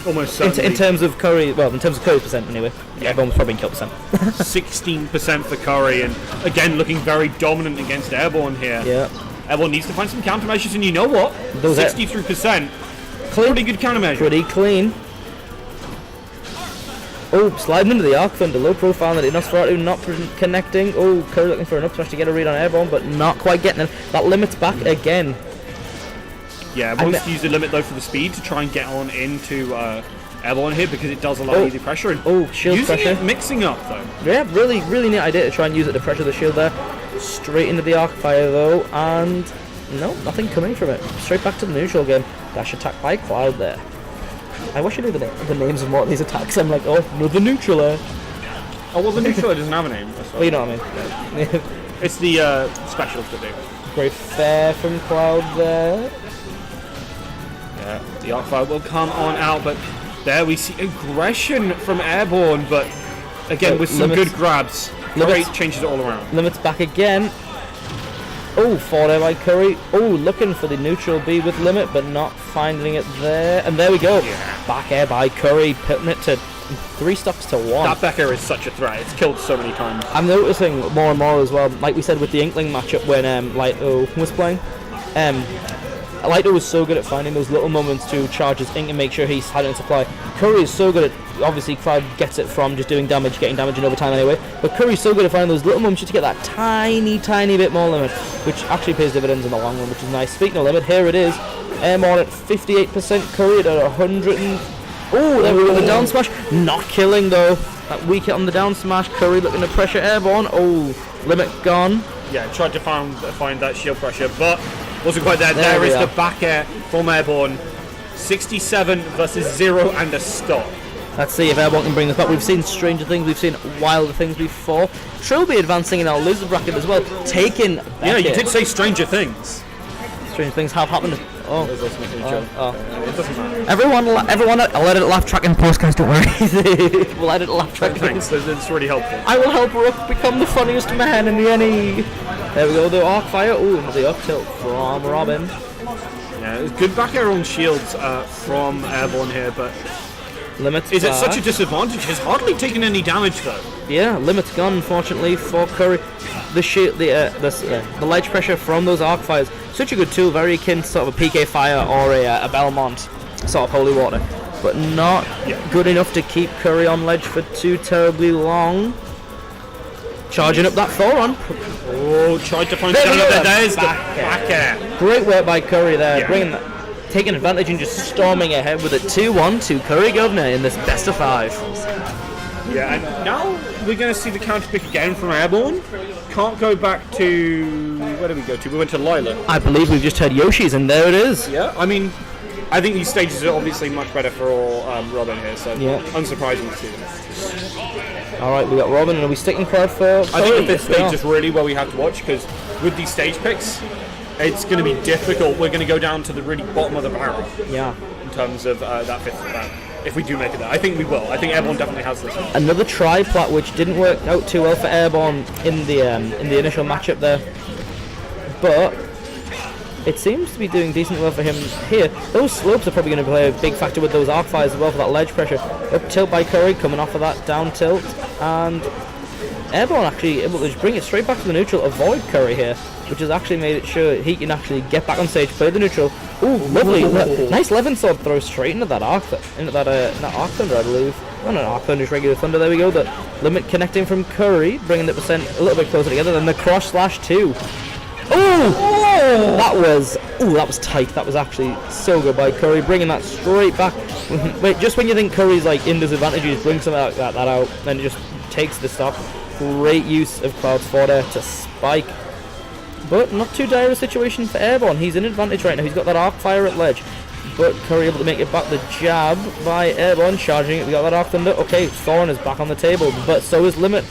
Almost certainly. In terms of Curry, well, in terms of Curry's percent anyway. Yeah, everyone's probably in kill percent. 16% for Curry, and again looking very dominant against Airborne here. Yeah. Airborne needs to find some countermeasures, and you know what? 63%. Pretty good countermeasure. Pretty clean. Oh, sliding into the Arc Thunder, low profile, and Nosferatu not connecting. Oh, Curry looking for an up smash to get a read on Airborne, but not quite getting it. That limits back again. Yeah, wants to use the limit though for the speed to try and get on into Airborne here because it does allow you the pressure. And shield using pressure. It, mixing up though. Yeah, really neat idea to try and use it to pressure the shield there. Straight into the arc fire though, and no, nothing coming from it. Straight back to the neutral game. Dash attack by Cloud there. I wish I knew the names of more of these attacks. I'm like, oh, another neutral there. Oh, well, the neutral doesn't have a name. Well, you know what I mean. It's the specials that do. Great fair from Cloud there. Yeah, the arc fire will come on out, but there we see aggression from Airborne, but again with some good grabs. Great, changes it all around. Limits back again. Oh, forward air by Curry. Oh, looking for the neutral B with limit, but not finding it there. And there we go. Yeah. Back air by Curry, putting it to 3 stocks to 1. That back air is such a threat. It's killed so many times. I'm noticing more and more as well, like we said with the Inkling matchup when Lighto was playing. Lighto was so good at finding those little moments to charge his ink and make sure he's had it in supply. Curry is so good at, obviously Cloud gets it from just doing damage, getting damage in overtime anyway, but Curry's so good at finding those little moments just to get that tiny bit more limit, which actually pays dividends in the long run, which is nice. Speaking of limit, here it is. Airborne at 58%, Curry at 100 and... Oh, there we go, the down smash. Not killing though. That weak hit on the down smash. Curry looking to pressure Airborne. Oh, limit gone. Yeah, tried to find that shield pressure, but wasn't quite there. There is the back air from Airborne. 67 versus 0 and a stop. Let's see if Airborne can bring this back. We've seen stranger things, we've seen wilder things before. Trilby advancing in our loser bracket as well, taking... Yeah, you did say stranger things. Stranger things have happened. Oh. It doesn't matter. Everyone, I'll let it laugh track in post, guys, don't worry. We'll let it laugh track. Thanks, that's really helpful. I will help Rook become the funniest man in the NE. There we go, the arc fire. Ooh, the up tilt from Robin. Yeah, it's good back air on shields from Airborne here, but limits is back. it such a disadvantage? He's hardly taken any damage though. Yeah, limits gone unfortunately for Curry. The shield, the ledge pressure from those arc fires, such a good tool, very akin to sort of a PK fire or a Belmont sort of holy water, but not good enough to keep Curry on ledge for too terribly long. Charging up that forearm. Oh, tried to find it. There's the back air. Great work by Curry there, bringing that, taking advantage and just storming ahead with a 2-1 to Curry Governor in this best of 5. Yeah, and now we're going to see the counter pick again from Airborne. Can't go back to... Where did we go to? We went to Lila. I believe we've just heard Yoshi's, and there it is. Yeah, I mean, I think these stages are obviously much better for Robin here, so unsurprising to see them. Alright, we got Robin, and are we sticking Cloud for... I think the fifth stage is really where we have to watch, because with these stage picks, it's going to be difficult. We're going to go down to the really bottom of the barrel. Yeah. In terms of that fifth round. If we do make it there. I think we will. I think Airborne definitely has this one. Another tri-plat which didn't work out too well for Airborne in the initial matchup there. But it seems to be doing decent well for him here. Those slopes are probably going to play a big factor with those arc fires as well for that ledge pressure. Up tilt by Curry, coming off of that down tilt. And Airborne actually able to just bring it straight back to the neutral, avoid Curry here, which has actually made it sure he can actually get back on stage, play the neutral. Ooh, lovely. Nice Levin sword throw straight into that arc, not arc thunder, I believe. Oh no, arc thunder is regular thunder. There we go. The limit connecting from Curry, bringing the percent a little bit closer together. Then the cross slash too. That was tight. That was actually so good by Curry, bringing that straight back. Wait, just when you think Curry's like in disadvantage, he just brings something like that out, then it just takes the stop. Great use of Cloud's forward air to spike. But not too dire a situation for Airborne. He's in advantage right now. He's got that arc fire at ledge. But Curry able to make it back. The jab by Airborne, charging it. We got that arc thunder. Okay, Thoron is back on the table, but so is Limit.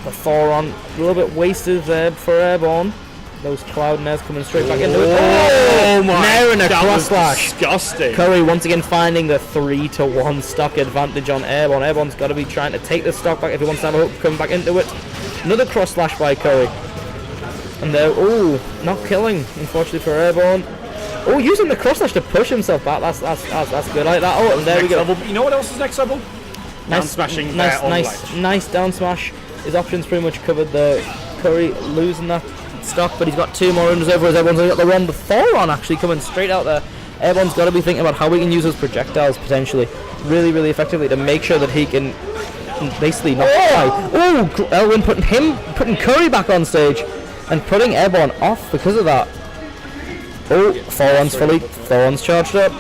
The Thoron a little bit wasted there for Airborne. Those Cloud Nairs coming straight back into it. Oh my! Nair and a cross slash. Disgusting. Curry once again finding the 3-1 stock advantage on Airborne. Airborne's got to be trying to take the stock back if he wants to have a hope come back into it. Another cross slash by Curry. And there, not killing, unfortunately for Airborne. Using the cross slash to push himself back. That's good. I like that. And there we go. Level. You know what else is next level? Down smashing. Nice down smash. His options pretty much covered the Curry losing that stock, but he's got 2 more runs over as Airborne's only got the one. The Thoron actually coming straight out there. Airborne's got to be thinking about how we can use those projectiles potentially really effectively to make sure that he can basically not die. Elwin putting Curry back on stage and putting Airborne off because of that. Oh, Thorn's fully. Thorn's charged up.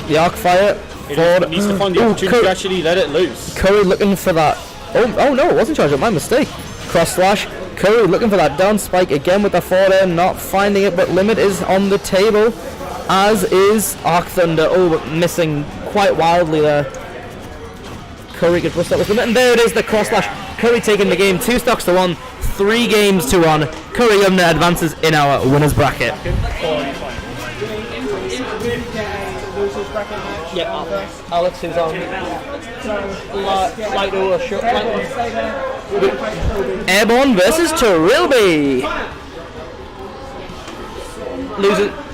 The arc fire. It needs to find the opportunity to actually let it loose. Curry looking for that. Oh no, it wasn't charged up. My mistake. Cross slash. Curry looking for that down spike again with the forward air, not finding it, but limit is on the table, as is Arc Thunder. Oh, but missing quite wildly there. Curry gets rushed up with limit, and there it is, the cross slash. Curry taking the game 2 stocks to 1, 3 games to 1. Curry advances in our winners bracket. Yeah, Alex is on. Airborne versus Trilby.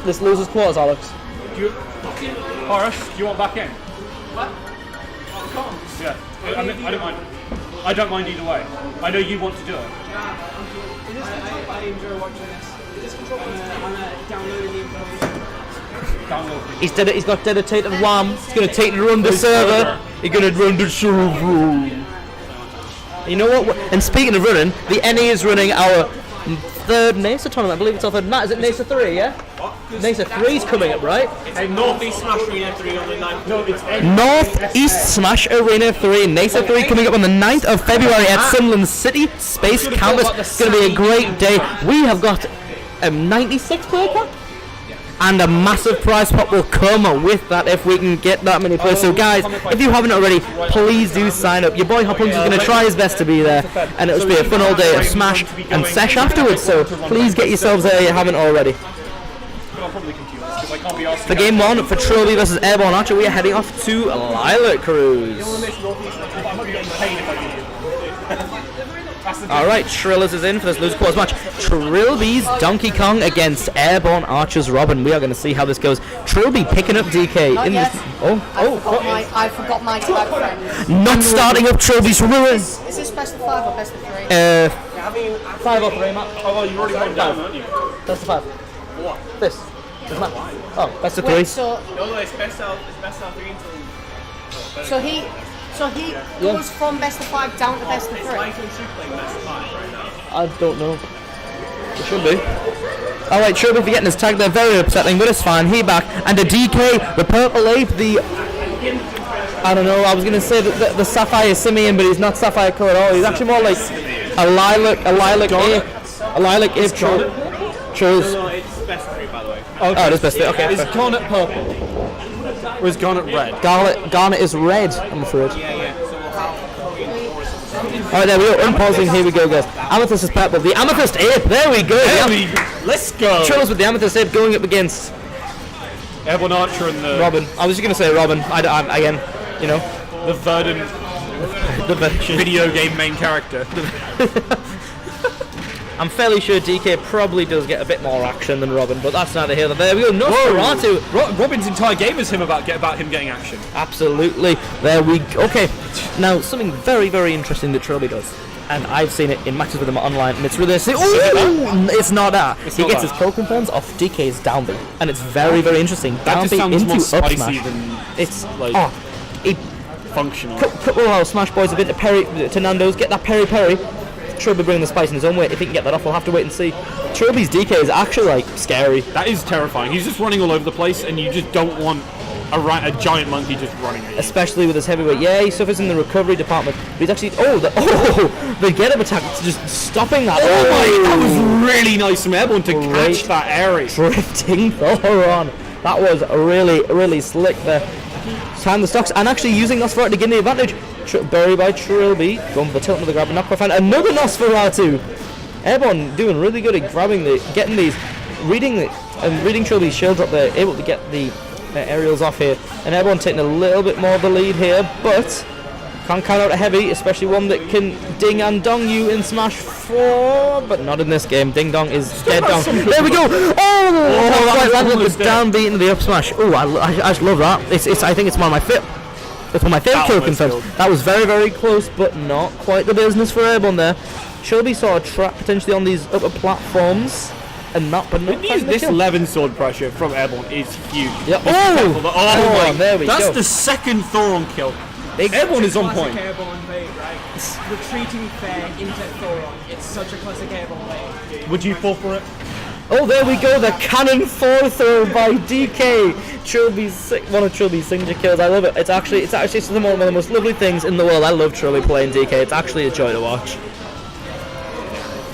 This loses quarters, Alex. Horace, do you want back in? What? Yeah, I don't mind. I don't mind either way. I know you want to do it. I enjoy watching this. Is this control downloading the information? He's got dedicated WAM. He's going to take and run the server. He's going to run the server. You know what? And speaking of running, the NE is running our 3rd NASA tournament. I believe it's our 3rd. Matt, is it NASA 3, yeah? What? NASA 3 is coming up, right? Northeast Smash Arena 3 on the 9th. No, it's Northeast Smash Arena 3, NASA 3 coming up on the 9th of February at Sunland City Space Campus. It's going to be a great day. We have got a 96 player cap. And a massive prize pot will come with that if we can get that many players. So guys, if you haven't already, please do sign up. Your boy Hopunks is going to try his best to be there, and it'll be a fun all day of Smash and Sesh afterwards. So please get yourselves there if you haven't already. For game 1 for Trilby versus Airborne Archer, we are heading off to Lilac Cruise. Alright, Trillers is in for this loser quarters match. Trilby's Donkey Kong against Airborne Archer's Robin. We are going to see how this goes. Trilby picking up DK in this. I forgot my type friends. Not starting up Trilby's ruin. Is this best of 5 or best of 3? 5 or 3, Matt. Oh, you already went down, aren't you? Best of 5. What? This. Matt. Oh, best of 3. Wait, so it's best of 3 until. So he goes from best of 5 down to best of 3. I don't know. It should be. Alright, Trilby for getting his tag there, very upsetting, but it's fine. He back. And a DK, the purple ape, I don't know, I was going to say the Sapphire Simeon, but he's not Sapphire color at all. He's actually more like a lilac ape. A lilac ape Trills. No, it's best of 3, by the way. Oh, it is best of 3, okay. Is Garnet purple? Or is Garnet red? Garnet is red, I'm afraid. Yeah. So we'll have. Alright, there we go. Unpausing. Here we go, guys. Amethyst is purple. The Amethyst Ape. There we go. Let's go. Trills with the Amethyst Ape going up against Airborne Archer and the Robin. I was just going to say Robin. I again, you know. The Verdant video game main character. I'm fairly sure DK probably does get a bit more action than Robin, but that's neither here nor there. We go. Nosferatu. Robin's entire game is about him getting action. Absolutely. There we go. Okay. Now, something very, very interesting that Trilby does, and I've seen it in matches with him online, and it's really... it's not that. He gets his kill confirms off DK's down B, and it's very, very interesting. Down B into up smash. It's like... functional. Couple of our Smash boys have been to Nando's, get that Perry. Trilby bringing the spice in his own way. If he can get that off, we'll have to wait and see. Trilby's DK is actually like scary. That is terrifying. He's just running all over the place, and you just don't want a giant monkey just running at you. Especially with his heavyweight. Yeah, he suffers in the recovery department, but he's actually the get up attack, just stopping that. That was really nice from Airborne to catch that area. Drifting Thoron. That was really, really slick there. Time the stocks and actually using Nosferatu to gain the advantage. Buried by Trilby, going for the tilt with the grab and not quite find another Nosferatu. Airborne doing really good at grabbing reading Trilby's shield drop there, able to get the aerials off here, and Airborne taking a little bit more of the lead here, but can't count out a heavy, especially one that can ding and dong you in Smash 4, but not in this game. Ding dong is dead dong. There we go. That landed with down beat into the up smash. Oh, I just love that. I think it's one of my favorite. It's one of my favourite kill confirms. That was very, very close, but not quite the business for Airborne there. Trilby saw a trap potentially on these upper platforms, and not this 11 sword pressure from Airborne is huge. Yeah. There we go. That's the second Thoron kill. Airborne is on point. Airborne play, right? It's retreating fair into Thoron. It's such a classic Airborne play. Would you fall for it? Oh, there we go, the cannon 4 throw by DK. One of Trilby's signature kills. I love it. It's actually one of the most lovely things in the world. I love Trilby playing DK. It's actually a joy to watch.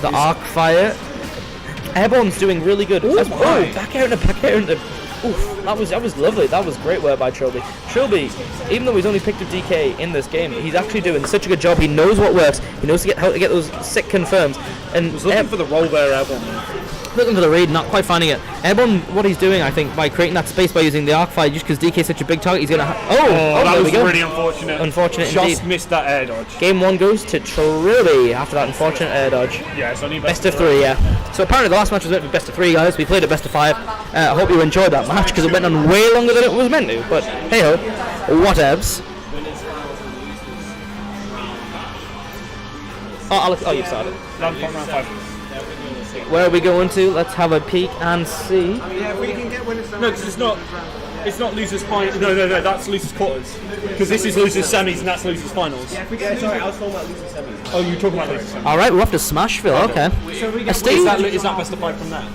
The arc fire. Airborne's doing really good. Back out into. Oof, that was lovely. That was great work by Trilby. Trilby, even though he's only picked up DK in this game, he's actually doing such a good job. He knows what works. He knows how to get those sick confirms. And was looking for the roll there, Airborne. Looking for the read, not quite finding it. Airborne, what he's doing, I think, by creating that space by using the arc fire, just because DK is such a big target, he's going to that was really unfortunate. Unfortunate just indeed. Missed that air dodge. Game 1 goes to Trilby after that unfortunate air dodge. Yeah, it's only best of 3, yeah. So apparently the last match was meant to be best of 3, guys. We played a best of 5. I hope you enjoyed that match, because it went on way longer than it was meant to. But hey ho, whatevs. Oh, Alex, you've started. Round 5. Where are we going to? Let's have a peek and see. Yeah, we can get winners. No, because it's not losers finals. No, that's losers quarters. Because this is losers semis and that's losers finals. Yeah, sorry, I was talking about losers semis. Oh, you're talking about losers semis. Alright, we're off to Smashville, okay. So we A stage, is that best of 5 from there?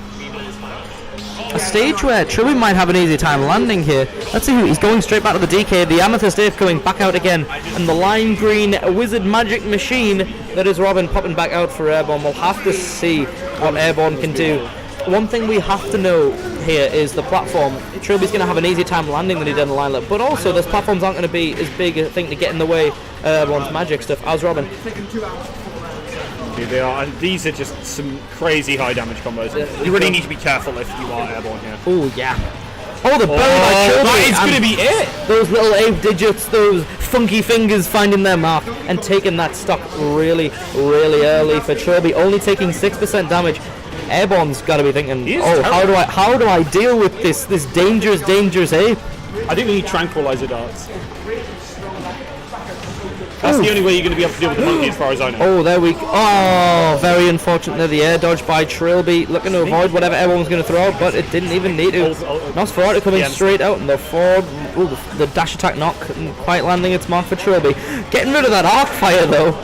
a stage where Trilby might have an easy time landing here. Let's see who he's going straight back to the DK. The Amethyst Ape going back out again. And the lime green wizard magic machine that is Robin popping back out for Airborne. We'll have to see what Airborne can do. One thing we have to know here is the platform. Trilby's going to have an easier time landing than he did in the line-up, but also those platforms aren't going to be as big a thing to get in the way of Airborne's magic stuff as Robin. Yeah, they are, and these are just some crazy high damage combos. You really need to be careful if you are Airborne here. Oh yeah. Oh, the burn by Trilby. That is going to be it. Those little ape digits, those funky fingers finding their mark and taking that stock really, really early for Trilby. Only taking 6% damage. Airborne's got to be thinking, how do I deal with this dangerous ape? I think we need tranquilizer darts. That's the only way you're going to be able to deal with the monkey as far as I know. Oh, there we go. Oh, very unfortunate there. The air dodge by Trilby, looking to avoid whatever everyone was going to throw, but it didn't even need to. Nosferatu coming straight out, and the forward, the dash attack not quite landing its mark for Trilby. Getting rid of that arc fire though.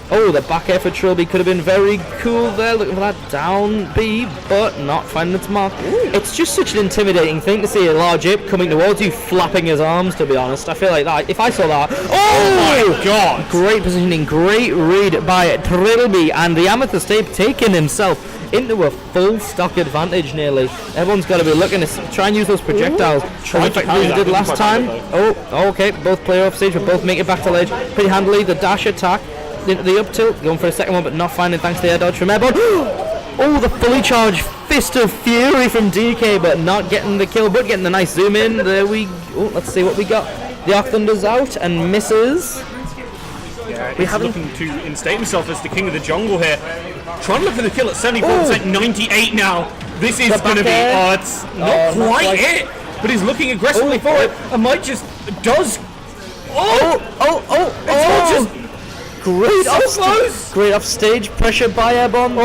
Oh, the back air for Trilby could have been very cool there, looking for that down B, but not finding its mark. It's just such an intimidating thing to see a large ape coming towards you, flapping his arms, to be honest. I feel like that, if I saw that... Oh my god! Great positioning, great read by Trilby, and the Amethyst Ape taking himself into a full stock advantage nearly. Everyone's got to be looking to try and use those projectiles. Like they did last time. Oh, okay, both play off stage, but both make it back to ledge pretty handily. The dash attack into the up tilt, going for a second one, but not finding thanks to the air dodge from Airborne. Oh, the fully charged Fist of Fury from DK, but not getting the kill, but getting the nice zoom in. There we go. Let's see what we got. The Arc Thunder's out and misses. Yeah, he's looking to instate himself as the king of the jungle here. Trying to look for the kill at 74%, 98 now. This is going to be, it's not quite it, but he's looking aggressively for it. And might just, does, Great off stage pressure by Airborne.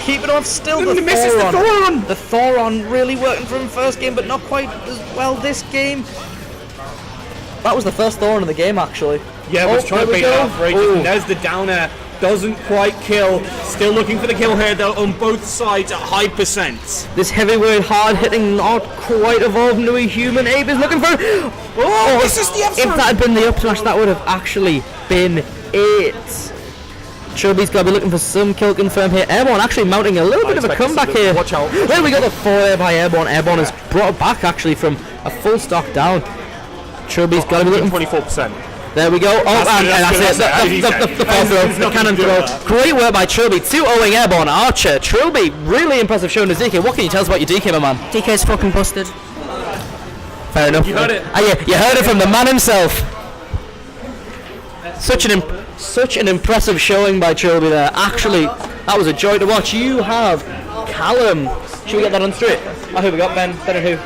Keep it off still. The Thoron. The Thoron really working for him first game, but not quite as well this game. That was the first Thoron of the game, actually. Yeah, was trying to bait it off right. And there's the down air. Doesn't quite kill. Still looking for the kill here, though, on both sides at high percent. This heavyweight, hard-hitting, not quite evolved into a human ape is looking for... This is the up smash. If that had been the up smash, that would have actually been it. Trilby's got to be looking for some kill confirm here. Airborne actually mounting a little bit of a comeback here. Watch out. There we got the 4 air by Airborne. Airborne has brought it back actually from a full stock down. Trilby's got to be looking 24%. There we go. Oh, and that's it. The cannon throw. Great work by Trilby. 2-0ing Airborne Archer. Trilby, really impressive showing his DK. What can you tell us about your DK, my man? DK's fucking busted. Fair enough. You heard it. You heard it from the man himself. Such an impressive showing by Trilby there. Actually, that was a joy to watch. You have Callum. Should we get that on straight? Oh, who we got? Ben and who?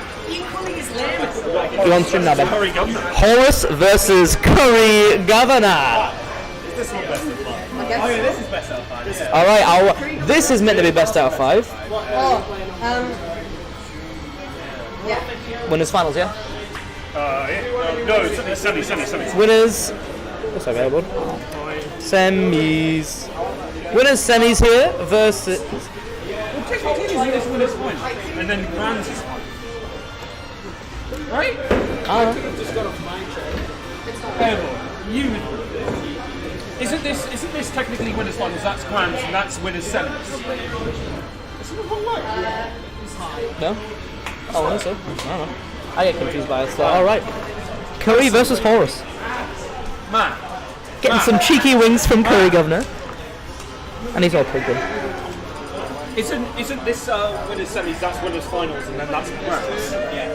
You on stream now, Ben? Horus versus Curry Governor. Alright, this is meant to be best out of 5. Yeah. Winners finals, yeah? No, semis. Winners. What's that available? Semis. Winners semis here versus. and then Grands is final. Right? I could have just got off my chair. You. Isn't this technically winners finals? That's Grands and that's winners semis. Isn't it one way? No? Oh, I think so. I don't know. I get confused by it. So, alright. Curry versus Horus. Man. Getting some cheeky wings from Curry Governor. And he's all plugged in. Isn't this winners semis, that's winners finals, and then that's Grands? Yeah.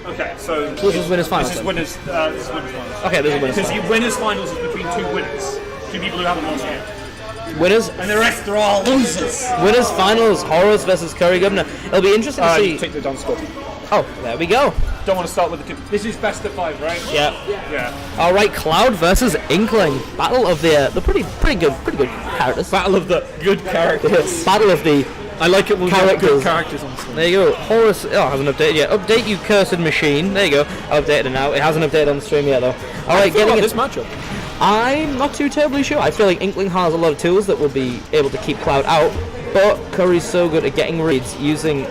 Okay, so this is winners finals. This is winners finals. Okay, this is winners finals. Because winners finals is between two winners. Two people who haven't lost yet. Winners. And the rest are all losers. Winners finals, Horus versus Curry Governor. It'll be interesting to see. Take the down score. Oh, there we go. Don't want to start with the two. This is best of 5, right? Yeah. Yeah. All right, Cloud versus Inkling. Battle of the pretty good characters. Battle of the good characters. Battle of the. I like it when we have good characters on screen. There you go. Horus hasn't updated yet. Update, you cursed machine. There you go. I'll update it now. It hasn't updated on the stream yet though. All right, getting this matchup. I'm not too terribly sure. I feel like Inkling has a lot of tools that will be able to keep Cloud out, but Curry's so good at getting reads using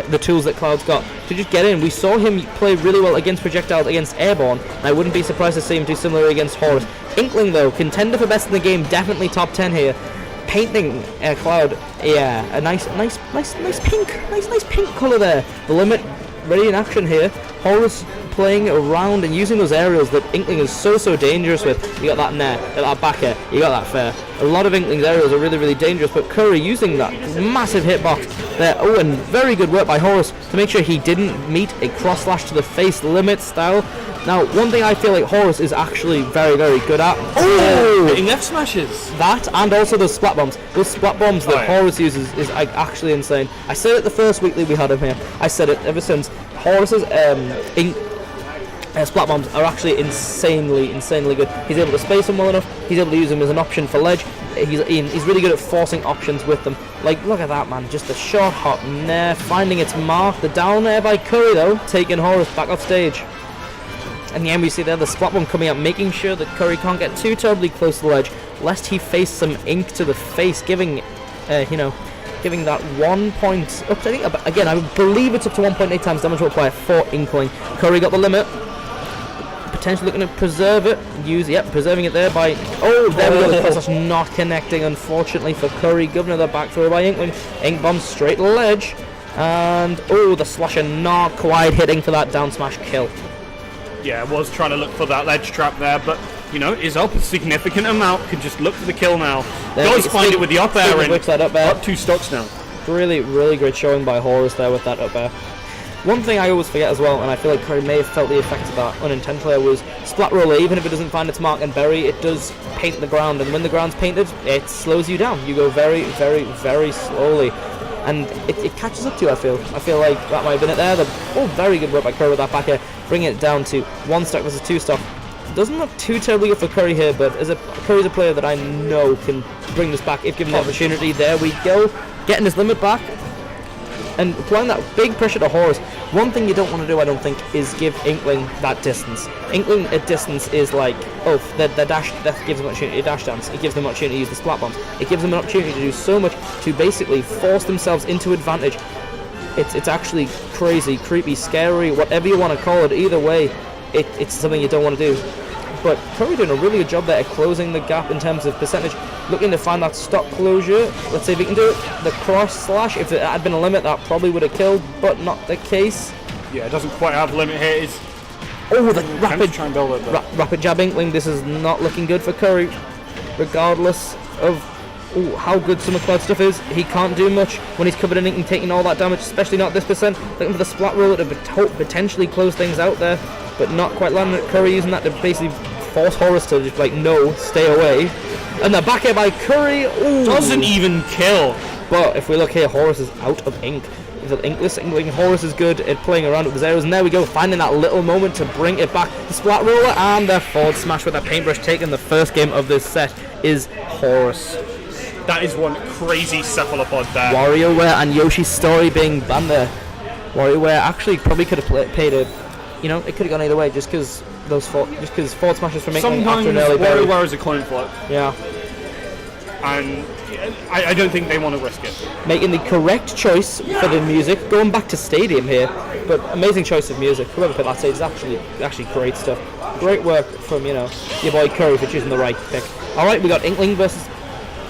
the tools that Cloud's got to just get in. We saw him play really well against projectiles, against airborne, and I wouldn't be surprised to see him do similarly against Horus. Inkling though, contender for best in the game, definitely top 10 here. Painting Cloud, yeah, a nice pink colour there. The limit ready in action here. Horus playing around and using those aerials that Inkling is so dangerous with. You got that Nair, you got that back air, you got that fair. A lot of Inkling's aerials are really dangerous, but Curry using that massive hitbox there. Oh, and very good work by Horus to make sure he didn't meet a cross slash to the face limit style. Now, one thing I feel like Horus is actually very good at. Oh! Hitting F smashes. That, and also those splat bombs. Those splat bombs that Horus uses is actually insane. I said it the first weekly we had him here. I said it ever since. Horus's splat bombs are actually insanely good. He's able to space them well enough. He's able to use them as an option for ledge. He's really good at forcing options with them. Like, look at that, man. Just a short hop Nair, finding its mark. The down air by Curry, though, taking Horus back off stage. And the end we see there, the splat bomb coming up, making sure that Curry can't get too terribly close to the ledge, lest he face some ink to the face, giving that 1 point up to, I think, again, I believe it's up to 1.8 times damage multiplier for Inkling. Curry got the limit. Potentially looking to preserve it. Preserving it there by. Oh, there we go. The cross slash not connecting, unfortunately, for Curry. Governor, the back throw by Inkling. Ink bomb straight ledge. And, the slasher not quite hitting for that down smash kill. Yeah, I was trying to look for that ledge trap there, but, is up a significant amount. Can just look for the kill now. Does find it with the up air and up 2 stocks now. Really great showing by Horus there with that up air. One thing I always forget as well, and I feel like Curry may have felt the effects of that unintentionally, was splat roller. Even if it doesn't find its mark and bury, it does paint the ground, and when the ground's painted, it slows you down. You go very slowly, and it catches up to you. I feel like that might have been it there. Very good work by Curry with that back air, bringing it down to 1 stock versus 2 stock. Doesn't look too terribly good for Curry here, but Curry's a player that I know can bring this back if given the opportunity. There we go, getting his limit back. And applying that big pressure to Horus. One thing you don't want to do, I don't think, is give Inkling that distance. Inkling at distance is like, the dash, that gives them an opportunity to dash dance. It gives them an opportunity to use the splat bombs. It gives them an opportunity to do so much to basically force themselves into advantage. It's actually crazy, creepy, scary, whatever you want to call it. Either way, it's something you don't want to do. But Curry doing a really good job there at closing the gap in terms of percentage. Looking to find that stock closure. Let's see if he can do it. The cross slash, if it had been a limit, that probably would have killed, but not the case. Yeah, it doesn't quite have the limit here. The rapid jab Inkling. This is not looking good for Curry. Regardless of how good some of Cloud's stuff is, he can't do much when he's covered in ink and taking all that damage, especially not this percent. Looking for the splat roller to potentially close things out there, but not quite landing it. Curry using that to basically force Horus to just no, stay away. And the back air by Curry, doesn't even kill. But if we look here, Horus is out of ink. Inkless Inkling. Horus is good at playing around with his arrows, and there we go, finding that little moment to bring it back. The splat roller and the forward smash with that paintbrush taking the first game of this set is Horus. That is one crazy cephalopod there. WarioWare and Yoshi's Story being banned there. WarioWare actually probably could have paid a, it could have gone either way just because forward smashes from Inkling after an early bury. WarioWare is a coin flip. Yeah. and I don't think they want to risk it. Making the correct choice for the music. Going back to Stadium here, but amazing choice of music. Whoever put that stage is actually great stuff. Great work from your boy Curry for choosing the right pick. All right, we got Inkling versus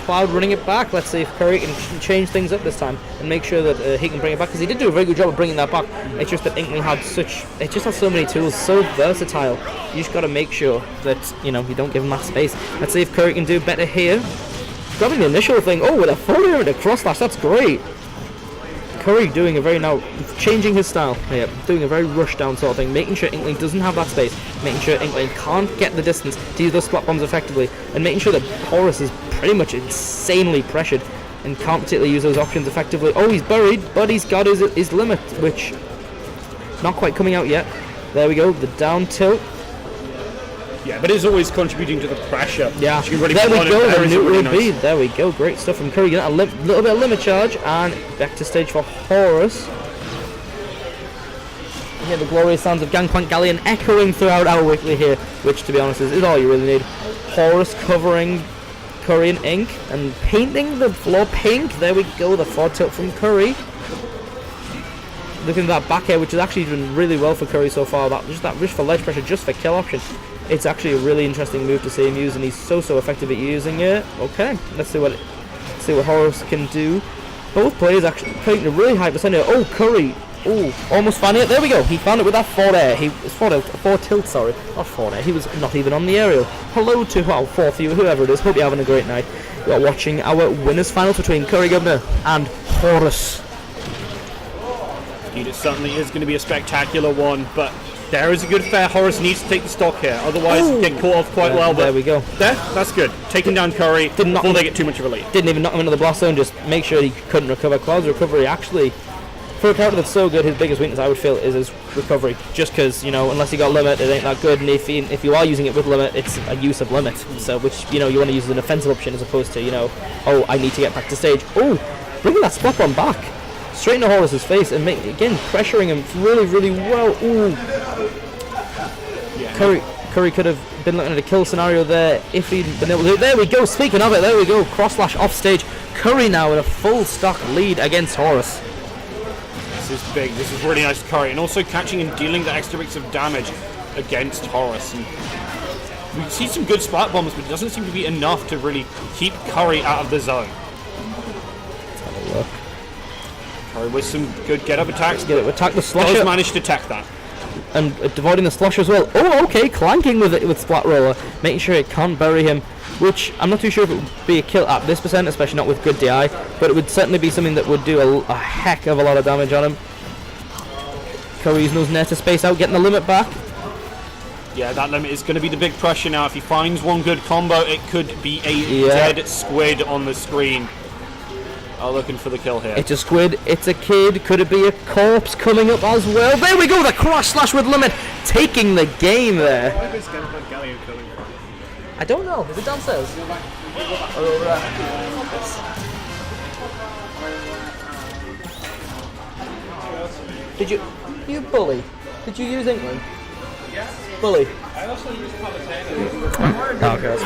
Cloud running it back. Let's see if Curry can change things up this time and make sure that he can bring it back, because he did do a very good job of bringing that back. It's just that Inkling had so many tools, so versatile. You just got to make sure that you don't give him that space. Let's see if Curry can do better here. Grabbing the initial thing, with a full air and a cross slash, that's great. Curry doing changing his style here, doing a very rush down sort of thing, making sure Inkling doesn't have that space, making sure Inkling can't get the distance to use those splat bombs effectively, and making sure that Horus is pretty much insanely pressured and can't particularly use those options effectively. Oh, he's buried, but he's got his limit, which not quite coming out yet. There we go, the down tilt. Yeah, but it's always contributing to the pressure. Yeah, really there we go, really nice. There we go, great stuff from Curry. Getting a little bit of limit charge, and back to stage for Horus. You hear the glorious sounds of Gangplank Galleon echoing throughout our weekly here, which to be honest is all you really need. Horus covering Curry in ink and painting the floor pink. There we go, the forward tilt from Curry. Looking at that back air, which has actually done really well for Curry so far. That rush for ledge pressure just for kill option. It's actually a really interesting move to see him use, and he's so effective at using it. Okay, let's see what Horus can do. Both players actually putting a really high percentage. Oh, Curry! Oh, almost found it. There we go. He found it with that forward air. Forward tilt. Sorry, not forward air. He was not even on the aerial. Hello to fourth you, whoever it is. Hope you're having a great night. We are watching our winners' finals between Curry Governor and Horus. It certainly is going to be a spectacular one, but there is a good fair. Horus needs to take the stock here, otherwise get caught off quite well. But there we go. That's good. Taking down Curry before they get too much of a lead. Didn't even knock him into the blast zone, just make sure he couldn't recover. Cloud's recovery actually, for a character that's so good, his biggest weakness I would feel is his recovery. Just because, unless you got limit, it ain't that good, and if you are using it with limit, it's a use of limit. So which, you want to use as an offensive option as opposed to, I need to get back to stage. Oh, bringing that spot bomb back. Straight into Horus's face and pressuring him really, really well. Ooh. Yeah. Curry could have been looking at a kill scenario there if he'd been able to. There we go. Speaking of it, there we go. Cross slash off stage. Curry now in a full stock lead against Horus. This is big. This is really nice for Curry, and also catching and dealing the extra bits of damage against Horus. And we see some good splat bombs, but it doesn't seem to be enough to really keep Curry out of the zone. Let's have a look. Curry with some good get-up attacks. Attack the slasher. Does manage to tech that. And avoiding the slasher as well. Oh, okay, clanking with it with Splat Roller, making sure it can't bury him, which I'm not too sure if it would be a kill at this percent, especially not with good DI, but it would certainly be something that would do a heck of a lot of damage on him. Curry using those net to space out, getting the limit back. Yeah, that limit is going to be the big pressure now. If he finds one good combo, it could be a dead squid on the screen. Looking for the kill here. It's a squid, it's a kid, could it be a corpse coming up as well? There we go, the cross slash with limit, taking the game there. Where is Gangplank Galleon coming from? I don't know, is it downstairs? Or over there? Did you bully? Did you use England? Yes. Bully. I also used Palatine. Okay, that's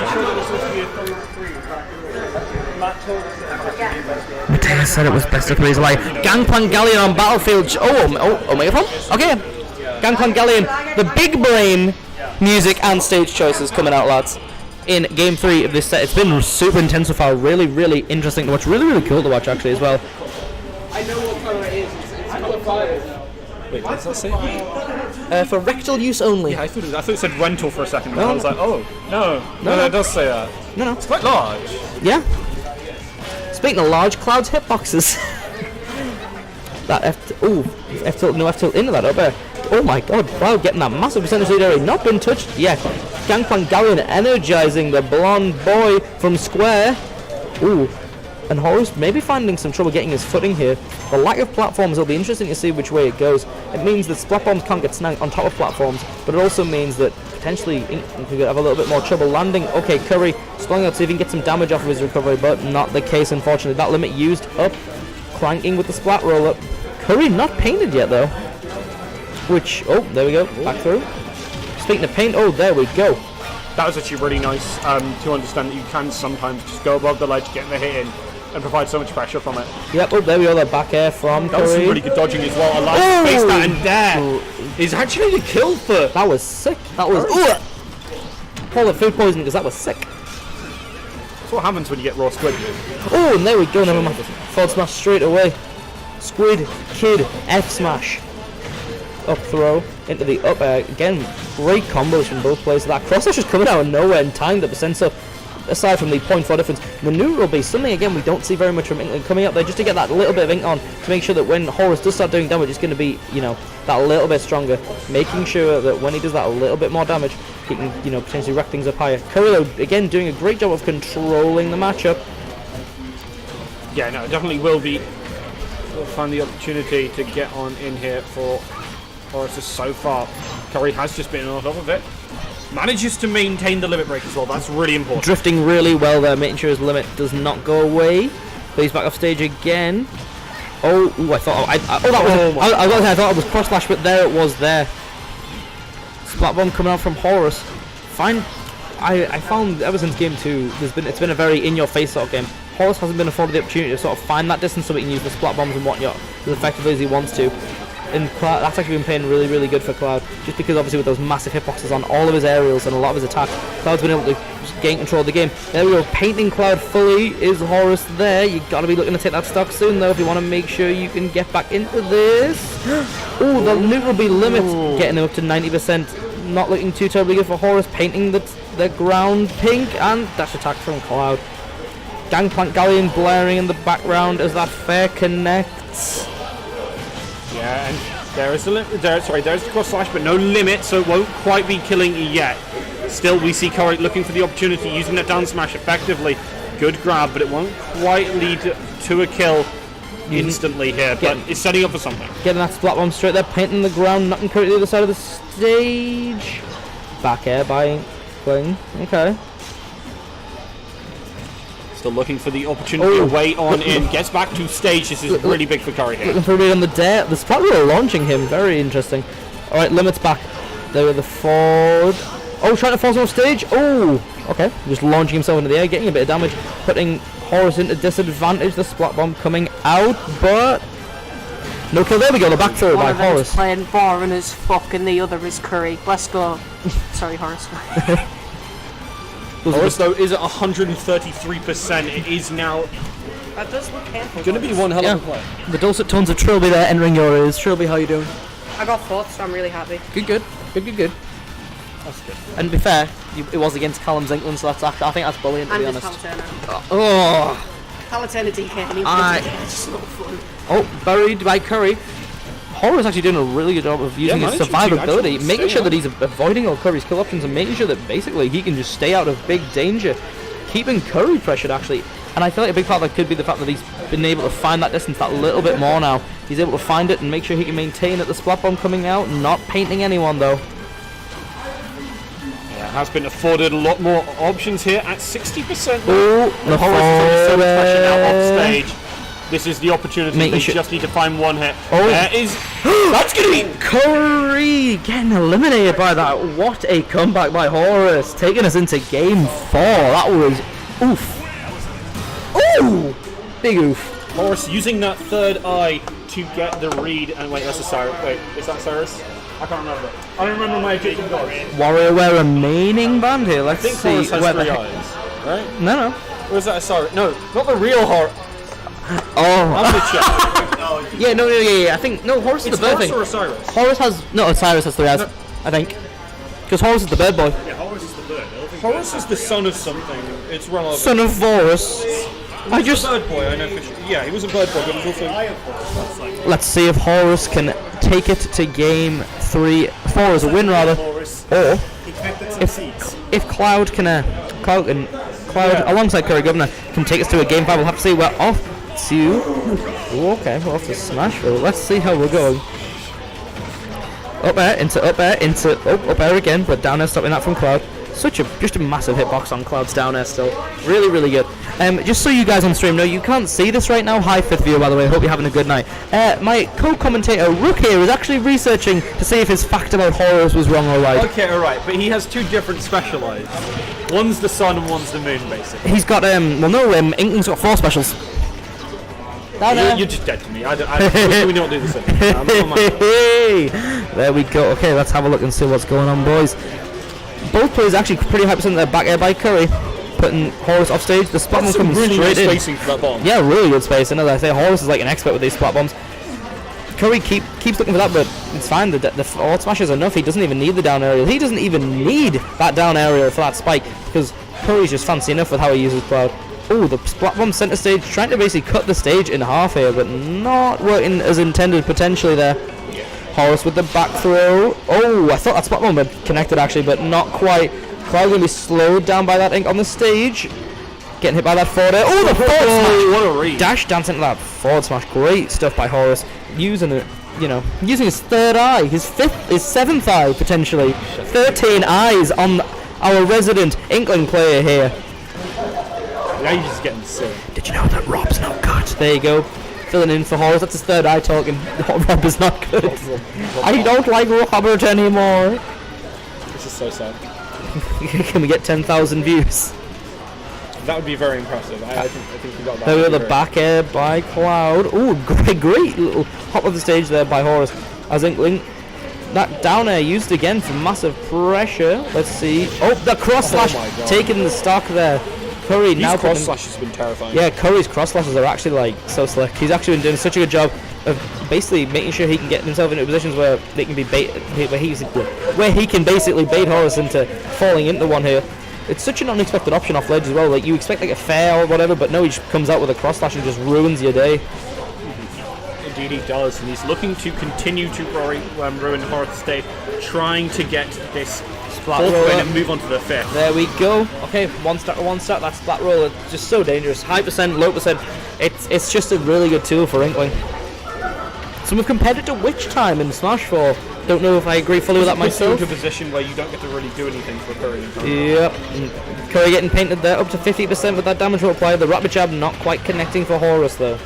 Matt said it was best of threes away. Gangplank Galleon on Battlefield. Megaphone? Okay. Gangplank Galleon, the big brain music and stage choices coming out, lads. In game 3 of this set, it's been super intense so far. Really, really interesting to watch. Really, really cool to watch actually as well. I know what color it is. It's color 5. Wait, what does that say? For rectal use only. Yeah, I thought it said rental for a second. No. I was like, no, it does say that. No. It's quite large. Yeah. Speaking of large, Cloud's hitboxes. That F tilt into that up there. Oh my god, Cloud getting that massive percentage lead area, not been touched yet. Gangplank Galleon energizing the blonde boy from Square. Ooh. And Horus maybe finding some trouble getting his footing here. The lack of platforms will be interesting to see which way it goes. It means that splat bombs can't get snagged on top of platforms, but it also means that potentially he could have a little bit more trouble landing. Okay, Curry slowing out to see if he can get some damage off of his recovery, but not the case unfortunately. That limit used up, clanking with the splat roll-up. Curry not painted yet though. Which, there we go, back through. Speaking of paint, there we go. that was actually really nice to understand that you can sometimes just go above the ledge, get the hit in, and provide so much pressure from it. Yep, oh, there we go, the back air from That was some Curry. really good dodging as well. I like to face that, and there is actually the kill for... That was sick. That was... Call it food poisoning, because that was sick. That's what happens when you get raw squid. Oh, and there we go, never mind. Forward smash straight away. Squid, Kid, F smash. Up throw into the up air. Again, great combos from both players. That cross slash is coming out of nowhere and timed up the sensor. Aside from the 0.4 difference, maneuver will be something again we don't see very much from Inkling coming up there just to get that little bit of ink on to make sure that when Horus does start doing damage, it's going to be, you know, that little bit stronger, making sure that when he does that a little bit more damage, he can, you know, potentially rack things up higher. Curry, though, again, doing a great job of controlling the matchup. Yeah, no, it definitely will be. We'll find the opportunity to get on in here for Horus so far. Curry has just been on top of it. Manages to maintain the limit break as well. That's really important. Drifting really well there, making sure his limit does not go away. But he's back off stage again. Oh, ooh, I thought I thought it was cross slash, but there it was there. Splat bomb coming out from Horus. Fine. I found ever since game 2, it's been a very in-your-face sort of game. Horus hasn't been afforded the opportunity to sort of find that distance so he can use the splat bombs and whatnot as effectively as he wants to. And Cloud, that's actually been playing really, really good for Cloud, just because obviously with those massive hitboxes on all of his aerials and a lot of his attacks, Cloud's been able to gain control of the game. There we go, painting Cloud fully. Is Horus there? You got to be looking to take that stock soon though if you want to make sure you can get back into this. Oh, the neutral B limit, getting him up to 90%. Not looking too terribly good for Horus, painting the ground pink, and dash attack from Cloud. Gangplank Galleon blaring in the background as that fair connects. Yeah, and there is the limit. There's the cross slash, but no limit, so it won't quite be killing yet. Still, we see Curry looking for the opportunity, using that down smash effectively. Good grab, but it won't quite lead to a kill instantly here. But it's setting up for something. Getting that splat bomb straight there, painting the ground, knocking Curry to the other side of the stage. Back air by Kling. Okay. Still looking for the opportunity to wait on in. Gets back to stage. This is really big for Curry here. Looking for a read on the dare. The splat wheel launching him. Very interesting. Alright, limits back. There with the forward. Oh, trying to force him off stage. Oh, okay. Just launching himself into the air, getting a bit of damage. Putting Horus into disadvantage. The splat bomb coming out, but no kill. There we go. The back throw by Horus. Playing boring as fuck and the other is Curry. Let's go. Sorry, Horus. Horus, though, is at 133%. It is now That does look painful. going to be one hell of a play. The dulcet tones of Trilby there entering your ears. Trilby, how you doing? I got 4th, so I'm really happy. Good. That's good. And to be fair, it was against Callum's England, so I think that's brilliant, to And be just honest. Palatena. Oh, Palatena DK. It's not fun. oh, buried by Curry. Horus actually doing a really good job of using his managing to survivability, actually making stay sure that on. he's avoiding all Curry's kill options and making sure that basically he can just stay out of big danger, keeping Curry pressured actually. And I feel like a big part of that could be the fact that he's been able to find that distance that little bit more now. He's able to find it and make sure he can maintain at the splat bomb coming out, not painting anyone though. Yeah, has been afforded a lot more options here at 60%. Oh, the Horus is under so much pressure now off stage. This is the opportunity. They just need to find one hit. Oh, there is. That's gonna be Curry getting eliminated by that. What a comeback by Horus, taking us into game 4. That was oof. Ooh, big oof. Horus using that third eye to get the read. And wait, that's a Cyrus. Wait, is that Cyrus? I can't remember. I don't remember my objective goals. WarioWare remaining band here. Let's I think see. Horus has where 3 the eyes, right? No. Or is that a Cyrus? No, not the real Horus. Oh. I'm gonna check. Yeah, I think Horus is the bird thing. Horus or Cyrus? Horus has Cyrus has 3 eyes. No. I think. Because Horus is the bird boy. Yeah, Horus is the bird. Horus is the son of something. It's relevant. Son of Horus. I just bird boy. I know for sure. Yeah, he was a bird boy, but he was also. Let's see if Horus can take it to game 4 as a win rather, or if Cloud can alongside Curry Governor can take us to a game 5. We'll have to see. We're off to we're off to Smashville. Let's see how we're going. Up air into up air again, but down air stopping that from Cloud. just a massive hitbox on Cloud's down air still. Really, really good. Just so you guys on stream know, you can't see this right now. Hi, 5th viewer, by the way. Hope you're having a good night. My co-commentator, Rook here, is actually researching to see if his fact about Horus was wrong or right. Okay, alright, but he has two different specialized. One's the sun and one's the moon, basically. He's got, Inkling's got 4 specials. You're just dead to me. We don't do this anymore. There we go. Okay, let's have a look and see what's going on, boys. Both players actually pretty high percent of their back air by Curry, putting Horus off stage. The splat bomb's coming really straight good in. spacing for that bomb. Yeah, really good spacing. As I say, Horus is like an expert with these splat bombs. Curry keeps looking for that, but it's fine. The forward smash is enough. He doesn't even need the down aerial. He doesn't even need that down aerial for that spike, because Curry's just fancy enough with how he uses Cloud. Oh, the splat bomb center stage, trying to basically cut the stage in half here, but not working as intended potentially there. Horus with the back throw. Oh, I thought that splat bomb had connected actually, but not quite. Cloud going to be slowed down by that ink on the stage. Getting hit by that forward air. Oh, the forward smash! What a read. Dash dance into that forward smash. Great stuff by Horus. Using it, using his 3rd eye, his 7th eye potentially. 13 eyes on our resident Inkling player here. Now you're just getting silly. Did you know that Rob's not good? There you go. Filling in for Horus. That's his 3rd eye talking. Rob is not good. I don't like Robert anymore. This is so sad. Can we get 10,000 views? That would be very impressive. I think we got that. There we go, the back air by Cloud. Oh, great little hop of the stage there by Horus. As Inkling, that down air used again for massive pressure. Let's see. Oh, the cross slash taking the stock there. Curry His now cross slash has been terrifying. Yeah, Curry's cross slashes are actually like so slick. He's actually been doing such a good job of basically making sure he can get himself into positions where they can be where he can basically bait Horus into falling into one here. It's such an unexpected option off ledge as well. Like you expect like a fair or whatever, but no, he just comes out with a cross slash and just ruins your day. Indeed he does, and he's looking to continue to ruin Horus' day, trying to get this splat roll and move on to the 5th. There we go. Okay, one start. That splat roll is just so dangerous. High percent, low percent. It's just a really good tool for Inkling. So we've compared it to Witch Time in Smash 4. Don't know if I agree fully with that myself. Into a position where you don't get to really do anything for Curry. Yep. Curry getting painted there, up to 50% with that damage roll applied. The rapid jab not quite connecting for Horus though.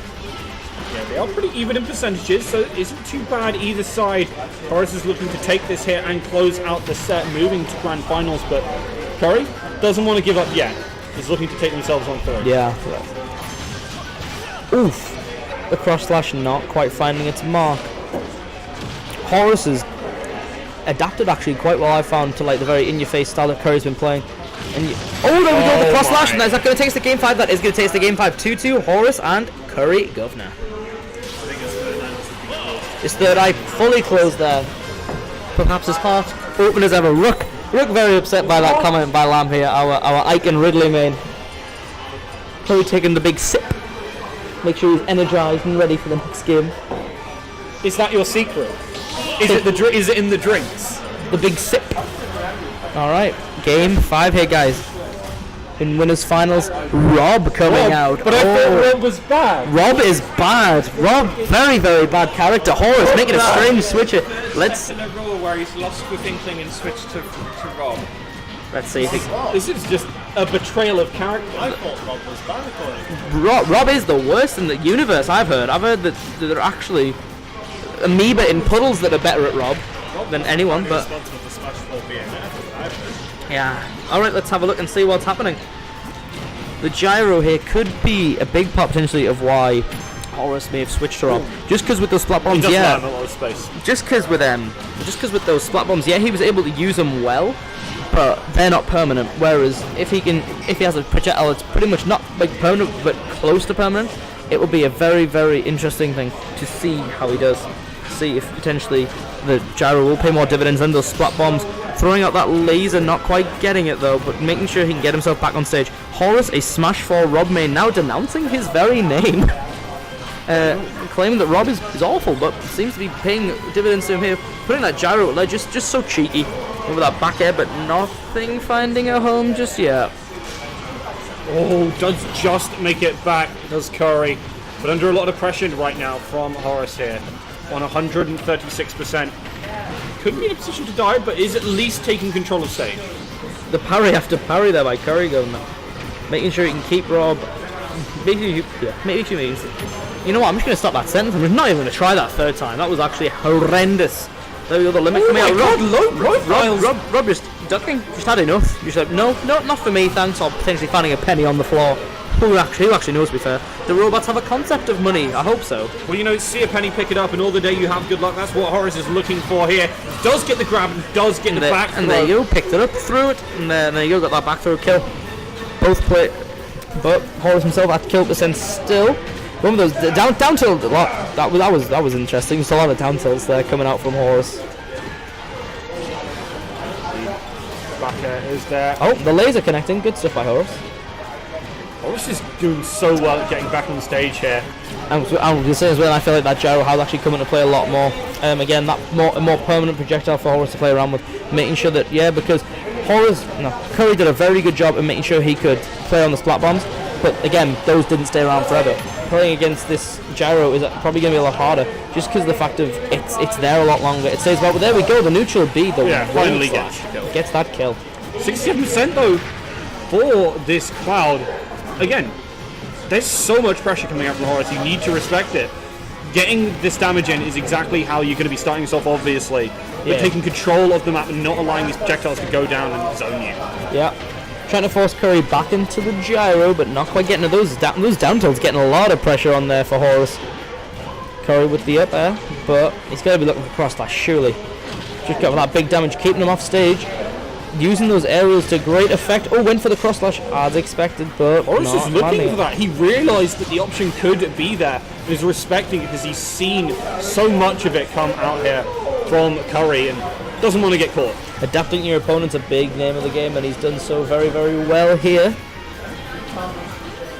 Yeah, they are pretty even in percentages, so it isn't too bad either side. Horus is looking to take this here and close out the set, moving to Grand Finals, but Curry doesn't want to give up yet. He's looking to take themselves on 3rd. Yeah. Oof. The cross slash not quite finding its mark. Horus has adapted actually quite well, I found, to like the very in-your-face style that Curry's been playing. And there we go, the cross slash. Is that going to take us to game 5? That is going to take us to game 5. 2-2, Horus and Curry Governor. His 3rd eye fully closed there. Perhaps his heart open as ever. Rook very upset by that comment by Lamb here, our Ike and Ridley main. Curry taking the big sip. Make sure he's energized and ready for the next game. Is that your secret? Is it in the drinks? The big sip. Alright, game 5 here, guys. In winners finals, Rob coming out. But I thought Rob was bad. Rob is bad. Rob, very, very bad character. Horus making a strange switch. Let's. In a role where he's lost with Inkling and switched to Rob. Let's see. This is just a betrayal of character. I thought Rob was bad. Rob is the worst in the universe. I've heard that there are actually amoeba in puddles that are better at Rob than anyone. But yeah. Alright, let's have a look and see what's happening. The gyro here could be a big part potentially of why Horus may have switched to Rob. Just because with those splat bombs, yeah. A lot of space. Just because with those splat bombs, yeah, he was able to use them well, but they're not permanent. Whereas if he has a projectile that's pretty much not like permanent but close to permanent, it will be a very, very interesting thing to see how he does. See if potentially the gyro will pay more dividends than those splat bombs. Throwing out that laser, not quite getting it though, but making sure he can get himself back on stage. Horus, a Smash 4 Rob main, now denouncing his very name. Claiming that Rob is awful, but seems to be paying dividends to him here. Putting that gyro at ledge, just so cheeky. Over that back air, but nothing finding a home just yet. Oh, does just make it back, does Curry. But under a lot of pressure right now from Horus here. On 136%. Could be in a position to die, but is at least taking control of stage. the parry after parry there by Curry Governor. Making sure he can keep Rob. You know what? I'm just going to stop that sentence. I'm just not even going to try that third time. That was actually horrendous. There we go, the limit coming out. Rob just ducking. Just had enough. Just like, no, not for me, thanks. Or potentially finding a penny on the floor. Who actually knows, to be fair? The robots have a concept of money. I hope so. Well, you know, see a penny, pick it up, and all the day you have good luck. That's what Horace is looking for here. Does get the grab, and does get the back throw. And there you go, picked it up, threw it, and there you go, got that back throw kill. Both play, but Horace himself at kill percent still. One of those down tilt. That was interesting. Just a lot of down tilts there coming out from Horace. Back is there. Oh, the laser connecting. Good stuff by Horace. Horace is doing so well at getting back on stage here. And I'm going say as well, I feel like that gyro has actually come into play a lot more. Again, that a more permanent projectile for Horace to play around with, making sure that because Curry did a very good job in making sure he could play on the splat bombs, but again, those didn't stay around forever. Playing against this gyro is probably going to be a lot harder, just because of the fact of it's there a lot longer. It stays well, but there we go. The neutral B, finally gets that kill. 67% though for this Cloud. Again, there's so much pressure coming out from Horace, you need to respect it. Getting this damage in is exactly how you're going to be starting yourself, obviously. But taking control of the map and not allowing these projectiles to go down and zone you. Yeah. Trying to force Curry back into the gyro, but not quite getting to those down tilts, getting a lot of pressure on there for Horace. Curry with the up air, but he's got to be looking for cross slash, surely. Just got that big damage, keeping him off stage. Using those aerials to great effect. Oh, went for the cross slash as expected, but Horace is looking for that. He realised that the option could be there. He's respecting it because he's seen so much of it come out here from Curry and doesn't want to get caught. Adapting your opponent's a big name of the game, and he's done so very, very well here.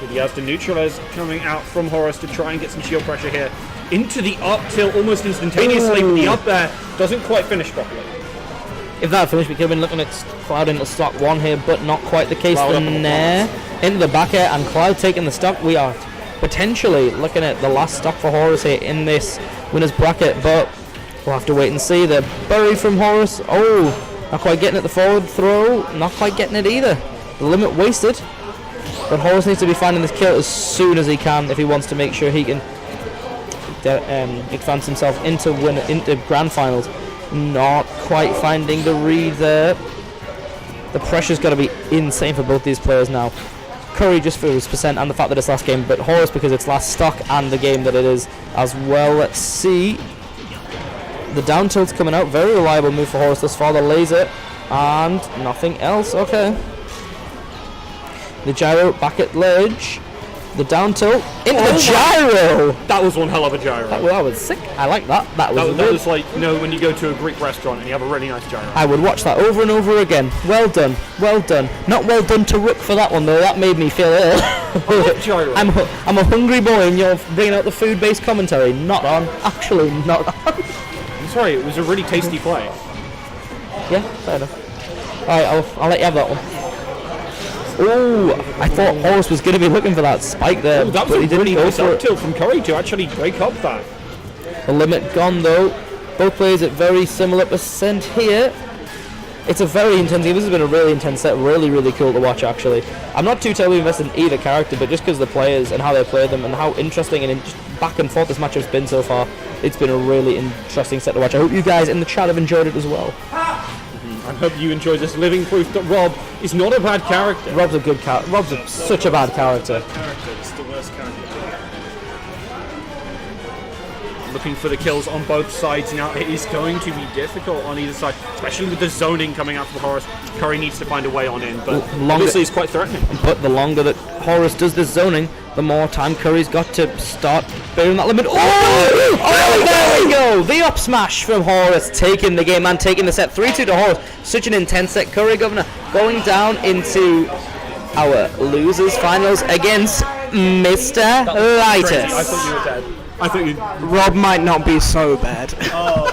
He has the neutralize coming out from Horace to try and get some shield pressure here. Into the up tilt almost instantaneously, but the up there doesn't quite finish properly. If that finished, we could have been looking at Cloud into stock one here, but not quite the case. The Nair into the back air, and Cloud taking the stock. We are potentially looking at the last stock for Horace here in this winner's bracket, but we'll have to wait and see. The bury from Horace. Oh, not quite getting it. The forward throw, not quite getting it either. The limit wasted, but Horace needs to be finding this kill as soon as he can if he wants to make sure he can advance himself into grand finals. Not quite finding the read there. The pressure's got to be insane for both these players now. Curry just for his percent and the fact that it's last game, but Horace because it's last stock and the game that it is as well. Let's see. The down tilt's coming out. Very reliable move for Horace thus far. The laser and nothing else. Okay. The gyro back at ledge. The down tilt into the gyro. That was one hell of a gyro. That was sick. I like that. That was like, you know, when you go to a Greek restaurant and you have a really nice gyro. I would watch that over and over again. Well done. Well done. Not well done to Rook for that one though. That made me feel ill. I'm a hungry boy and you're bringing out the food-based commentary. Not on. Actually, not on. I'm sorry. It was a really tasty play. Yeah, fair enough. Alright, I'll let you have that one. Oh, I thought Horace was going to be looking for that spike there. Oh, that was a really nice up tilt from Curry to actually break up that. The limit gone though. Both players at very similar percent here. It's a very intense game. This has been a really intense set. Really, really cool to watch actually. I'm not too terribly invested in either character, but just because of the players and how they play them and how interesting and back and forth this matchup's been so far, it's been a really interesting set to watch. I hope you guys in the chat have enjoyed it as well. I hope you enjoy this living proof that Rob is not a bad character. Rob's a good character. Rob's such a bad character. It's the worst character. Looking for the kills on both sides now. It is going to be difficult on either side, especially with the zoning coming out from Horace. Curry needs to find a way on in, but obviously it's quite threatening. But the longer that Horace does this zoning, the more time Curry's got to start bearing that limit. Oh, there we go! The up smash from Horace, taking the game and taking the set 3-2 to Horace. Such an intense set. Curry Governor going down into our losers finals against Mr. Lightus. I thought you were dead. I thought you. Rob might not be so bad. Oh.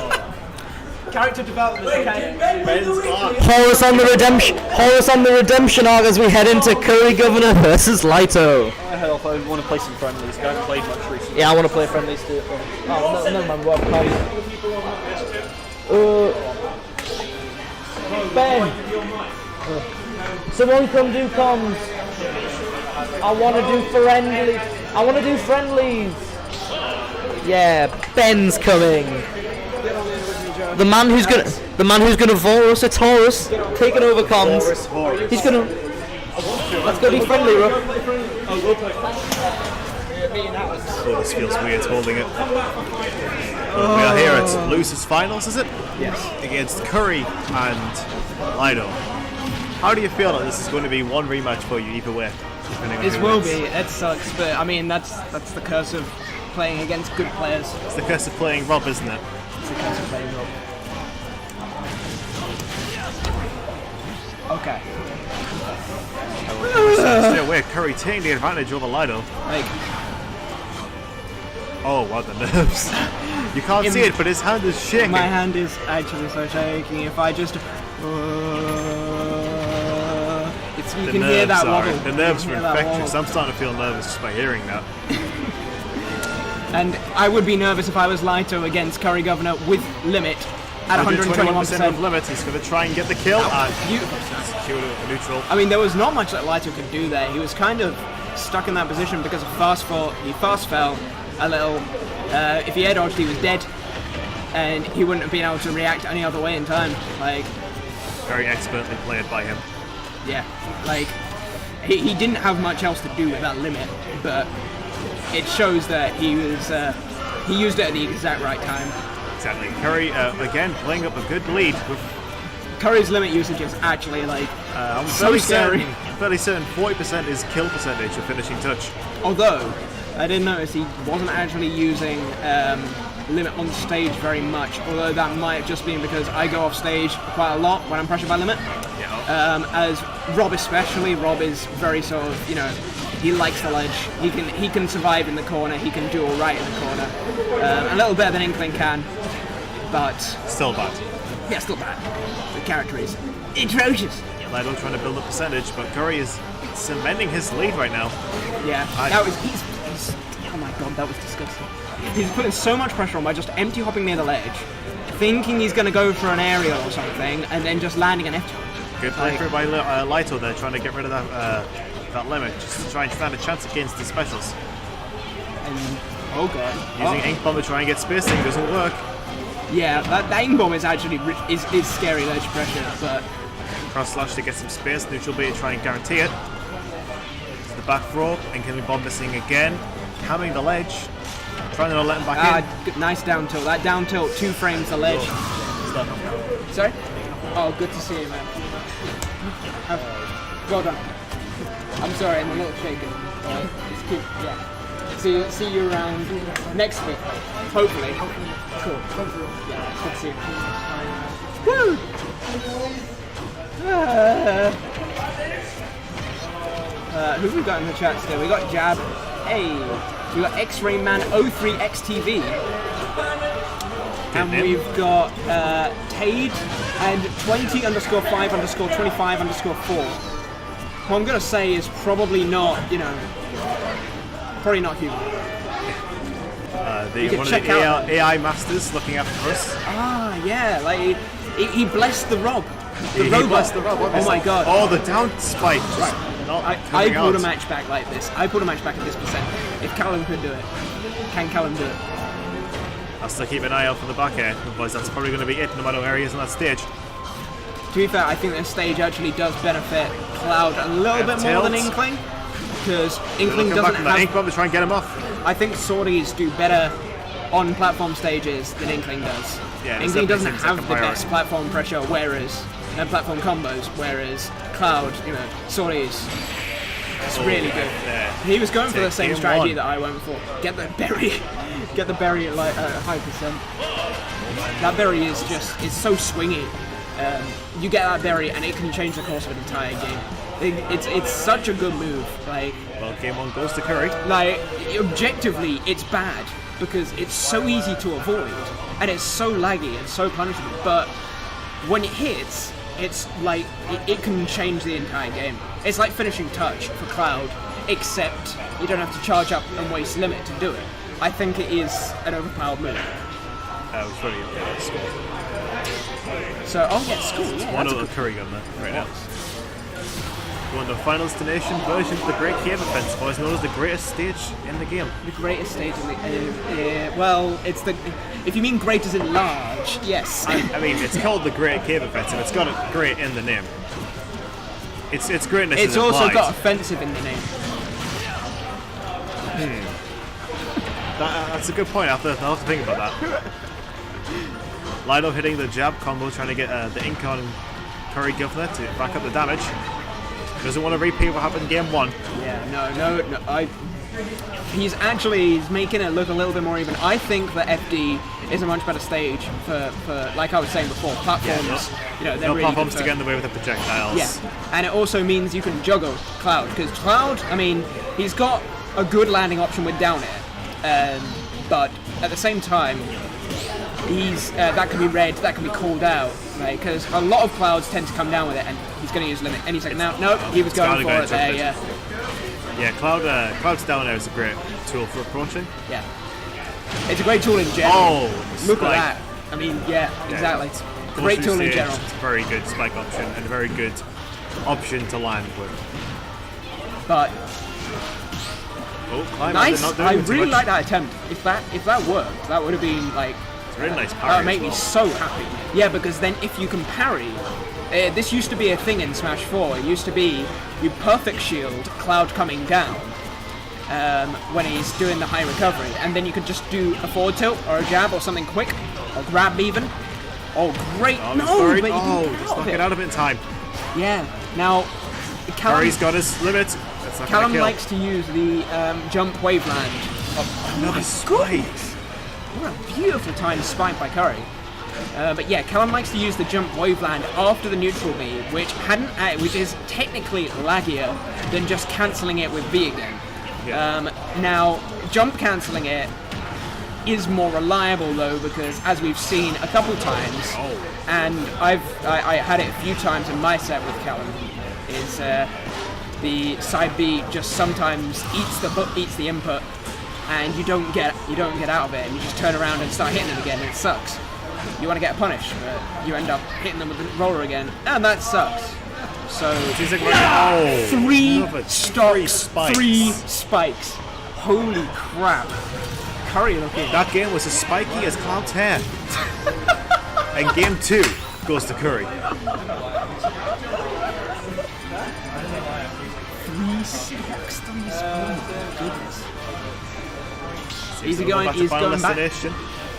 Character development, okay. Horace on the redemption arc as we head into Curry Governor versus Lito. I hope I want to play some friendlies. I haven't played much recently. Yeah, I want to play friendlies too. Oh, no, never mind, Rob. Ben. Someone come do comms. I want to do friendly. I want to do friendlies. Yeah, Ben's coming. The man who's gonna Vorus a Taurus, taking over comms. He's gonna. Let's go be friendly, Rook. Oh, this feels weird holding it. Well, we are here at Losers Finals, is it? Yes. Against Curry and Lido. How do you feel that this is going to be one rematch for you either way? This will be. It sucks, but I mean that's the curse of playing against good players. It's the curse of playing Rob, isn't it? It's the curse of playing Rob. Okay. Stay away, Curry taking the advantage over Lido. Like, oh wow, the nerves. You can't see it, but his hand is shaking. my hand is actually so shaking. If I just, it's you can hear that wobble. The nerves are infectious. I'm starting to feel nervous just by hearing that. And I would be nervous if I was Lito against Curry Governor with limit at 121% of limit. He's going to try and get the kill and secure a neutral. I mean, there was not much that Lito could do there. He was kind of stuck in that position because of fast fall. He fast fell a little. If he air dodged, he was dead, and he wouldn't have been able to react any other way in time. Like, very expertly played by him. Yeah, like he didn't have much else to do with that limit, but it shows that he was he used it at the exact right time. Exactly. Curry again playing up a good lead. With Curry's limit usage is actually like I'm so scary. Fairly certain 40% is kill percentage of finishing touch. Although I did notice he wasn't actually using limit on stage very much. Although that might have just been because I go off stage quite a lot when I'm pressured by limit. Yeah. As Rob especially, Rob is very sort of, you know, he likes the ledge. He can survive in the corner. He can do all right in the corner. A little better than Inkling can, but still bad. Yeah, still bad. The character is atrocious. Lido trying to build a percentage, but Curry is cementing his lead right now. Yeah, that was he's oh my god, that was disgusting. He's putting so much pressure on by just empty hopping near the ledge, thinking he's going to go for an aerial or something, and then just landing an F-tilt. Good play through by Lito there, trying to get rid of that limit, just to try and stand a chance against the specials. And oh god, using Ink Bomb to try and get spacing doesn't work. Yeah, that Ink Bomb is actually is scary ledge pressure, but cross slash to get some space, neutral B to try and guarantee it. To the back throw, Ink Bomb missing again, camming the ledge, trying to not let him back in. Nice down tilt. That down tilt 2 frames the ledge. Sorry? Oh, good to see you, man. Well done. I'm sorry, I'm a little shaken. It's cute. Yeah. See you around next week. Hopefully. Cool. Yeah, good to see you. Woo! Who have we got in the chat still? We got Jab. Hey. We got X-Ray Man 03XTV. And we've got Tade and 20_5_25_4. What I'm gonna say is probably not, probably not human. One of the AI masters looking after us. Ah, yeah, like he blessed the Rob. He blessed the Rob. Oh my god. Oh, the down spike. I pulled a match back like this. I pulled a match back at this percent. If Callum could do it, can Callum do it? I'll still keep an eye out for the back air, otherwise that's probably going to be it no matter where he is on that stage. To be fair, I think this stage actually does benefit Cloud a little bit more than Inkling, because Inkling doesn't have... Ink Bomb to try and get him off. I think Swordies do better on platform stages than Inkling does. Yeah, Inkling doesn't have the best platform pressure, and platform combos, whereas Cloud, Swordies, it's really good. He was going for the same strategy that I went for. Get the berry at like a high percent. That berry is so swingy. You get that berry and it can change the course of an entire game. It's such a good move. Like, well, game 1 goes to Curry. Like, objectively, it's bad because it's so easy to avoid and it's so laggy and so punishable. But when it hits, it's like it can change the entire game. It's like finishing touch for Cloud, except you don't have to charge up and waste limit to do it. I think it is an overpowered move. Which one are you looking at? School. So, oh yeah, school. Yeah, one of the Curry gun there right now. One of the Final Destination version of the Great Cave Offense, otherwise known as the greatest stage in the game. The greatest stage in the well, it's the if you mean great as in large, yes. I mean, it's called the Great Cave Offensive. It's got a great in the name. It's greatness. It's is also implied. got offensive in the name. That's a good point. I'll have to think about that. Lido hitting the jab combo, trying to get the ink on Curry Governor to back up the damage. Doesn't want to repeat what happened in game 1. Yeah, no. He's making it look a little bit more even. I think that FD is a much better stage for like I was saying before, platforms. You know, they're no really platforms good to get in the way with the projectiles. Yeah, and it also means you can juggle Cloud, because Cloud, I mean, he's got a good landing option with down air, but at the same time, he's that can be read, that can be called out, right? Because a lot of Clouds tend to come down with it, and he's going to use limit. And he's like, no, he was going for it there, yeah. Yeah, Cloud's down there is a great tool for approaching. Yeah. It's a great tool in general. Oh, look at that. I mean, yeah, exactly. Great tool in general. It's a very good spike option and a very good option to land with. But nice. I really like that attempt. If that worked, that would have been like it's a really nice parry. That would make me so happy. Yeah, because then if you can parry, this used to be a thing in Smash 4. It used to be you perfect shield Cloud coming down when he's doing the high recovery, and then you could just do a forward tilt or a jab or something quick, or grab even. Oh, great! Oh, no, but just not get out of it in time. Yeah. Now, Curry's got his limit. Callum likes to use the jump waveland. Another spike. What a beautiful timed spike by Curry. But yeah, Callum likes to use the jump waveland after the neutral B, which is technically laggier than just cancelling it with B again. Yeah. Now, jump cancelling it is more reliable though, because as we've seen a couple times, and I had it a few times in my set with Callum, is the side B just sometimes eats the input, and you don't get out of it, and you just turn around and start hitting it again, and it sucks. You want to get a punish, but you end up hitting them with the roller again, and that sucks. So three spikes. Holy crap! Curry looking. That game was as spiky as Cloud's hair. And game 2 goes to Curry. 3 stocks. Oh goodness. He's going back.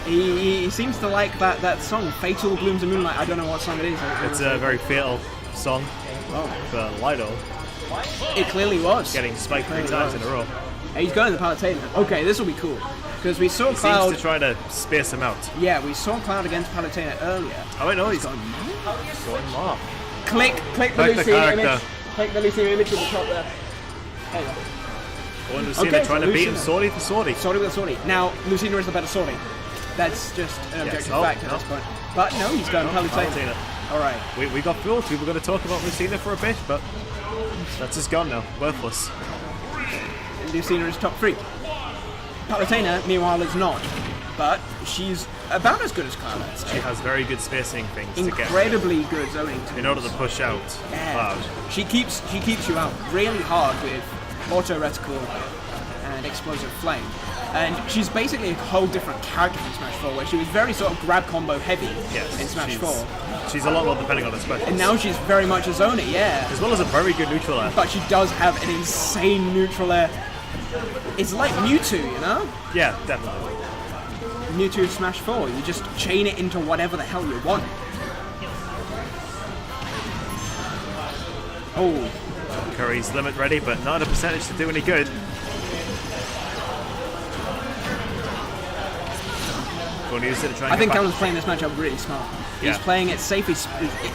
He seems to like that song, Fatal Blooms of Moonlight. I don't know what song it is. It's a very fatal song for Lido. It clearly was. Getting spiked 3 times in a row. Hey, he's going to the Palutena. Okay, this will be cool. Because we saw Cloud... He seems to try to space him out. Yeah, we saw Cloud against Palutena earlier. Oh, I know, he's going off. Click the Lucina image. Click the Lucina image at the top there. There you go. Lucina trying to beat him swordie for swordie. Swordie with a swordie. Now, Lucina is the better swordie. That's just an objective fact at this point. But no, he's going Palutena. Alright. We got fooled. We were going to talk about Lucina for a bit, but that's just gone now. Worthless. Lucina is top 3. Palutena, meanwhile, is not. But she's about as good as Cloud. She has very good spacing things incredibly good zoning in order to push out Cloud. She keeps you out really hard with auto reticle and explosive flame. And she's basically a whole different character in Smash 4, where she was very sort of grab combo heavy in Smash 4. She's a lot more depending on her specials. And now she's very much a zoner, yeah. As well as a very good neutral air. But she does have an insane neutral air. It's like Mewtwo, you know? Yeah, definitely. Mewtwo Smash 4, you just chain it into whatever the hell you want. Oh. Curry's limit ready, but not a percentage to do any good. I think Callum's playing this matchup really smart. He's playing it safe, he's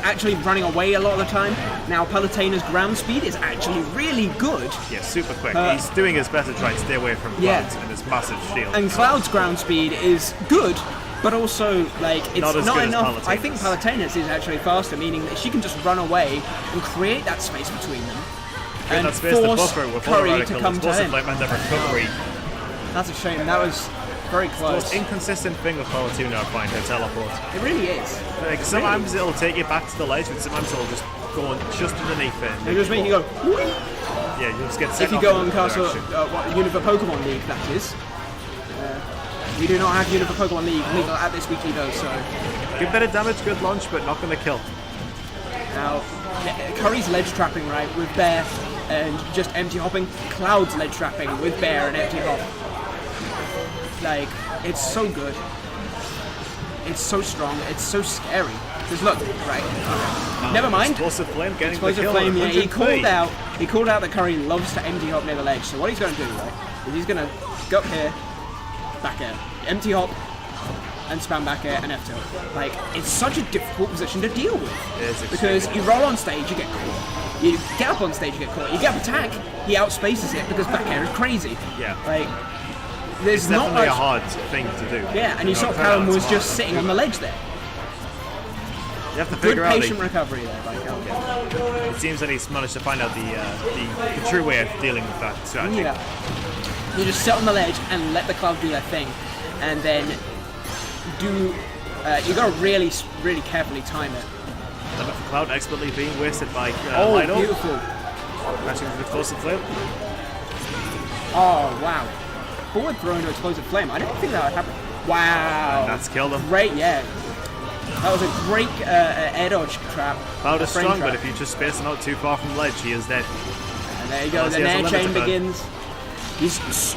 actually running away a lot of the time. Now Palutena's ground speed is actually really good. Yeah, super quick. He's doing his best to try and stay away from Cloud and his massive shield. And Cloud's ground speed is good, but also like it's not enough. I think Palutena's is actually faster, meaning that she can just run away and create that space between them. And force Curry to come to him. That's a shame. That was very close. The most inconsistent thing with Palutena, I find, her teleport. It really is. Like, sometimes it'll take you back to the ledge, but sometimes it'll just going just underneath it. They just make you go. Whee! Yeah, you just get If sent you off go in on the Castle, direction. Univer Pokemon League, that is. We do not have Univer Pokemon League legal at this weekly though, so. Good bit of damage, good launch, but not going to kill. Now, Curry's ledge trapping, right, with Bear and just empty hopping. Cloud's ledge trapping with Bear and empty hop. Like, it's so good. It's so strong. It's so scary. Just look, right. Okay. Never mind. Explosive Flame getting Explosive the kill. Flame, yeah. 103. He called out that Curry loves to empty hop near the ledge. So what he's going to do, right, is he's going to go up here, back air, empty hop, and spam back air and F-tilt. Like, it's such a difficult position to deal with. Because you roll on stage, you get caught. You get up on stage, you get caught. You get up attack, he outspaces it because back air is crazy. Yeah. Like, there's It's not definitely much. a hard thing to do. Yeah, and you saw Callum was just sitting on the ledge there. You have to Good figure out patient recovery there by Callum. it seems that he's managed to find out the true way of dealing with that strategy. Yeah. You just sit on the ledge and let the cloud do their thing, and then do. You gotta really carefully time it. Limit for Cloud expertly being wasted by Oh, Lido. beautiful! Matching with Explosive Flame. Oh wow! Forward throw into Explosive Flame. I didn't think that would happen. Wow! And that's killed him. Great, yeah. That was a great air dodge trap. Cloud is frame strong, trap. but if you just space him out too far from the ledge, he is dead. And there you go. Unless The he has a air chain limiter gun. begins. He's.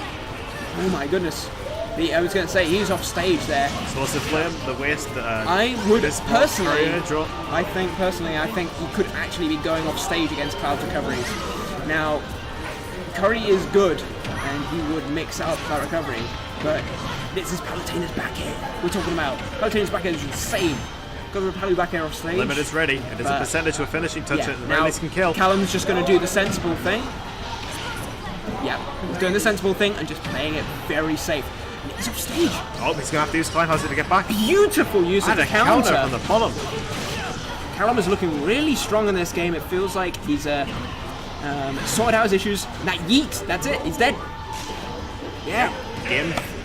Oh my goodness! I was going to say he's off stage there. Explosive Flame, the waste. I would this personally. Curry draw. I think he could actually be going off stage against Cloud's recoveries. Now, Curry is good, and he would mix up Cloud recovery, but this is Palutena's back air we're talking about. Palutena's back air is insane. Go with Palu back air off stage. Limit is ready. It is a percentage to a finishing touch Yeah, that now Release can kill. Callum's just going to do the sensible thing. Yeah, he's doing the sensible thing and just playing it very safe. And he's off stage. Oh, he's going to have to use Climb Hazard to get back. Beautiful use of And the a counter counter. from the bottom. Callum is looking really strong in this game. It feels like he's sorted out his issues. And that yeet, that's it. He's dead. Yeah.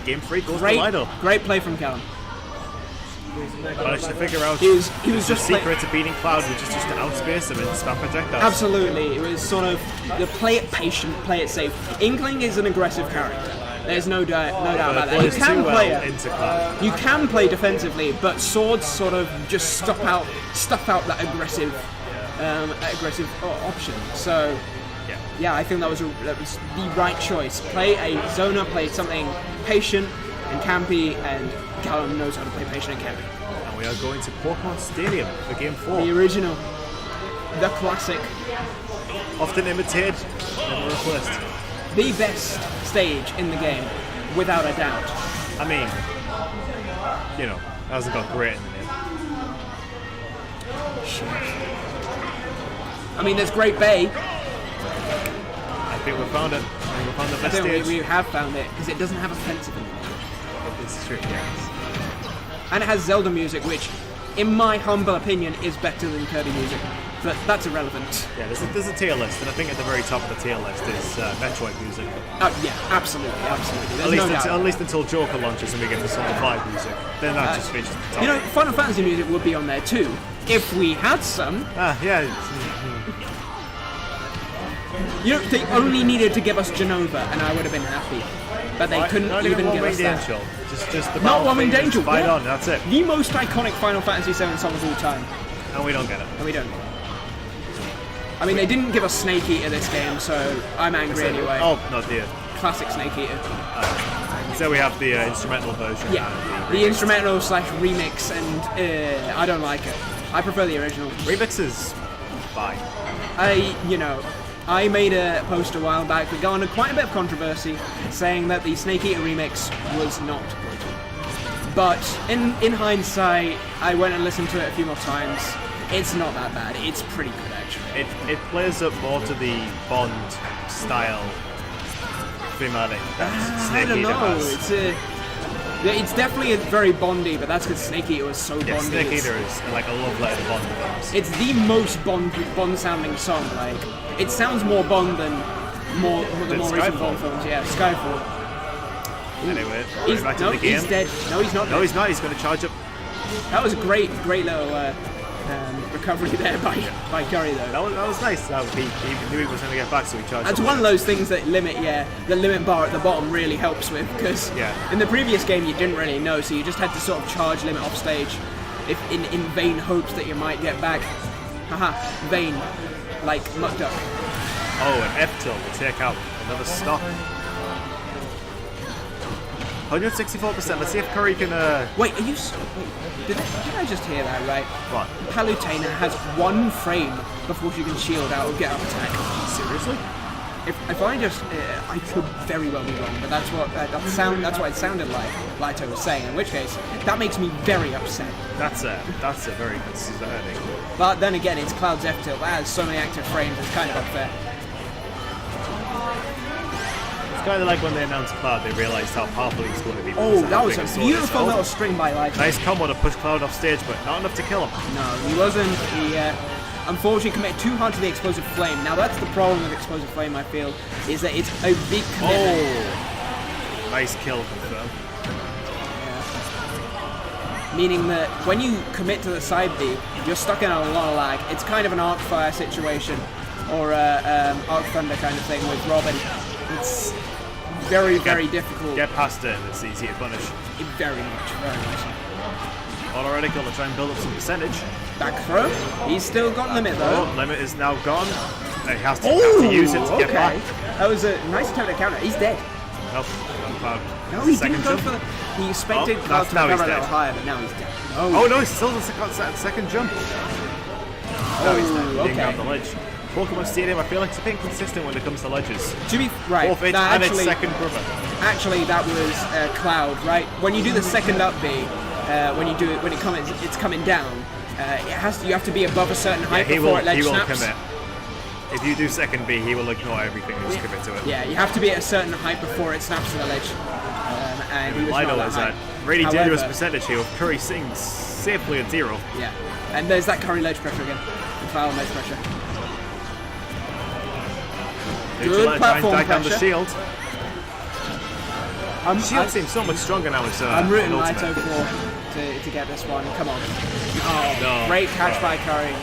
Game 3 goes Great, to Lido. great play from Callum. Managed to figure out He was the just secret to beating Cloud, which is just to outspace him and spam projectiles. Absolutely. It was sort of the play it patient, play it safe. Inkling is an aggressive character. There's no doubt about that. You Plays can too play well it. into Cloud. You can play defensively, but swords sort of just stuff out that aggressive option. So yeah, I think that was the right choice. Play a zoner, play something patient and campy, and Callum knows how to play patient and campy. And we are going to Pokemon Stadium for Game 4. The original, the classic, often imitated, never replaced. The best stage in the game, without a doubt. I mean, you know, hasn't got great in the name. I mean, there's Great Bay. I think we found it. I think we found the I best think stage. we have found it, because it doesn't have offensive in the name. It's true, yes. And it has Zelda music, which, in my humble opinion, is better than Kirby music. But that's irrelevant. Yeah, there's a tier list, and I think at the very top of the tier list is Metroid music. Yeah, absolutely. There's At least until Joker launches and we get to Sonic 5 music. Then that just features at the top. You know, Final Fantasy music would be on there too, if we had some. Yeah. You know, they only needed to give us Genova, and I would have been happy. But they couldn't not even give us One-Winged that. Angel. Just the Not One Winged theme, Angel. Fight Yeah. on, that's it. The most iconic Final Fantasy VII song of all time. And we don't get it. And we don't. I mean, they didn't give us Snake Eater this game, so I'm angry anyway. Oh, not dear. Classic Snake Eater. So we have the instrumental version. Yeah, the instrumental / remix, and I don't like it. I prefer the original. Remix is fine. I made a post a while back that garnered quite a bit of controversy, saying that the Snake Eater remix was not good. But in hindsight, I went and listened to it a few more times. It's not that bad. It's pretty good, actually. It plays up more to the Bond style thematic that Snake I don't Eater know. has. It's definitely a very Bondy, but that's because Snake Eater was so Yeah, Bondy. Snake Eater is like a love letter to Bond films. It's the most Bond sounding song. Like, it sounds more Bond than the more recent Bond films. Yeah, Skyfall. Anyway, He's, back no, to the game. he's dead. No, he's not. No, he's not. He's going to charge up. That was a great little recovery there by Curry though. That was nice. He knew he was going to get back, so he charged. That's one of those things that the limit bar at the bottom really helps with, because in the previous game you didn't really know, so you just had to sort of charge limit off stage, if in vain hopes that you might get back. Haha, vain, like muck duck. Oh, an F tilt will take out another stock. 164%. Let's see if Curry can. Wait, are you? Did I just hear that right? What? Palutena has 1 frame before she can shield out or get up attack. Seriously? If I just, I could very well be wrong, but that's what that's what it sounded like Lito was saying. In which case, that makes me very upset. That's a very concerning. But then again, it's Cloud's F tilt. That has so many active frames. It's kind of unfair. It's kind of like when they announced Cloud, they realised how powerful he's going to be. Oh, that was a beautiful little string by Lito. Nice combo to push Cloud off stage, but not enough to kill him. No, he wasn't. He unfortunately committed too hard to the explosive flame. Now that's the problem with explosive flame, I feel, is that it's a big commitment. Oh, nice kill confirmed. Yeah. Meaning that when you commit to the side B, you're stuck in a lot of lag. It's kind of an arc fire situation, or arc thunder kind of thing with Robin. It's very difficult. Get past it, it's easy to punish. Very much. Already going to try and build up some percentage. Back throw. He's still got limit though. Oh, limit is now gone. He has to use it to get back. That was a nice attempt at counter. He's dead. Nope. No, he didn't go for the... He expected Cloud to recover a little higher, but now he's dead. Oh no, he's still the second jump. No, he's dead. He didn't grab the ledge. Pokemon Stadium, I feel like it's a bit inconsistent when it comes to ledges. To be right, both it and its second brother. Actually, that was Cloud, right? When you do the second up B, when you do it, when it's coming down, you have to be above a certain height before it ledge snaps. He will commit. If you do second B, he will ignore everything and just commit to it. Yeah, you have to be at a certain height before it snaps to the ledge. And he was not that high. Really dangerous percentage here with Curry sitting safely at 0. Yeah, and there's that Curry ledge pressure again. The foul ledge pressure. Good platform pressure. The shield. Shield seems so much stronger now. I'm rooting Lito for to get this one. Come on. Oh, no. Great catch by Curry.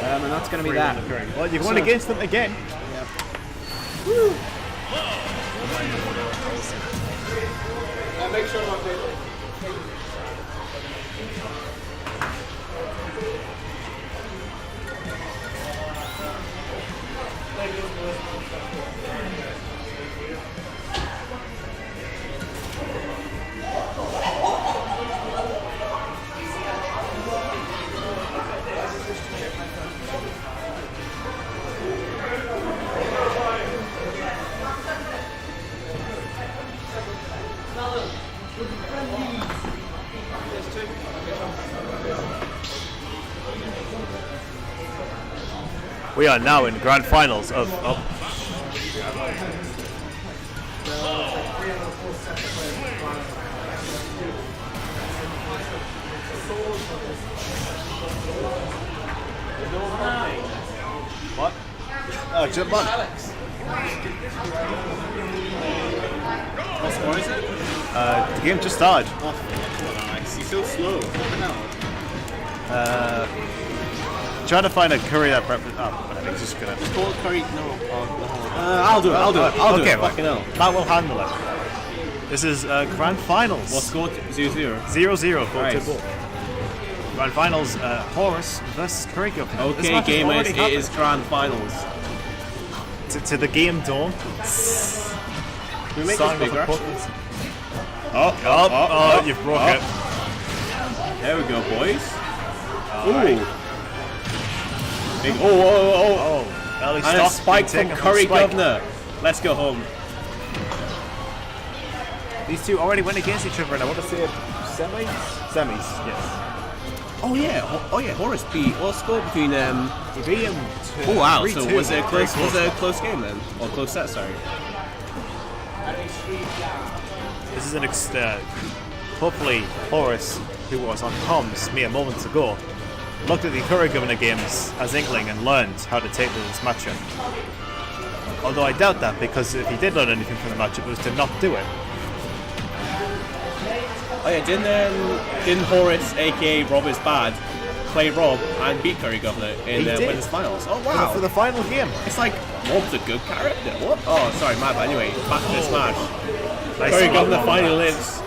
And that's going to be that. Well, you're going against them again. Yeah. Woo. Make sure We are now in grand finals of what? Oh, jump on. What score is it? The game just started. Oh, nice. He's so slow. Trying to find a Curry that I think he's just gonna. Just call Curry. No. I'll do it. I'll do it. Fucking hell. That will handle it. This is grand finals. What score? 0-0. 0-0. Right. Grand finals. Horus versus Curry Governor. Okay, gamers. It is grand finals. To the game dawn. Can we make this bigger? Oh, you've broke it. There we go, boys. Ooh. Big, Early and a spike from Curry Governor. Let's go home. These two already went against each other, and I want to say semis. Semis, yes. Oh yeah, Horus beat. What score between them? He beat him. Oh wow! So was it a close? Was it a close game then, or close set? Sorry. This is an hopefully Horus, who was on comms mere moments ago, looked at the Curry Governor games as Inkling and learned how to take this matchup. Although I doubt that, because if he did learn anything from the matchup, it was to not do it. Oh yeah, didn't Horus, aka Rob is Bad, play Rob and beat Curry Governor in Winners Finals. Oh wow! For the final game. It's like Rob's a good character. What? Oh, sorry, my bad. Anyway, back to the Smash. Nice Curry to Governor know finally that. lives.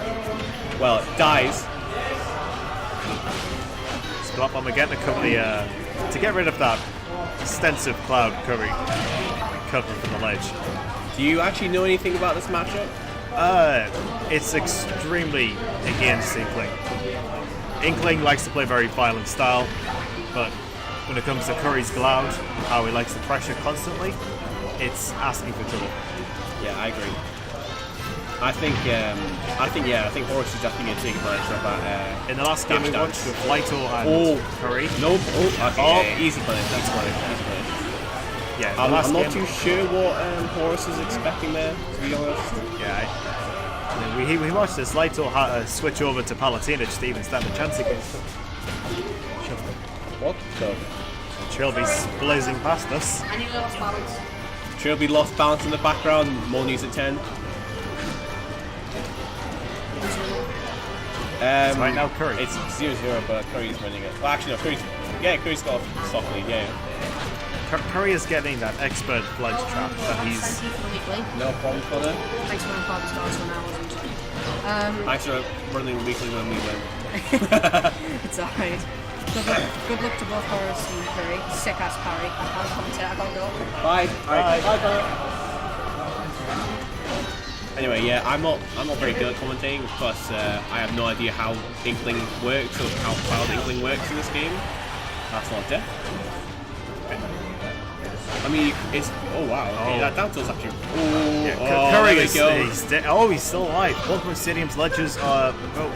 Well, dies. Scott Bomb again to cover the to get rid of that extensive cloud Curry cover from the ledge. Do you actually know anything about this matchup? It's extremely against Inkling. Inkling likes to play very violent style, but when it comes to Curry's Cloud, how he likes to pressure constantly, it's asking for trouble. Yeah, I agree. I think Horus is definitely going to take advantage of that. In the last game we watched with Lighto and Curry. Nope. Okay, easy punish. That's punish. Easy punish. Yeah, I'm not too sure what Horus is expecting there, to be honest. Yeah, we watched this. Lighto had to switch over to Palutena just to even stand a chance against him. What? So Trilby's blazing past us. And he lost balance. Trilby lost balance in the background. More news at 10. Right now, Curry. It's 0-0, but Curry's winning it. Well, actually, no, Curry's got a soft lead, yeah. Curry is getting that expert ledge trap that he's... No problem for them. Thanks for running 5 stars when I wasn't. Thanks for running weekly when we win. It's alright. Good luck to both Horus and Curry. Sick ass parry. I can't commentate, I can't go. Bye. Bye. Anyway, yeah, I'm not very good at commentating because I have no idea how Inkling works or how Cloud Inkling works in this game. That's not death. I mean, it's wow. Okay, that down tilt's actually. Curry he's still alive. Pokemon Stadium's ledges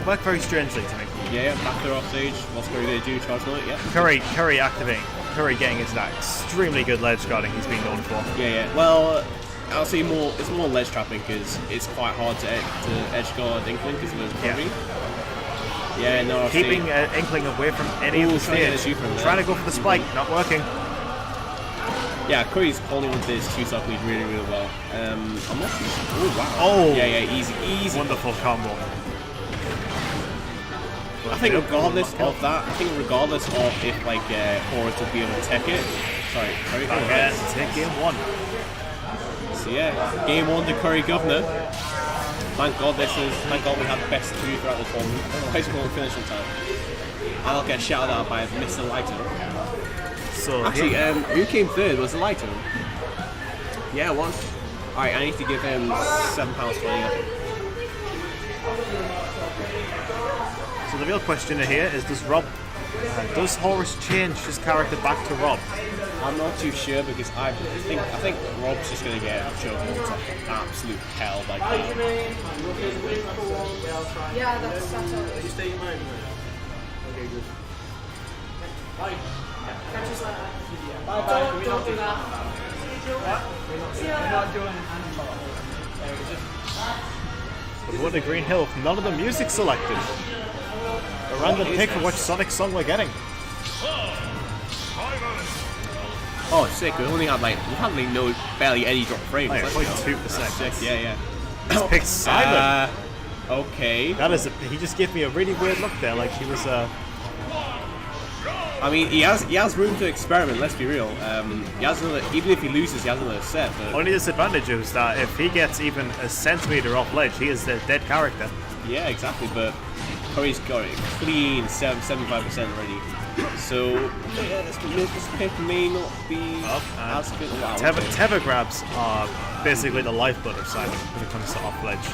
work very strangely to me. Yeah, back there off stage. What's Curry going to do? Charge on it? Yeah. Curry activating. Curry getting into that extremely good ledge guarding he's been known for. Yeah. Well, I'll say it's more ledge trapping because it's quite hard to edge guard Inkling because of his Curry. Yeah, no. Keeping Inkling away from any of the stage. Trying to go for the spike, not working. Yeah, Curry's holding with this 2-stock lead really, really well. I'm not too sure. Oh, wow. Oh! Yeah, easy. Wonderful combo. I think regardless of that, if like Horus would be able to take it. Sorry, Curry. Take game 1. So yeah, game 1 to Curry Governor. Thank God we had the best 2 throughout the tournament. High school and finish on time. And I'll get shouted out by Mr. Lighto. So actually, who came third? Was it Lighto? Yeah, it was. Alright, I need to give him £7.20. So the real question here is, does Horus change his character back to Rob? I'm not too sure because I think Rob's just gonna get chosen to absolute hell like that. Yeah, that's all. Did you stay in mind? Okay, good. Catch us later. Don't do that. We're not doing But what a Green Hill, none of the music selected. A random pick for which Sonic song we're getting. Oh, sick! We had barely any drop frames. Like 0.2%. Sick, yeah. He's picked Simon. Okay. He just gave me a really weird look there, like he was I mean, he has room to experiment. Let's be real. He has another. Even if he loses, he has another set. But only disadvantage is that if he gets even a centimeter off ledge, he is a dead character. Yeah, exactly. But Curry's got it clean 75% already. So yeah, this pick may not be as good. Wow, Tether grabs are basically the lifeblood of Simon when it comes to off ledge.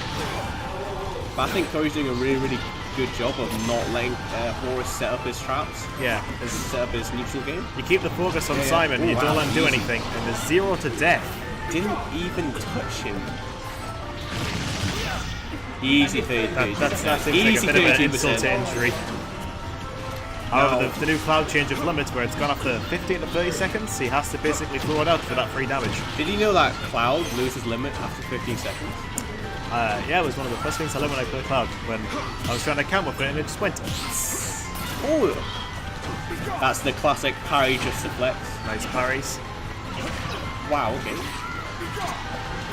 But I think Curry's doing a really, really good job of not letting Horus set up his traps. Yeah. Set up his neutral game. You keep the focus on Simon, you don't let him do anything, and there's 0 to death. Didn't even touch him. Easy 30. That seems like a bit of an insult to injury. However, the new cloud change of limits where it's gone after 15 to 30 seconds, he has to basically throw it out for that free damage. Did you know that Cloud loses limit after 15 seconds? Yeah, it was one of the first things I learned when I played Cloud, when I was trying to camp with it and it just went. Oh! That's the classic parry just to flex. Nice parries. Wow, okay.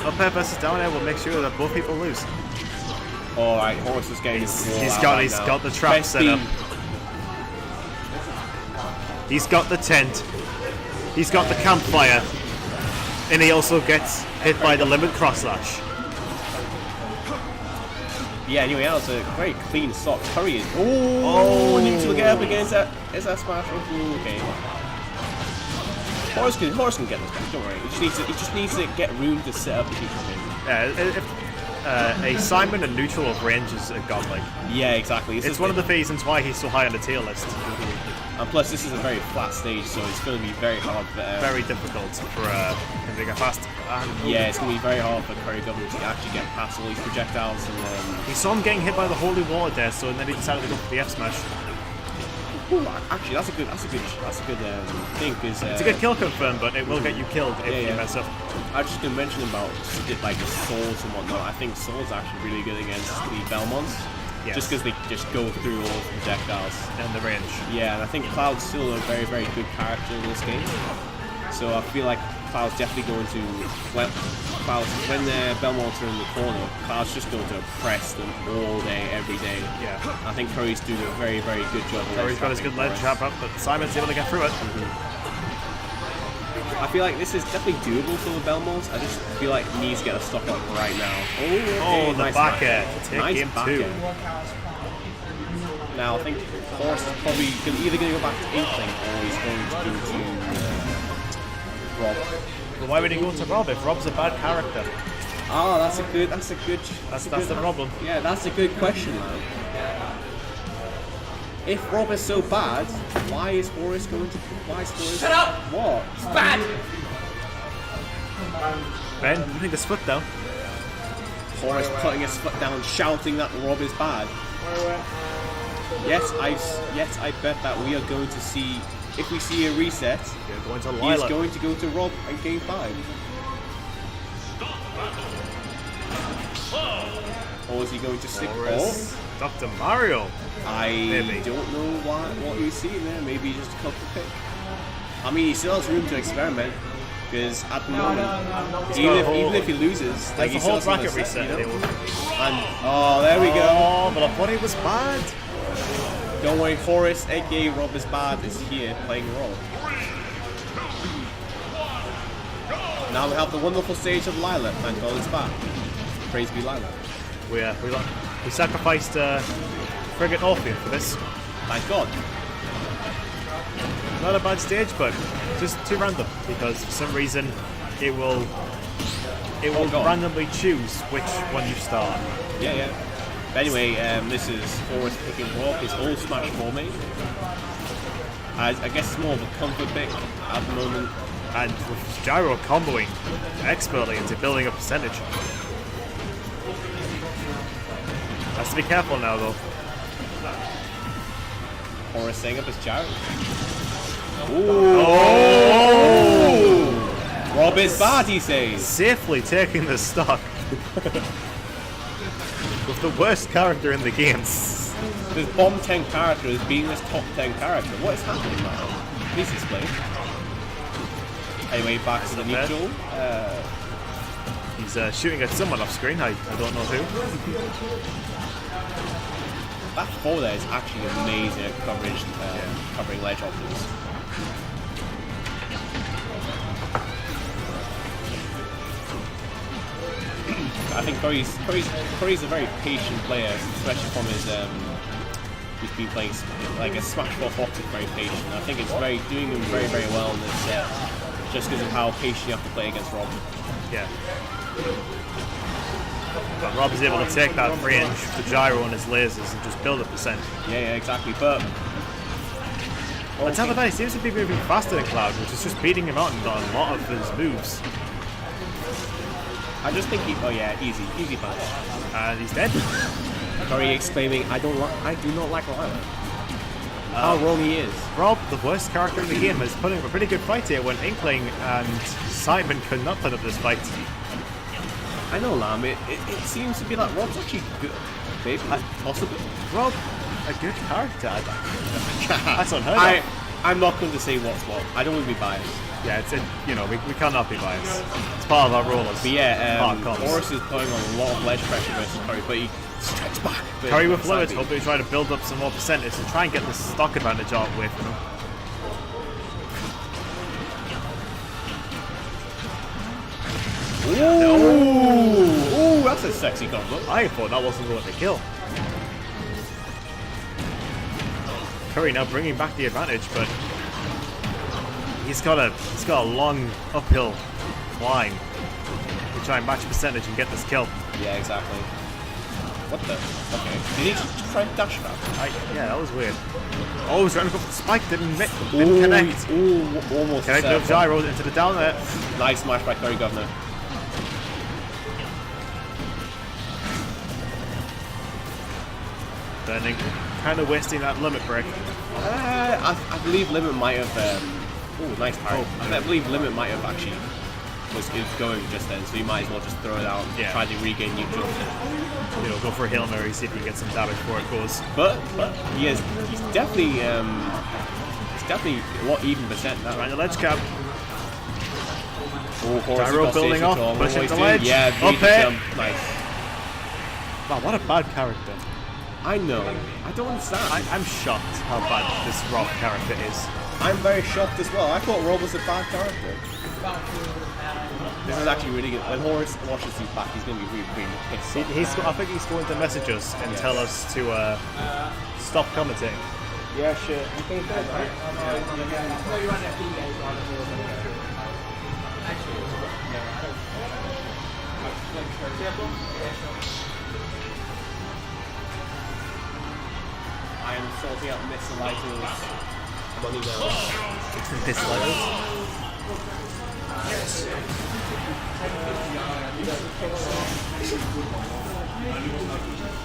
Up air versus down air will make sure that both people lose. Alright, Horus is getting He's got the trap set up. He's got the tent. He's got the campfire. And he also gets hit by the limit cross slash. Yeah, anyway, that was a very clean stock. Curry is. Oh, neutral get up against that. Is that smash? Ooh, okay. Horace can get this back, don't worry. He just needs to get room to set up and keep him in. Yeah, a Simon and neutral of range is a godlike. Yeah, exactly. It's one of the reasons why he's so high on the tier list. And plus, this is a very flat stage, so it's going to be very hard. Very difficult for him to get past. Yeah, it's going to be very hard for Curry Governor to actually get past all these projectiles. And he saw him getting hit by the holy water there, so then he decided to go for the F smash. Ooh, actually, that's a good thing. Cause, it's a good kill confirm, but it will get you killed if you mess up. I was just going to mention about like the swords and whatnot. I think swords are actually really good against the Belmonts. Yes. Just because they just go through all the projectiles and the range. Yeah, and I think Cloud's still a very, very good character in this game. So I feel like Cloud's definitely going to when the Belmonts are in the corner, Cloud's just going to press them all day, every day. Yeah. I think Curry's doing a very, very good job. Curry's got his good ledge trap up, but Simon's able to get through it. I feel like this is definitely doable for the Belmonts. I just feel like he needs to get a stock up right now. Oh, the nice back air. Take nice game back 2. air. Now I think Horace is probably either going to go back to Inkling or he's going to go to Rob. But why would he go to Rob if Rob's a bad character? Oh, that's the problem. Yeah, that's a good question, man. If Rob is so bad, why is Horace going to? Shut up! What? It's bad. Ben, putting his foot down. Horace putting his foot down, shouting that Rob is bad. Yes, I bet that we are going to see. If we see a reset, he's going to go to Rob in Game 5. Or is he going to stick? Dr. Mario. I don't know what he's seeing there. Maybe just a couple pick. I mean, he still has room to experiment because at the moment, even if he loses, like there's a whole bracket reset. And there we go. Oh, but I thought he was bad. Don't worry, Horace, aka Rob is bad, is here playing Rob. Now we have the wonderful stage of Lilac. Thank God it's back. Praise be Lilac. We sacrificed Frigate Orpheum for this. Thank God. Not a bad stage, but just too random because for some reason it will randomly choose which one you start. Yeah. But anyway, this is Horace picking Rob, his old Smash 4 mate. I guess it's more of a comfort pick at the moment. And with Gyro comboing expertly into building a percentage. Has to be careful now though. Horace setting up his Gyro. Oh! Rob is bad, he says. Safely taking the stock. With the worst character in the game. This bomb 10 character is being this top 10 character. What is happening now? Please explain. Anyway, back to the neutral. He's shooting at someone off screen. I don't know who. That 4 there is actually amazing at coverage, covering ledge options. I think Curry's a very patient player, especially from his he's been playing like a Smash 4 Fox is very patient. I think it's doing him very, very well in this set, just because of how patient you have to play against Rob. Yeah. But Rob is able to take that range, the gyro and his lasers, and just build a percent. Yeah, exactly. But on top of that, he seems to be moving faster than Cloud, which is just beating him out on a lot of his moves. I just think easy punch. And he's dead. Curry exclaiming, I do not like Lilac. How wrong he is. Rob, the worst character in the game, is putting up a pretty good fight here when Inkling and Simon could not put up this fight. I know, Lam. It seems to be like Rob's actually good. Maybe, possibly. Rob, a good character. That's unheard of. I'm not going to say what's what. I don't want to be biased. Yeah, we cannot be biased. It's part of our role. But yeah, Horace is putting on a lot of ledge pressure versus Curry, but he strikes back. Curry with fluid, hopefully try to build up some more percentage and try and get the stock advantage out away from him. Ooh, that's a sexy combo. I thought that wasn't going to kill. Curry now bringing back the advantage, but he's got a long uphill climb to try and match percentage and get this kill. Yeah, exactly. What the? Okay. Did he just try to dash that? Yeah, that was weird. Oh, he's trying to go for the spike, didn't connect. Ooh, almost. Connect of gyro into the down there. Nice smash by Curry Governor. Burning, kind of wasting that limit break. I believe Limit might have. Oh, nice parry. I believe Limit might have actually was going just then, so you might as well just throw it out. Yeah. Try to regain neutral. You know, go for a Hail Mary, see if you can get some damage before it goes. But he's definitely what even percent that. Right, the ledge cap. Oh, gyro building off, pushing the ledge. Yeah, up it. Jump. Nice. Wow, what a bad character. I know. I don't understand. I'm shocked how bad this Rob character is. I'm very shocked as well. I thought Rob was a bad character. This is actually really good. When Horace watches these back, he's going to be really pissed off. I think he's going to message us and tell us to stop commentating. Yeah, sure. I am sorting out Mr. Lighters. Money now. Mr. Lighters? Yes.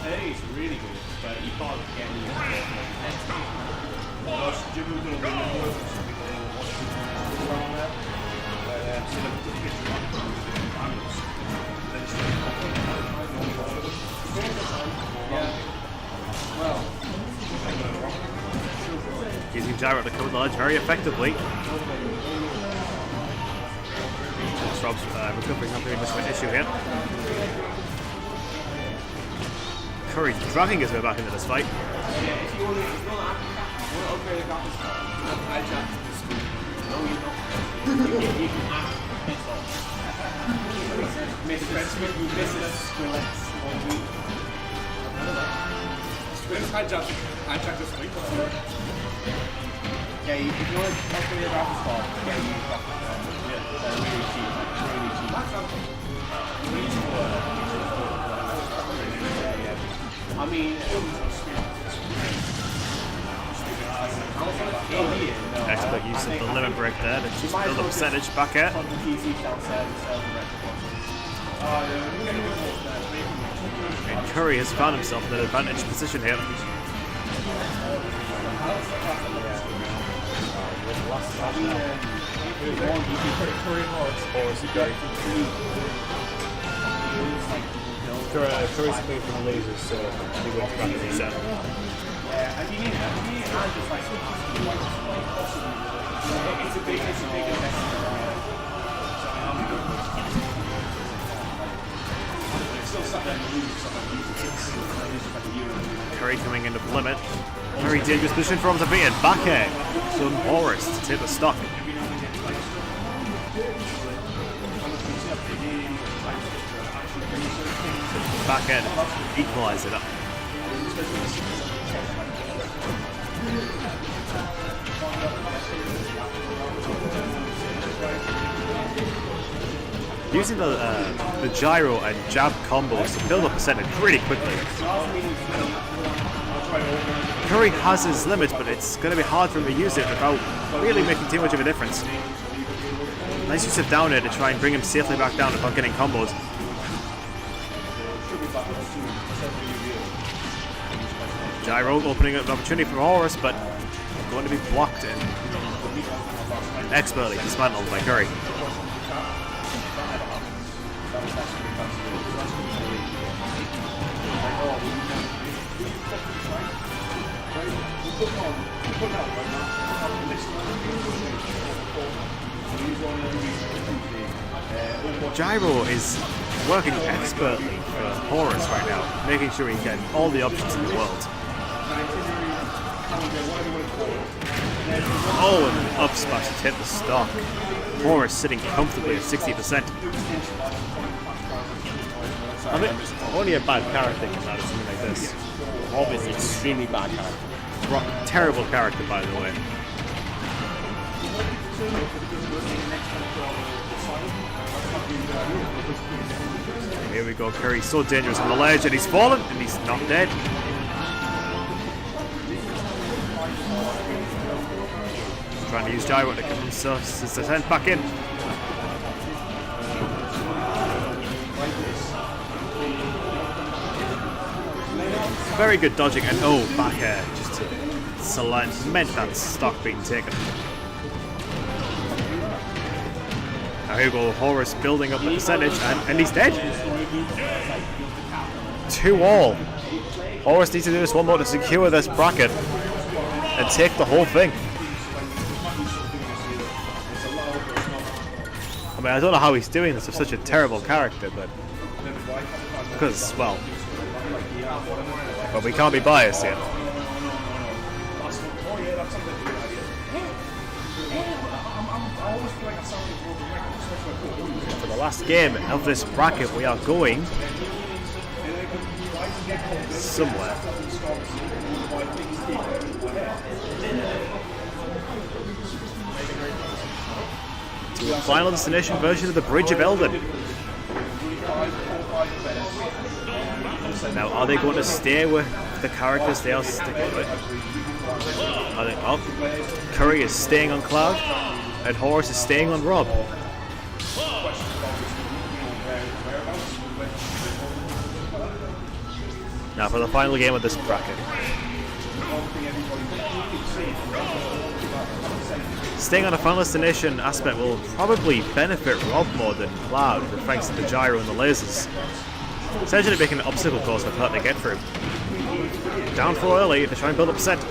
Hey, it's really good, but you can't get any. Using gyro to cover the ledge very effectively. Rob's recovering not very much of an issue here. Curry dragging his way back into this fight. Yeah, if you want to upgrade your graphics card, yeah, you use graphics card. Yeah, really cheap. Really cheap. I mean, Expert use of the limit break there to just build a percentage back at. And Curry has found himself in an advantage position here. Curry's playing for the lasers, so he wins back in the set. Curry coming into the limit. Very dangerous position for him to be in. Back air. So Horace to take the stock. Back end, equalise it up. Using the gyro and jab combos to build up percentage really quickly. Curry has his limits, but it's going to be hard for him to use it without really making too much of a difference. Nice use of down air to try and bring him safely back down without getting combos. Gyro opening up an opportunity for Horace, but going to be blocked and expertly dismantled by Curry. Gyro is working expertly for Horace right now, making sure he gets all the options in the world. Oh, and an up smash to hit the stock. Horace sitting comfortably at 60%. I mean, only a bad character can manage something like this. Rob is extremely bad character. Terrible character, by the way. Here we go, Curry's so dangerous on the ledge, and he's fallen, and he's not dead. Trying to use gyro to come his descent back in. Very good dodging, and oh, back air just to cement that stock being taken. Now here we go, Horace building up the percentage, and he's dead. 2-all. Horace needs to do this one more to secure this bracket and take the whole thing. I mean, I don't know how he's doing this with such a terrible character, but because, well, but we can't be biased yet. For the last game of this bracket, we are going somewhere. To the final destination version of the Bridge of Eldon. Now, are they going to stay with the characters they are sticking with? Oh, Curry is staying on Cloud, and Horace is staying on Rob. Now for the final game of this bracket. Staying on a final destination aspect will probably benefit Rob more than Cloud, thanks to the gyro and the lasers. Essentially making an obstacle course for Cloud to get through. Down for early to try and build up percent.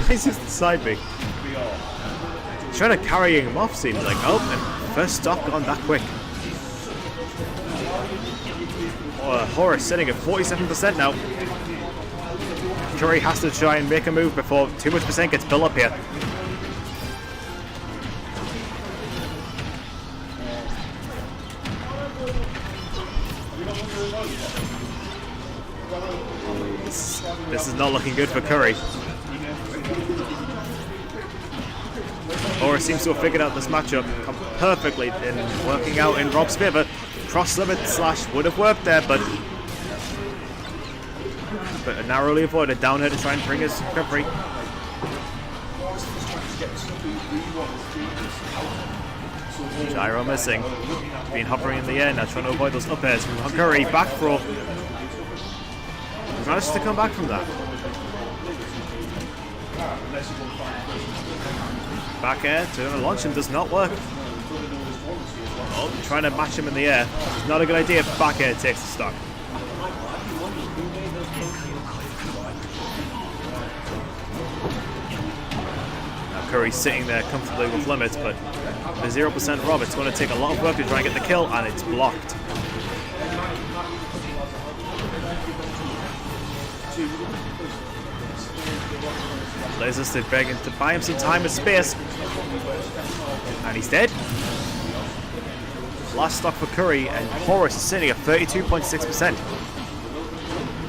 He's just beside me. He's trying to carry him off, seems like. Oh, and first stock on that quick. Horace sitting at 47% now. Curry has to try and make a move before too much percent gets built up here. This is not looking good for Curry. Horace seems to have figured out this matchup perfectly in working out in Rob's favour. Cross limit slash would have worked there, but narrowly avoided. Down here to try and bring his recovery. Gyro missing. Been hovering in the air now, trying to avoid those up airs from Curry. Back throw. He managed to come back from that. Back air to launch him does not work. Oh, trying to match him in the air. Not a good idea if back air takes the stock. Now Curry's sitting there comfortably with limits, but the 0% Rob, it's going to take a lot of work to try and get the kill, and it's blocked. Lasers to begging to buy him some time and space. And he's dead. Last stock for Curry, and Horace is sitting at 32.6%.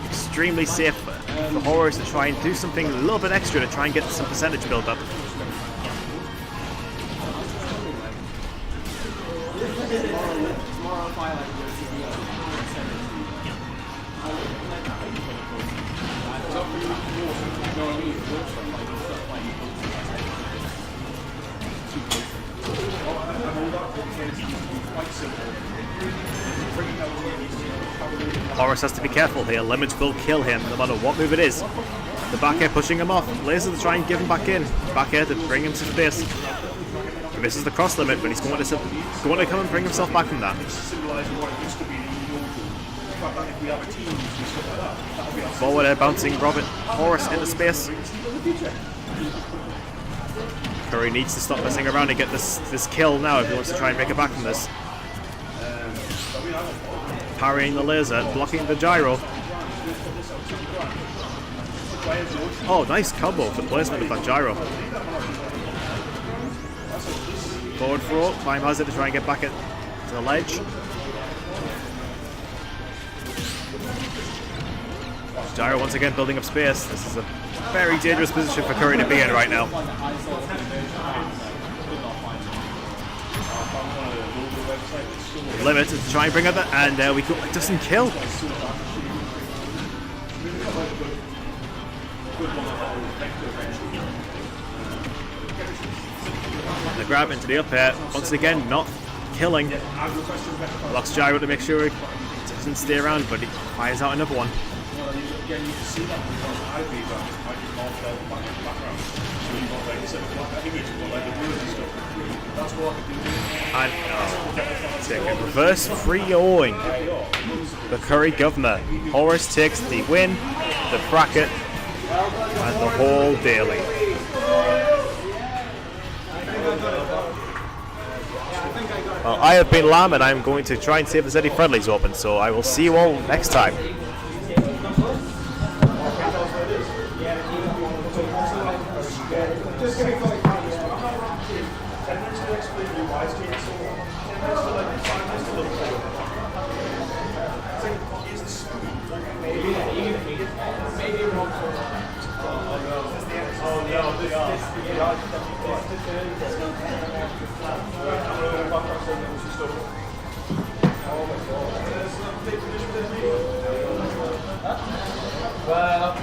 Extremely safe for Horace to try and do something a little bit extra to try and get some percentage built up. Horace has to be careful here. Limits will kill him no matter what move it is. The back air pushing him off. Laser to try and give him back in. Back air to bring him to space. He misses the cross limit, but he's going to come and bring himself back from that. Forward air bouncing Robert Horace into space. Curry needs to stop messing around and get this kill now if he wants to try and make it back from this. Parrying the laser, blocking the gyro. Oh, nice combo, the placement of that gyro. Forward throw, climb hazard to try and get back to the ledge. Gyro once again building up space. This is a very dangerous position for Curry to be in right now. Limit to try and bring up that, and there we go. It doesn't kill. And the grab into the up air. Once again, not killing. Locks Gyro to make sure he doesn't stay around, but he fires out another one. And take a reverse 3-0ing the Curry Governor. Horus takes the win, the bracket, and the whole daily. Well, I have been Lamb, and I'm going to try and see if there's any friendlies open, so I will see you all next time. Well,